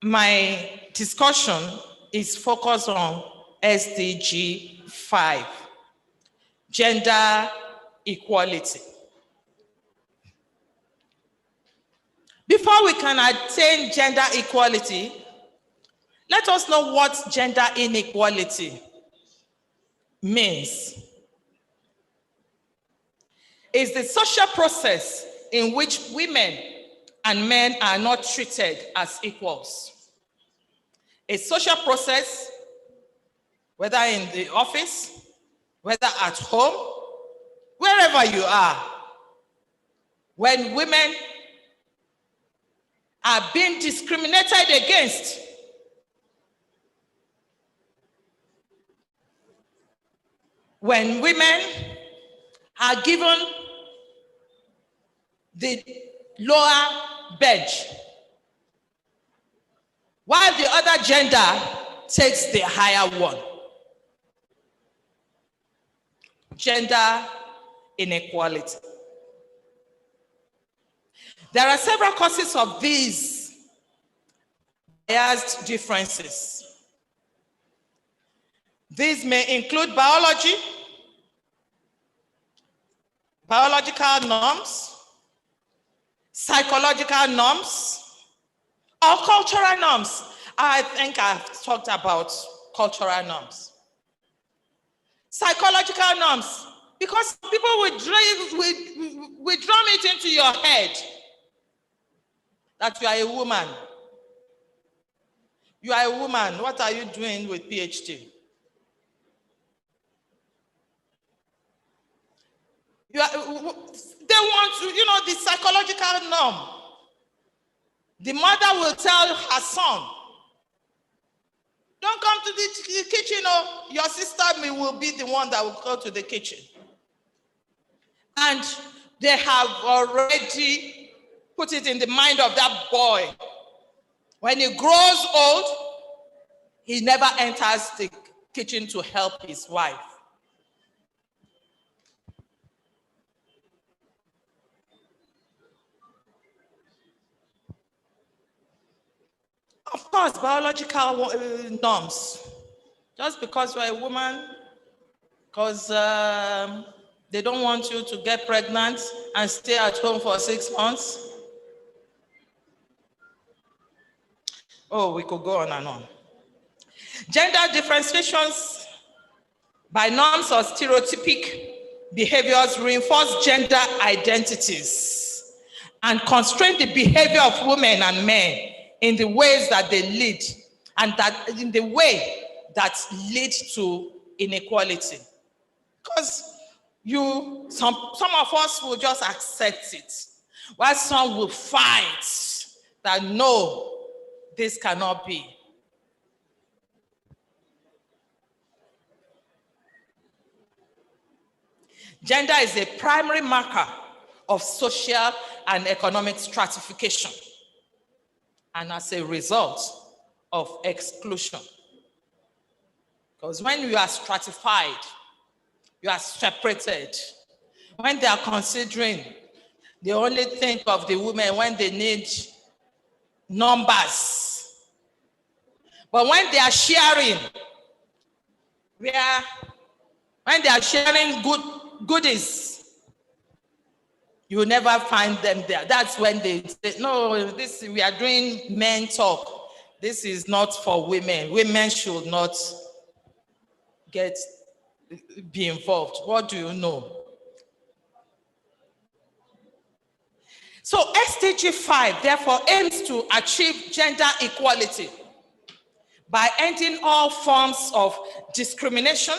my discussion is focused on SDG 5, gender equality. Before we can attain gender equality, let us know what gender inequality means. It's the social process in which women and men are not treated as equals. A social process, whether in the office, whether at home, wherever you are, when women are being discriminated against, when women are given the lower bench, while the other gender takes the higher one. gender inequality. There are several causes of these biased differences. These may include biological norms, psychological norms, or cultural norms. I think I've talked about cultural norms. Psychological norms, because people will drum it into your head that you are a woman. You are a woman, what are you doing with PhD? They want to, the psychological norm. The mother will tell her son, don't come to the kitchen, or your sister will be the one that will go to the kitchen. And they have already put it in the mind of that boy. When he grows old, he never enters the kitchen to help his wife. Of course, biological norms. Just because you're a woman, because they don't want you to get pregnant and stay at home for 6 months. Oh, we could go on and on. Gender differentiations by norms or stereotypic behaviors reinforce gender identities and constrain the behavior of women and men in the ways that they lead, and that in the way that lead to inequality. Because some of us will just accept it, while some will fight that no, this cannot be. Gender is a primary marker of social and economic stratification, and as a result of exclusion. Because when you are stratified, you are separated. When they are considering, they only think of the women when they need numbers. But when they are sharing, when they are sharing goodies, you will never find them there. That's when they say, no, we are doing men talk. This is not for women. Women should not be involved. What do you know? So SDG 5 therefore aims to achieve gender equality by ending all forms of discrimination,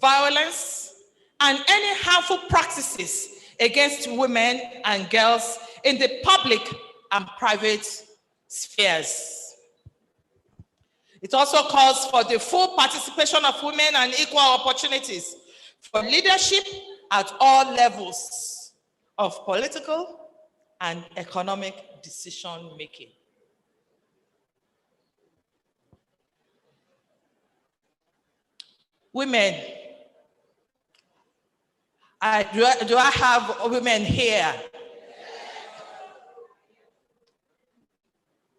violence, and any harmful practices against women and girls in the public and private spheres. It also calls for the full participation of women and equal opportunities for leadership at all levels of political and economic decision making. Women, do I have women here?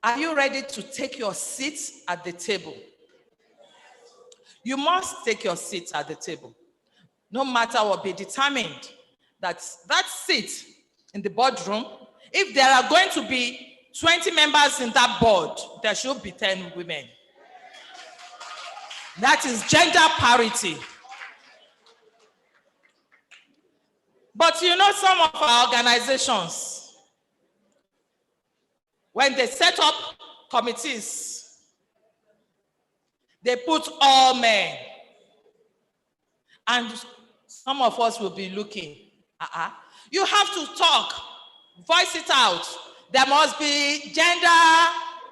Are you ready to take your seat at the table? You must take your seat at the table. No matter what, be determined that that seat in the boardroom, if there are going to be 20 members in that board, there should be 10 women. That is gender parity. But some of our organizations, when they set up committees, they put all men. And some of us will be looking, you have to talk, voice it out. There must be gender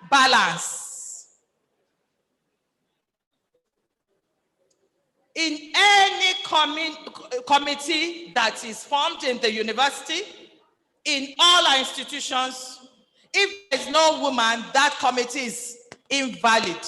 balance. In any committee that is formed in the university, in all our institutions, if there's no woman, that committee is invalid.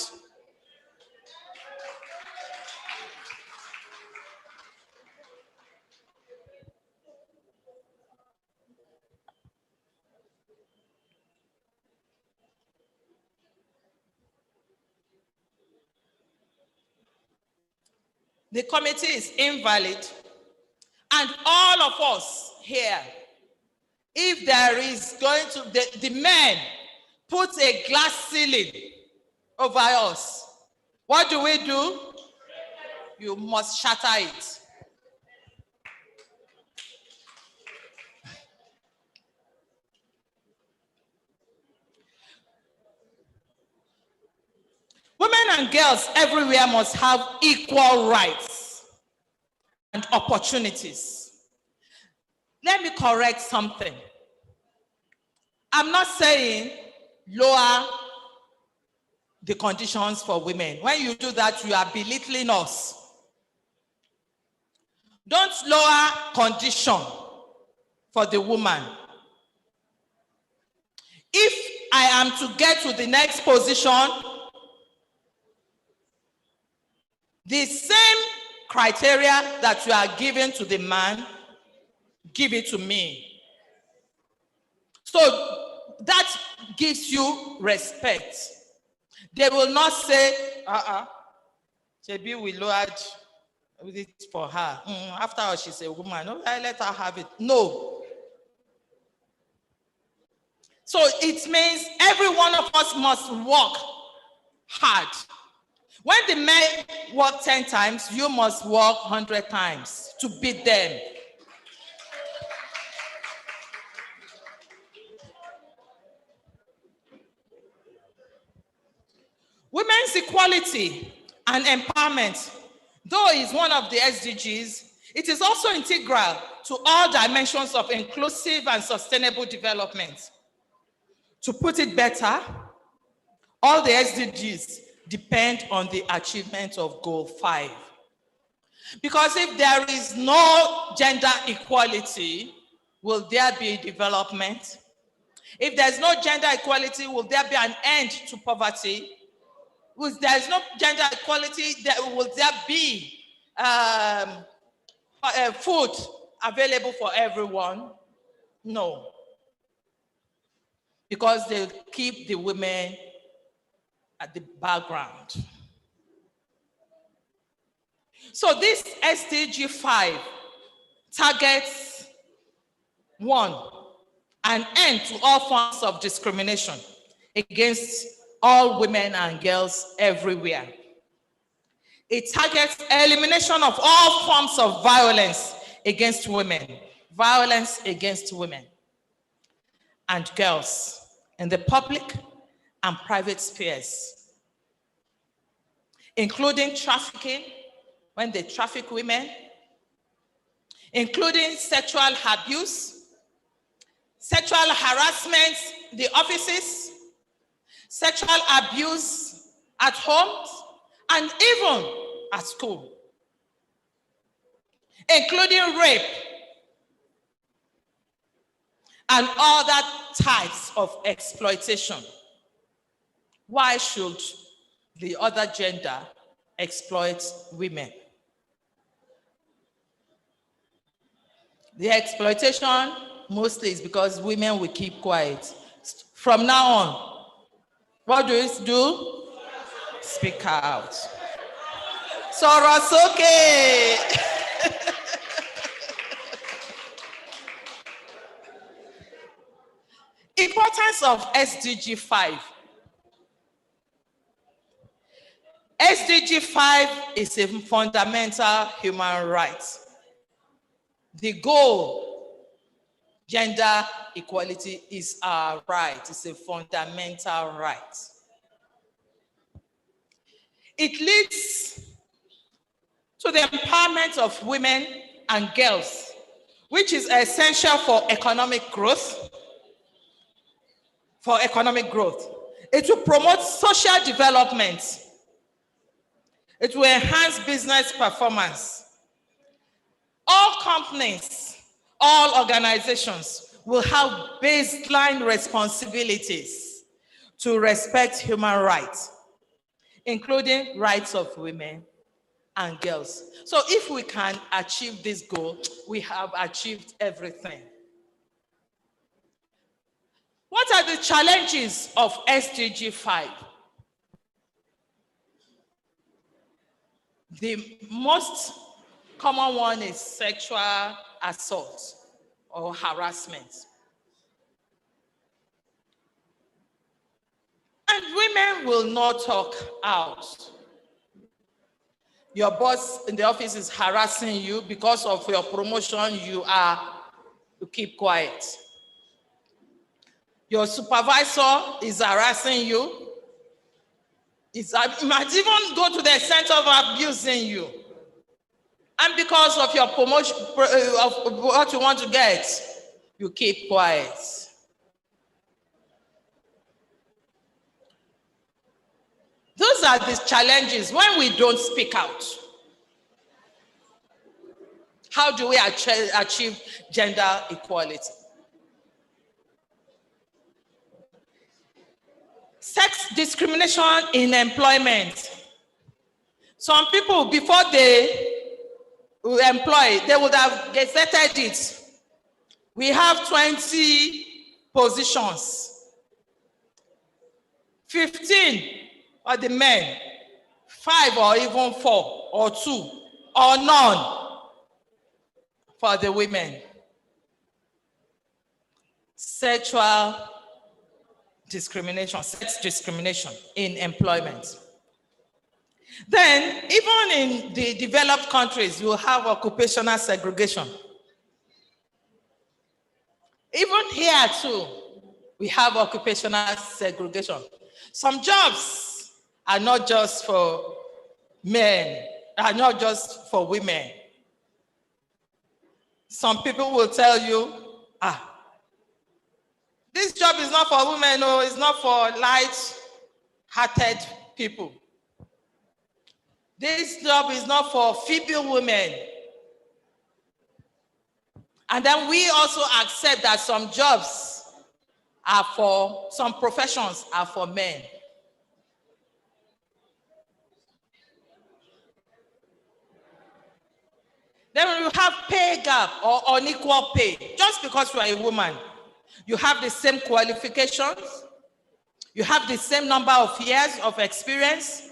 the committee is invalid, and all of us here, if there is going to, the men put a glass ceiling over us, what do? You must shatter it. Women and girls everywhere must have equal rights and opportunities. Let me correct something. I'm not saying lower the conditions for women. When you do that, you are belittling us. Don't lower condition for the woman. If I am to get to the next position, the same criteria that you are giving to the man, give it to me. So that gives you respect. They will not say, Shebi, we lowered it for her. After all, she's a woman. No, I let her have it. No. So it means every one of us must work hard. When the men work 10 times, you must work 100 times to beat them. Women's equality and empowerment, though is one of the SDGs, it is also integral to all dimensions of inclusive and sustainable development. To put it better, all the SDGs depend on the achievement of Goal 5. Because if there is no gender equality, will there be development? If there's no gender equality, will there be an end to poverty? If there's no gender equality, will there be food available for everyone? No. Because they keep the women at the background. So this SDG 5 targets 1, an end to all forms of discrimination against all women and girls everywhere. It targets elimination of all forms of violence against women and girls in the public and private spheres, including trafficking, when they traffic women, including sexual abuse, sexual harassment in the offices, sexual abuse at homes, and even at school, including rape and other types of exploitation. Why should the other gender exploit women? The exploitation mostly is because women will keep quiet. From now on, what do we do? Speak out. Sọ̀rọ̀ sókè. Importance of SDG 5. SDG 5 is a fundamental human right. The goal, gender equality, is our right. It's a fundamental right. It leads to the empowerment of women and girls, which is essential for economic growth. It will promote social development. It will enhance business performance. All companies, all organizations will have baseline responsibilities to respect human rights, including rights of women and girls. So if we can achieve this goal, we have achieved everything. What are the challenges of SDG 5? The most common one is sexual assault or harassment. And women will not talk out. Your boss in the office is harassing you because of your promotion, you keep quiet. Your supervisor is harassing you. It might even go to the extent of abusing you. And because of your promotion, of what you want to get, you keep quiet. Those are the challenges when we don't speak out. How do we achieve gender equality? Sex discrimination in employment. Some people, before they employ, they would have gazetted it. We have 20 positions. 15 are the men, 5 or even 4 or 2 or none for the women. Sexual discrimination, sex discrimination in employment. Then, even in the developed countries, you have occupational segregation. Even here too, we have occupational segregation. Some jobs are not just for men, are not just for women. Some people will tell you, this job is not for women, no, it's not for light-hearted people. This job is not for female women. And then we also accept that some jobs are for, some professions are for men. Then you have pay gap or unequal pay. Just because you are a woman, you have the same qualifications, you have the same number of years of experience,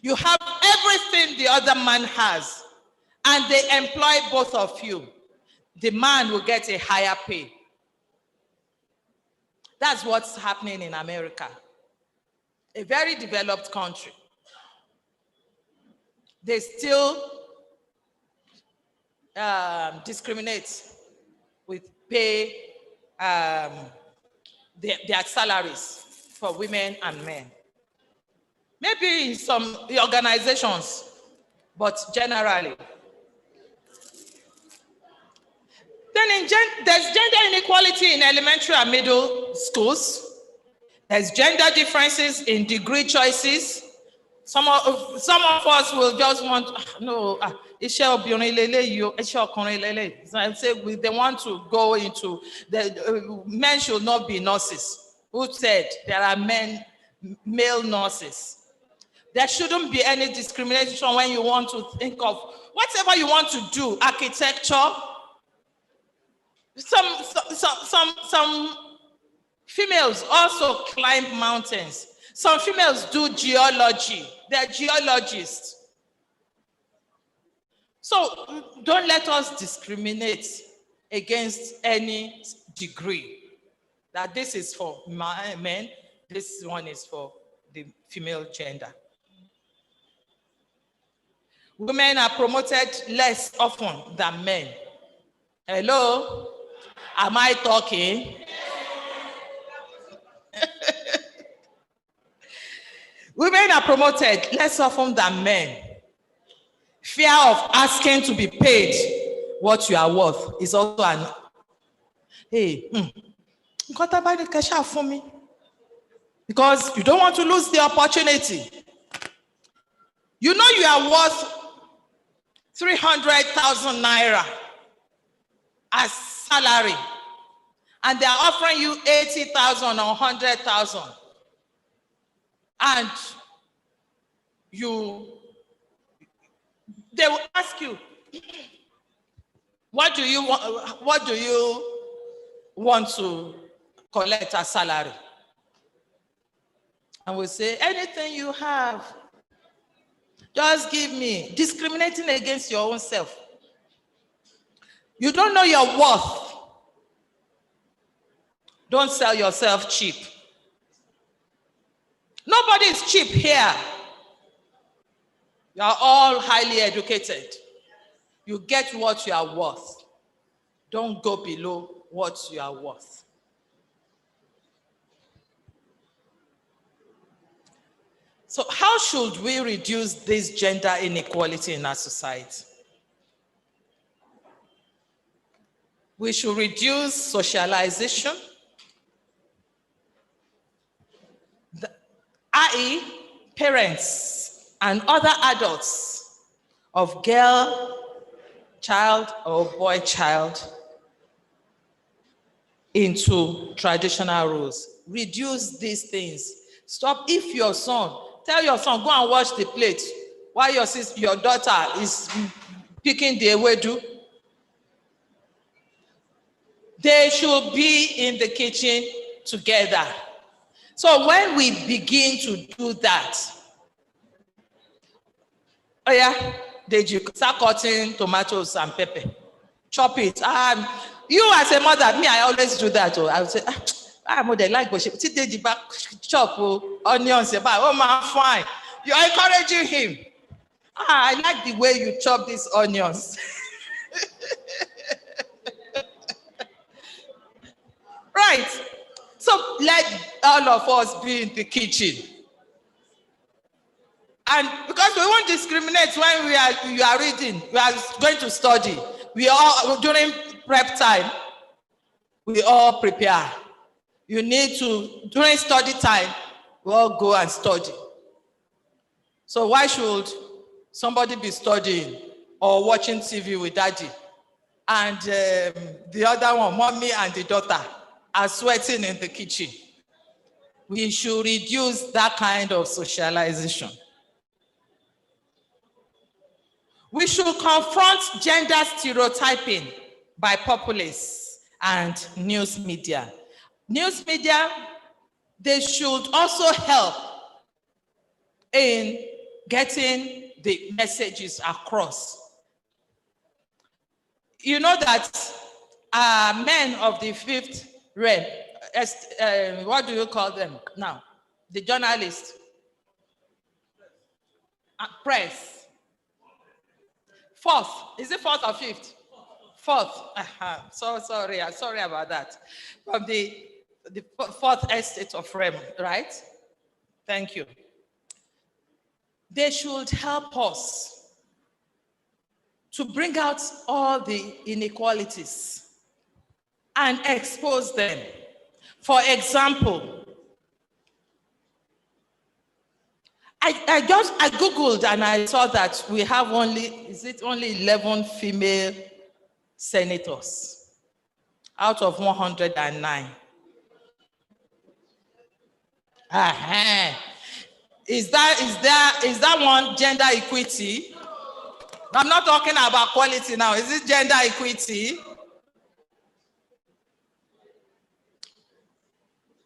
you have everything the other man has, and they employ both of you. The man will get a higher pay. That's what's happening in America, a very developed country. They still discriminate with pay, their salaries for women and men. Maybe in some organizations, but generally. Then there's gender inequality in elementary and middle schools. There's gender differences in degree choices. Some of us will just want, they want to go into, men should not be nurses. Who said there are male nurses? There shouldn't be any discrimination when you want to think of whatever you want to do, architecture. Some females also climb mountains. Some females do geology. They're geologists. So don't let us discriminate against any degree. That this is for men, this one is for the female gender. Women are promoted less often than men. Hello? Am I talking? Women are promoted less often than men. Fear of asking to be paid what you are worth is also an, for me. Because you don't want to lose the opportunity. You know you are worth 300,000 naira as salary, and they are offering you 80,000 or 100,000. And they will ask you, what do you want to collect as salary? And we say, anything you have. Just give me. Discriminating against your own self. You don't know your worth. Don't sell yourself cheap. Nobody is cheap here. You are all highly educated. You get what you are worth. Don't go below what you are worth. So how should we reduce this gender inequality in our society? We should reduce socialization, i.e., parents and other adults of girl child or boy child into traditional roles. Reduce these things. Stop. If your son, tell your son, go and wash the plate while your daughter is picking the ewedu. They should be in the kitchen together. So when we begin to do that, oh yeah, Deji, start cutting tomatoes and pepper. Chop it. You as a mother, me, I always do that. I would say, mother, like Deji back chop onions. Oh man, fine. You're encouraging him. I like the way you chop these onions. Right. So let all of us be in the kitchen. And because we won't discriminate when you are reading, we are going to study. We all, during prep time, we all prepare. You need to, during study time, we all go and study. So why should somebody be studying or watching TV with daddy? And the other one, mommy and the daughter, are sweating in the kitchen. We should reduce that kind of socialization. We should confront gender stereotyping by populists and news media. News media, they should also help in getting the messages across. You know that men of the fifth realm, what do you call them now? The journalists, press. Fourth, is it fourth or fifth? Fourth. So sorry about that. From the fourth estate of realm, right? Thank you. They should help us to bring out all the inequalities and expose them. For example, I Googled and I saw that we have only 11 female senators out of 109. Is that one gender equity? I'm not talking about quality now. Is it gender equity?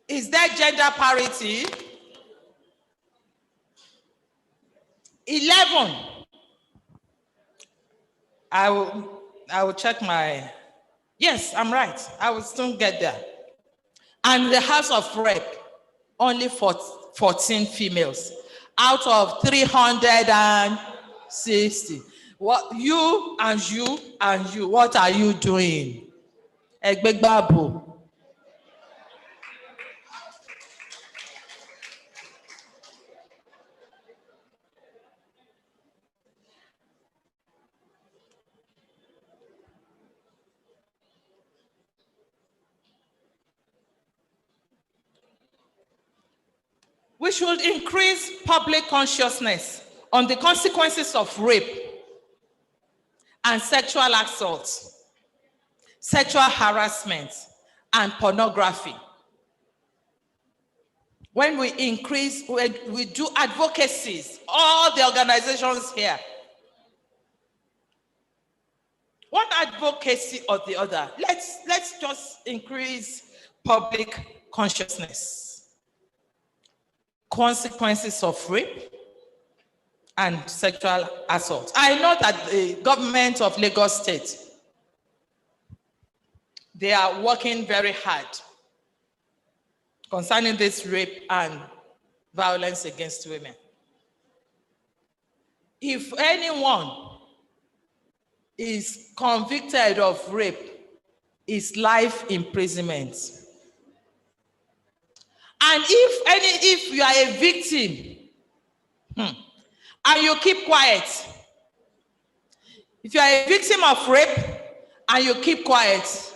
Is there gender parity? 11. I will check my, yes, I'm right. I will soon get there. And the House of Rep, only 14 females out of 360. What you, what are you doing? Egbegbabu. We should increase public consciousness on the consequences of rape and sexual assault, sexual harassment, and pornography. When we increase, we do advocacies, all the organizations here, one advocacy or the other, let's just increase public consciousness. Consequences of rape and sexual assault. I know that the government of Lagos State, they are working very hard concerning this rape and violence against women. If anyone is convicted of rape, it's life imprisonment. And if you are a victim, and you keep quiet, if you are a victim of rape and you keep quiet,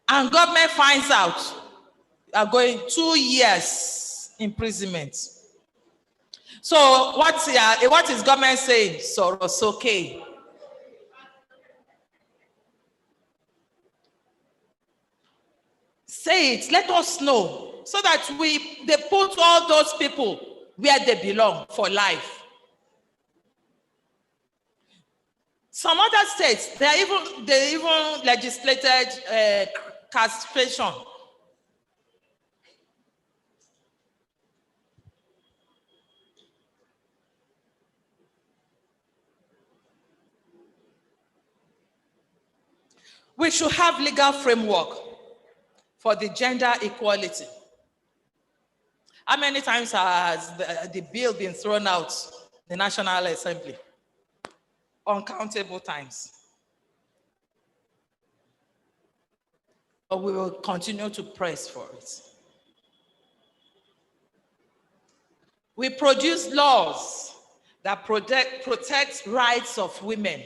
and government finds out, you are going 2 years imprisonment. So what is government saying? Soros, okay. Say it, let us know, so that they put all those people where they belong for life. Some other states, they even legislated castration. We should have legal framework for the gender equality. How many times has the bill been thrown out in the National Assembly? Uncountable times. But we will continue to press for it. We produce laws that protect rights of women.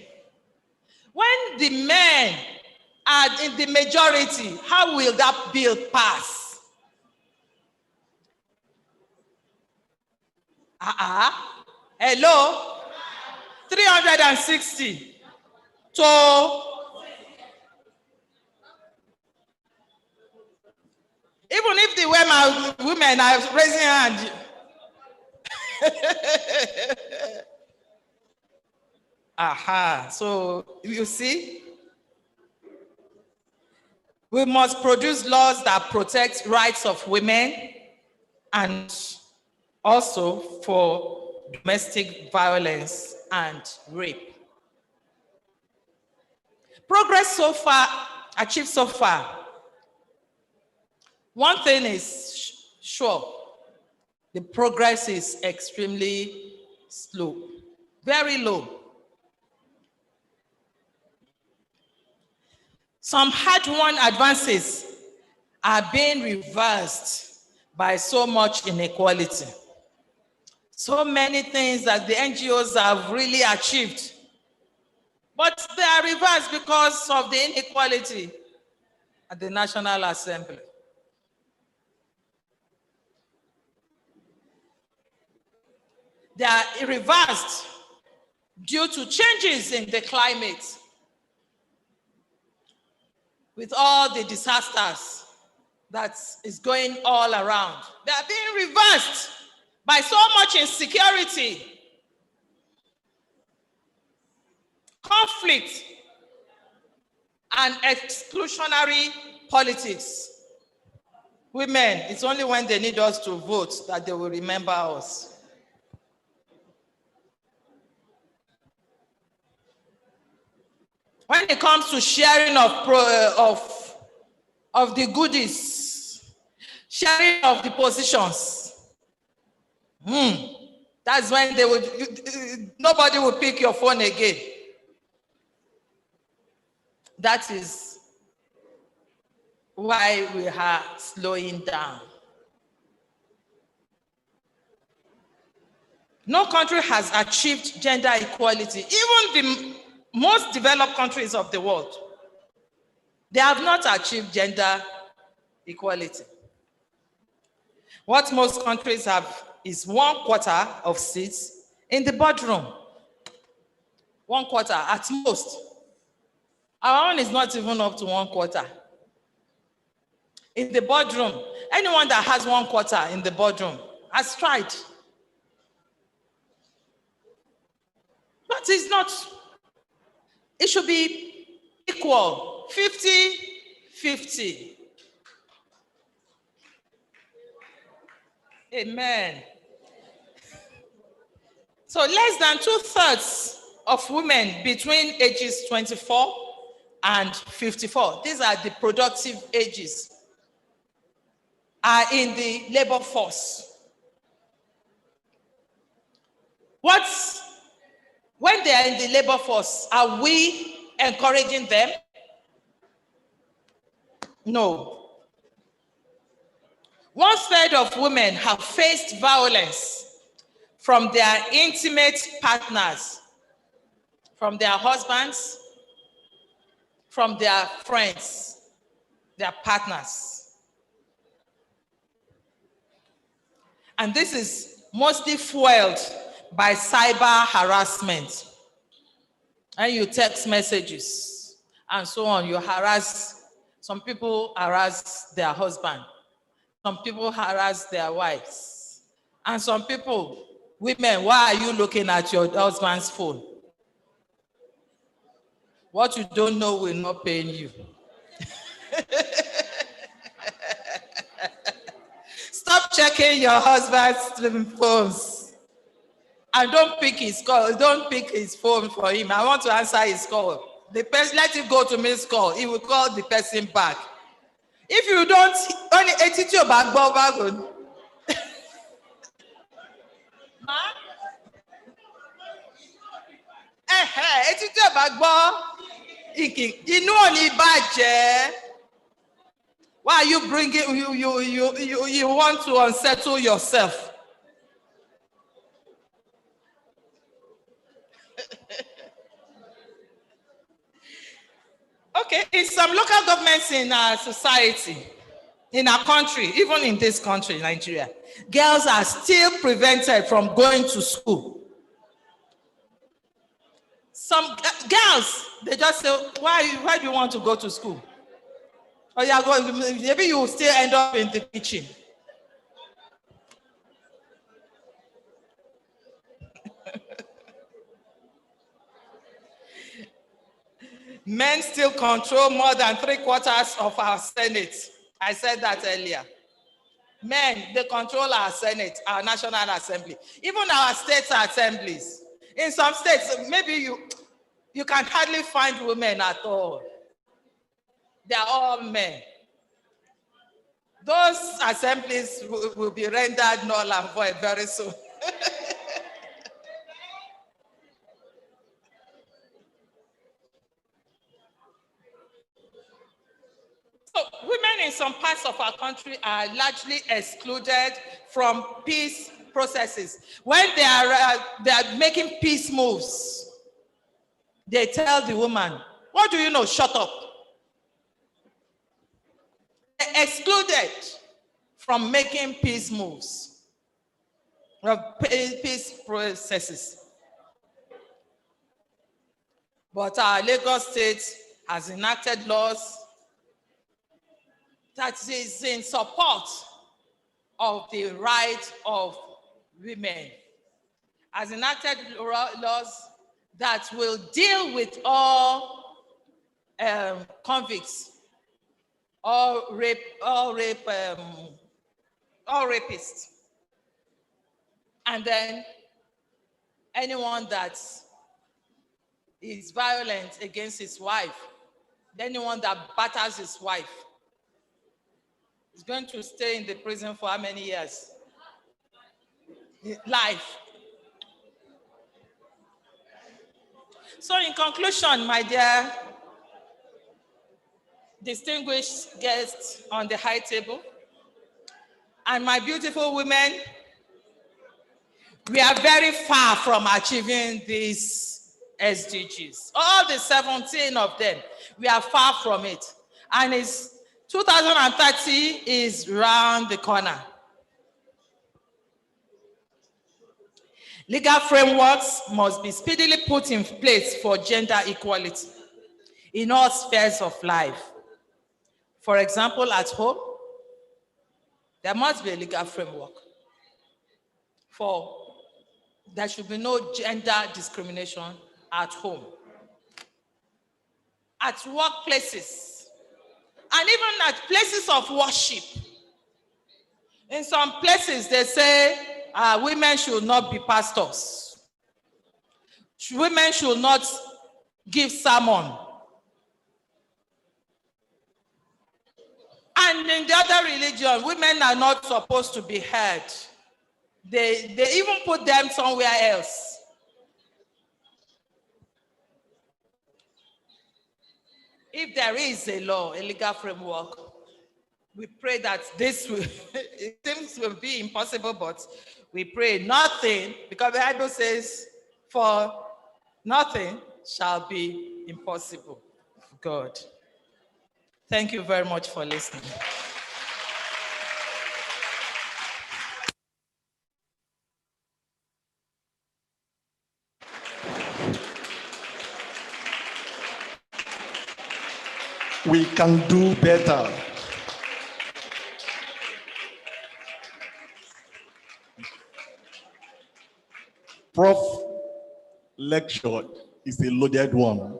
When the men are in the majority, how will that bill pass? Hello? 360 to even if the women are raising hand. So you see, we must produce laws that protect rights of women and also for domestic violence and rape. Progress so far, achieved so far. One thing is sure, the progress is extremely slow, very low. Some hard-won advances are being reversed by so much inequality. So many things that the NGOs have really achieved, but they are reversed because of the inequality at the National Assembly. They are reversed due to changes in the climate, with all the disasters that is going all around. They are being reversed by so much insecurity, conflict, and exclusionary politics. Women, it's only when they need us to vote that they will remember us. When it comes to sharing of the goodies, sharing of the positions, that's when nobody will pick your phone again. That is why we are slowing down. No country has achieved gender equality. Even the most developed countries of the world, they have not achieved gender equality. What most countries have is 1/4 of seats in the boardroom. 1/4 at most. Our own is not even up to 1/4. In the boardroom, anyone that has 1/4 in the boardroom has tried. But it's not. It should be equal, 50-50. Amen. So less than 2/3 of women between ages 24 and 54, these are the productive ages, are in the labor force. When they are in the labor force, are we encouraging them? No. 1/3 of women have faced violence from their intimate partners, from their husbands, from their friends, their partners. And this is mostly fueled by cyber harassment. And you text messages and so on, you harass, some people harass their husband, some people harass their wives, and some people, women, why are you looking at your husband's phone? What you don't know will not pain you. Stop checking your husband's phones. And don't pick his call. Don't pick his phone for him. I want to answer his call. The person, let it go to missed call. He will call the person back. If you don't, only attitude back. Attitude back. Inú ò ní bàjẹ́. Why are you bringing, you want to unsettle yourself? Okay, in some local governments in our society, in our country, even in this country, Nigeria, girls are still prevented from going to school. Some girls, they just say, why do you want to go to school? Or you are going, maybe you will still end up in the kitchen. Men still control more than 3/4 of our Senate. I said that earlier. Men, they control our Senate, our National Assembly, even our state assemblies. In some states, maybe you can hardly find women at all. They are all men. Those assemblies will be rendered null and void very soon. So women in some parts of our country are largely excluded from peace processes. When they are making peace moves, they tell the woman, what do you know? Shut up. They're excluded from making peace moves, peace processes. But our Lagos State has enacted laws that is in support of the right of women, has enacted laws that will deal with all convicts, all rapists, and then anyone that is violent against his wife, anyone that batters his wife, is going to stay in the prison for how many years? Life. So in conclusion, my dear distinguished guests on the high table, and my beautiful women, we are very far from achieving these SDGs. All the 17 of them, we are far from it. And it's 2030 is round the corner. Legal frameworks must be speedily put in place for gender equality in all spheres of life. For example, at home, there must be a legal framework for there should be no gender discrimination at home. At workplaces, and even at places of worship. In some places, they say women should not be pastors. Women should not give sermon. And in the other religion, women are not supposed to be heard. They even put them somewhere else. If there is a law, a legal framework, we pray that this will, it seems will be impossible, but we pray nothing, because the Bible says, for nothing shall be impossible. God. Thank you very much for listening. We can do better. Prof lecture is a loaded one,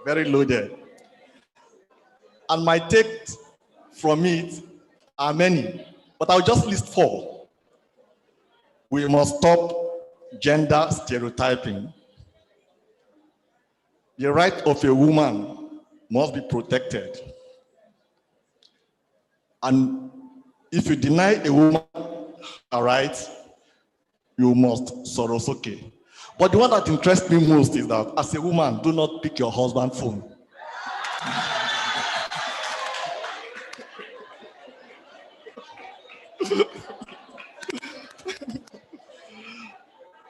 very loaded. And my take from it are many, but I'll just list 4. We must stop gender stereotyping. The right of a woman must be protected. And if you deny a woman her rights, you must sorosoke. But the one that interests me most is that as a woman, do not pick your husband's phone.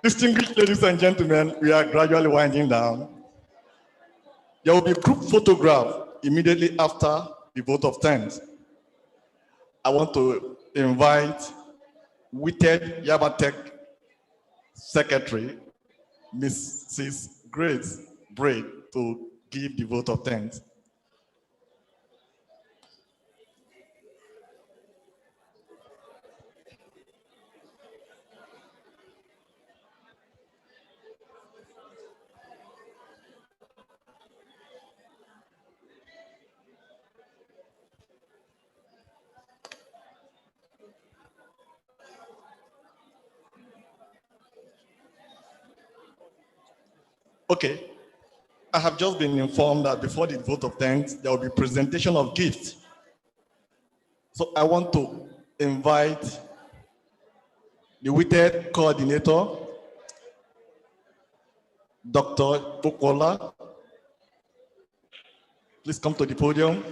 Distinguished ladies and gentlemen, we are gradually winding down. There will be a group photograph immediately after the vote of thanks. I want to invite Wited Yabatech Secretary, Mrs. Grace Braid, to give the vote of thanks. Okay, I have just been informed that before the vote of thanks, there will be presentation of gifts. So I want to invite the Wited coordinator, Dr. Pokola. Please come to the podium.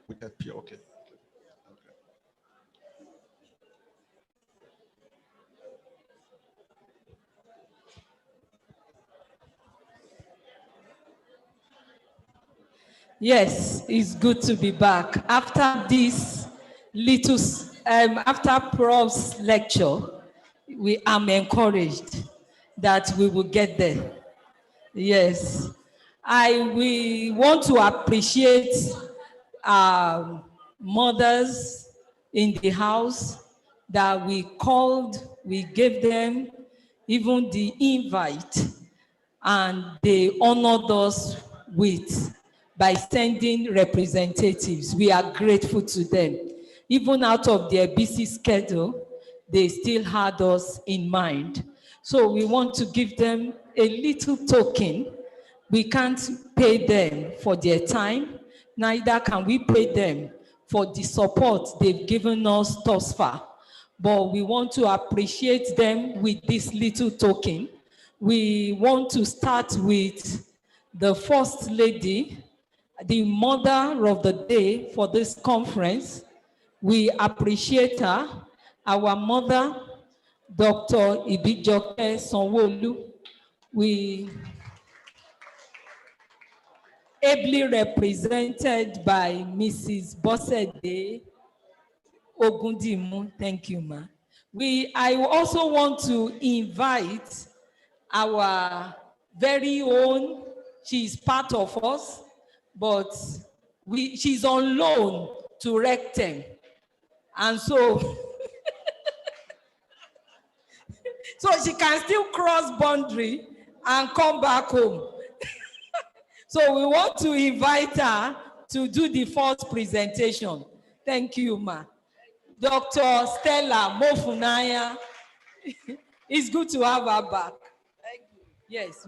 Wited P, okay. Yes, it's good to be back. After this little, after Prof's lecture, we am encouraged that we will get there. Yes, we want to appreciate mothers in the house that we called, we gave them even the invite, and they honored us with by sending representatives. We are grateful to them. Even out of their busy schedule, they still had us in mind. So we want to give them a little token. We can't pay them for their time, neither can we pay them for the support they've given us thus far. But we want to appreciate them with this little token. We want to start with the First Lady, the mother of the day for this conference. We appreciate her, our mother, Dr. Ibijoke Sanwo-Olu. We ably represented by Mrs. Bosede Ogundimu. Thank you, ma. I also want to invite our very own, she's part of us, but she's on loan to Rectem. And so, so she can still cross boundary and come back home. So we want to invite her to do the first presentation. Thank you, ma. Dr. Stella Mofunaya. It's good to have her back. Thank you. Yes.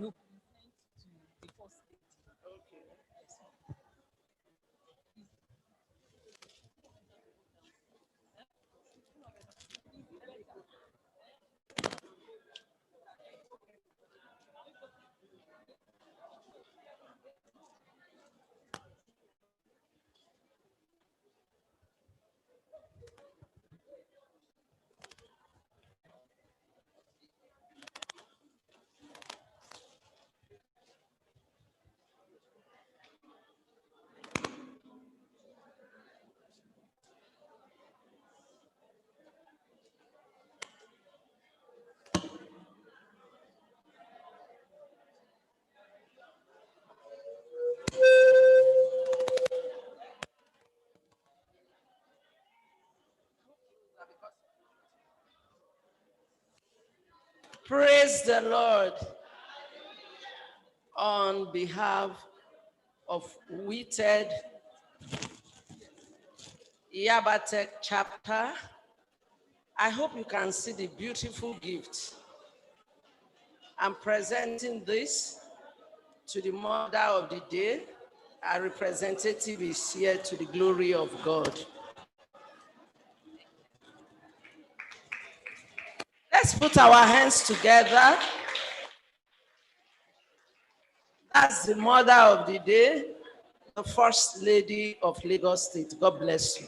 Praise the Lord. On behalf of Wited Yabatech chapter, I hope you can see the beautiful gift. I'm presenting this to the mother of the day. Our representative is here to the glory of God. Let's put our hands together. That's the mother of the day, the First Lady of Lagos State. God bless you.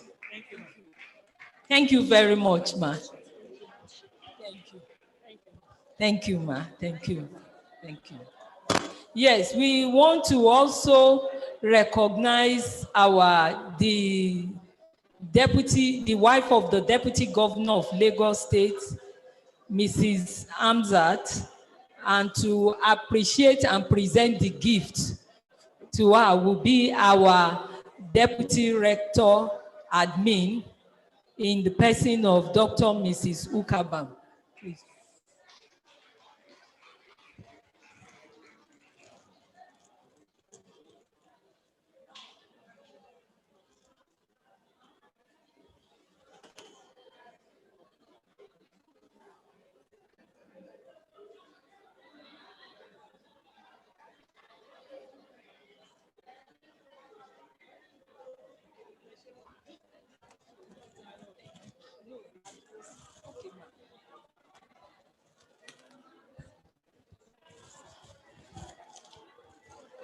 Thank you very much, ma. Thank you. Thank you, ma. Thank you. Thank you. Yes, we want to also recognize the wife of the Deputy Governor of Lagos State, Mrs. Amzat, and to appreciate and present the gift to her will be our Deputy Rector Admin in the person of Dr. Mrs. Ukabam. Please.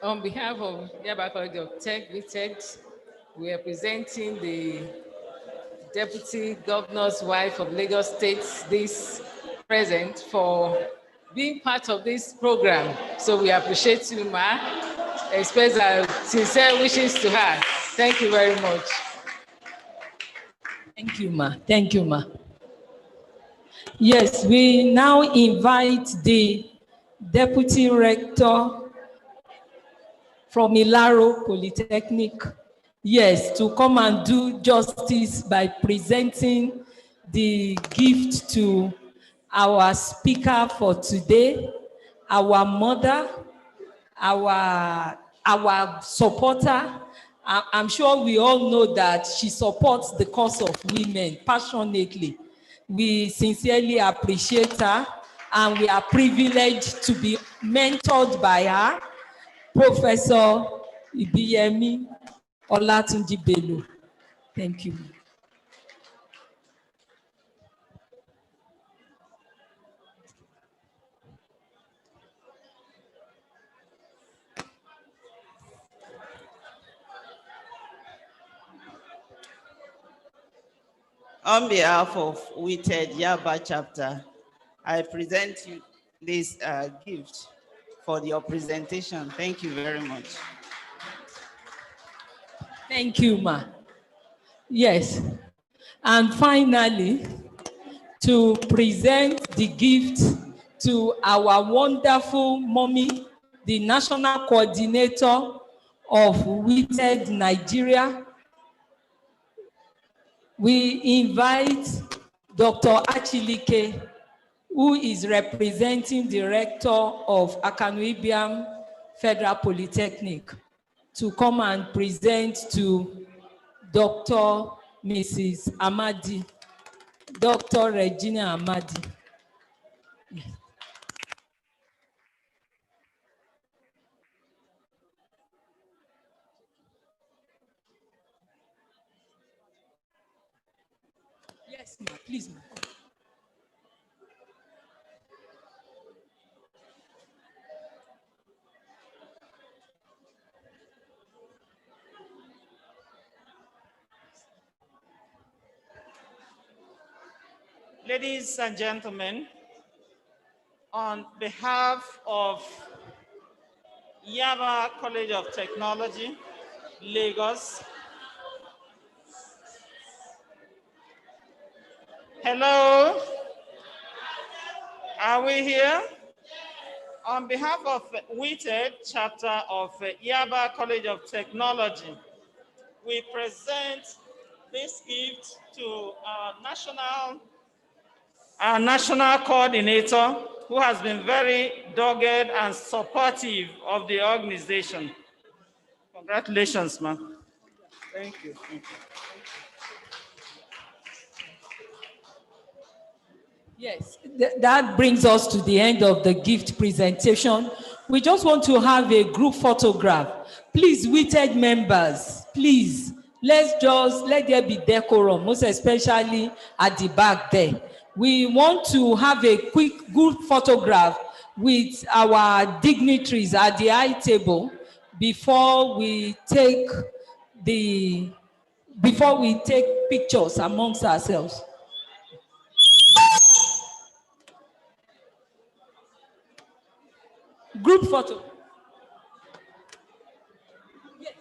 On behalf of Yabatech, Wited, we are presenting the Deputy Governor's wife of Lagos State this present for being part of this program. So we appreciate you, ma. Express our sincere wishes to her. Thank you very much. Thank you, ma. Thank you, ma. Yes, we now invite the Deputy Rector from Ilaro Polytechnic, yes, to come and do justice by presenting the gift to our speaker for today, our mother, our supporter. I'm sure we all know that she supports the cause of women passionately. We sincerely appreciate her, and we are privileged to be mentored by her, Professor Ibiyemi Olatunji Bello. Thank you. On behalf of Wited Yaba chapter, I present you this gift for your presentation. Thank you very much. Thank you, ma. Yes. And finally, to present the gift to our wonderful mommy, the national coordinator of Wited Nigeria, we invite Dr. Achilike, who is representing the rector of Akanu Federal Polytechnic, to come and present to Dr. Mrs. Amadi, Dr. Regina Amadi. Yes, ma, please, ma. Ladies and gentlemen, on behalf of Yaba College of Technology, Lagos. Hello, are we here? On behalf of Wited, chapter of Yaba College of Technology, we present this gift to our national coordinator, who has been very dogged and supportive of the organization. Congratulations, ma'am. Thank you. Thank you. Yes, that brings us to the end of the gift presentation. We just want to have a group photograph. Please, Wited members, please, let there be decorum, most especially at the back there. We want to have a quick group photograph with our dignitaries at the high table before we take pictures amongst ourselves. Group photo. Yes.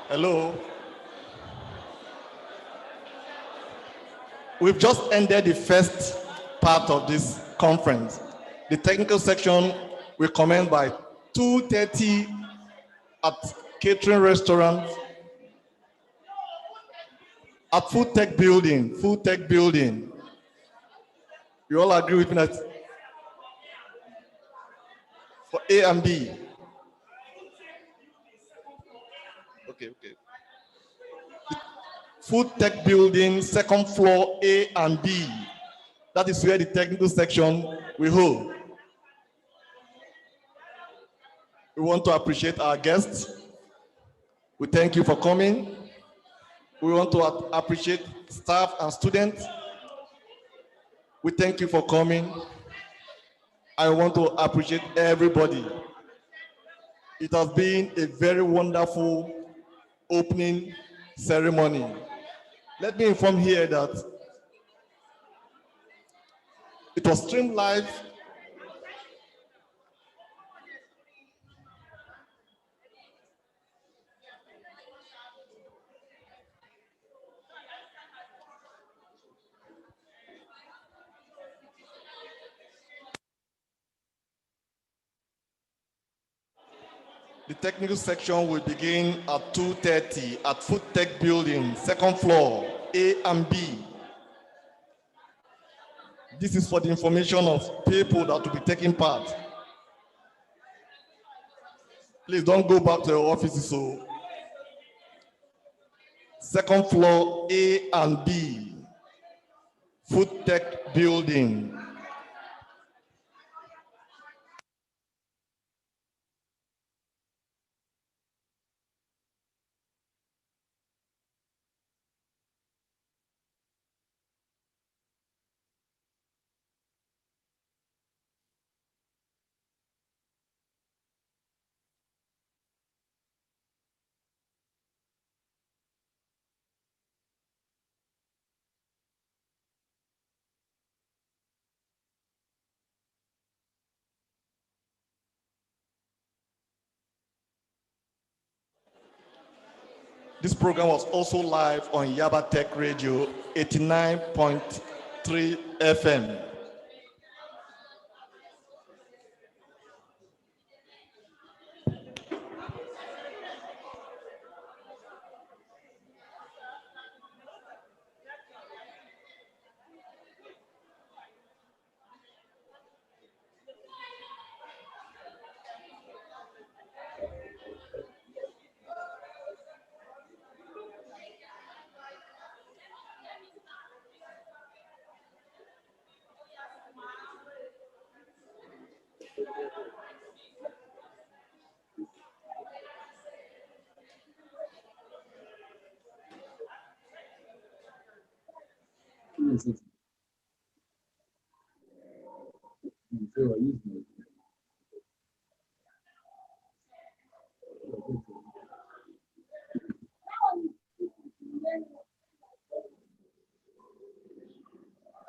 Hello. We've just ended the first part of this conference. The technical section will commence by 2:30 at catering restaurant at Food Tech Building. Food Tech Building. You all agree with me that for A and B? Okay. Food Tech Building, second floor, A and B. That is where the technical section will hold. We want to appreciate our guests. We thank you for coming. We want to appreciate staff and students. We thank you for coming. I want to appreciate everybody. It has been a very wonderful opening ceremony. Let me inform here that it was streamed live The technical section will begin at 2:30 at Food Tech Building, second floor, A and B. This is for the information of people that will be taking part. Please don't go back to your offices. So, second floor, A and B, Food Tech Building. This program was also live on Yabatech Radio 89.3 FM. Yes.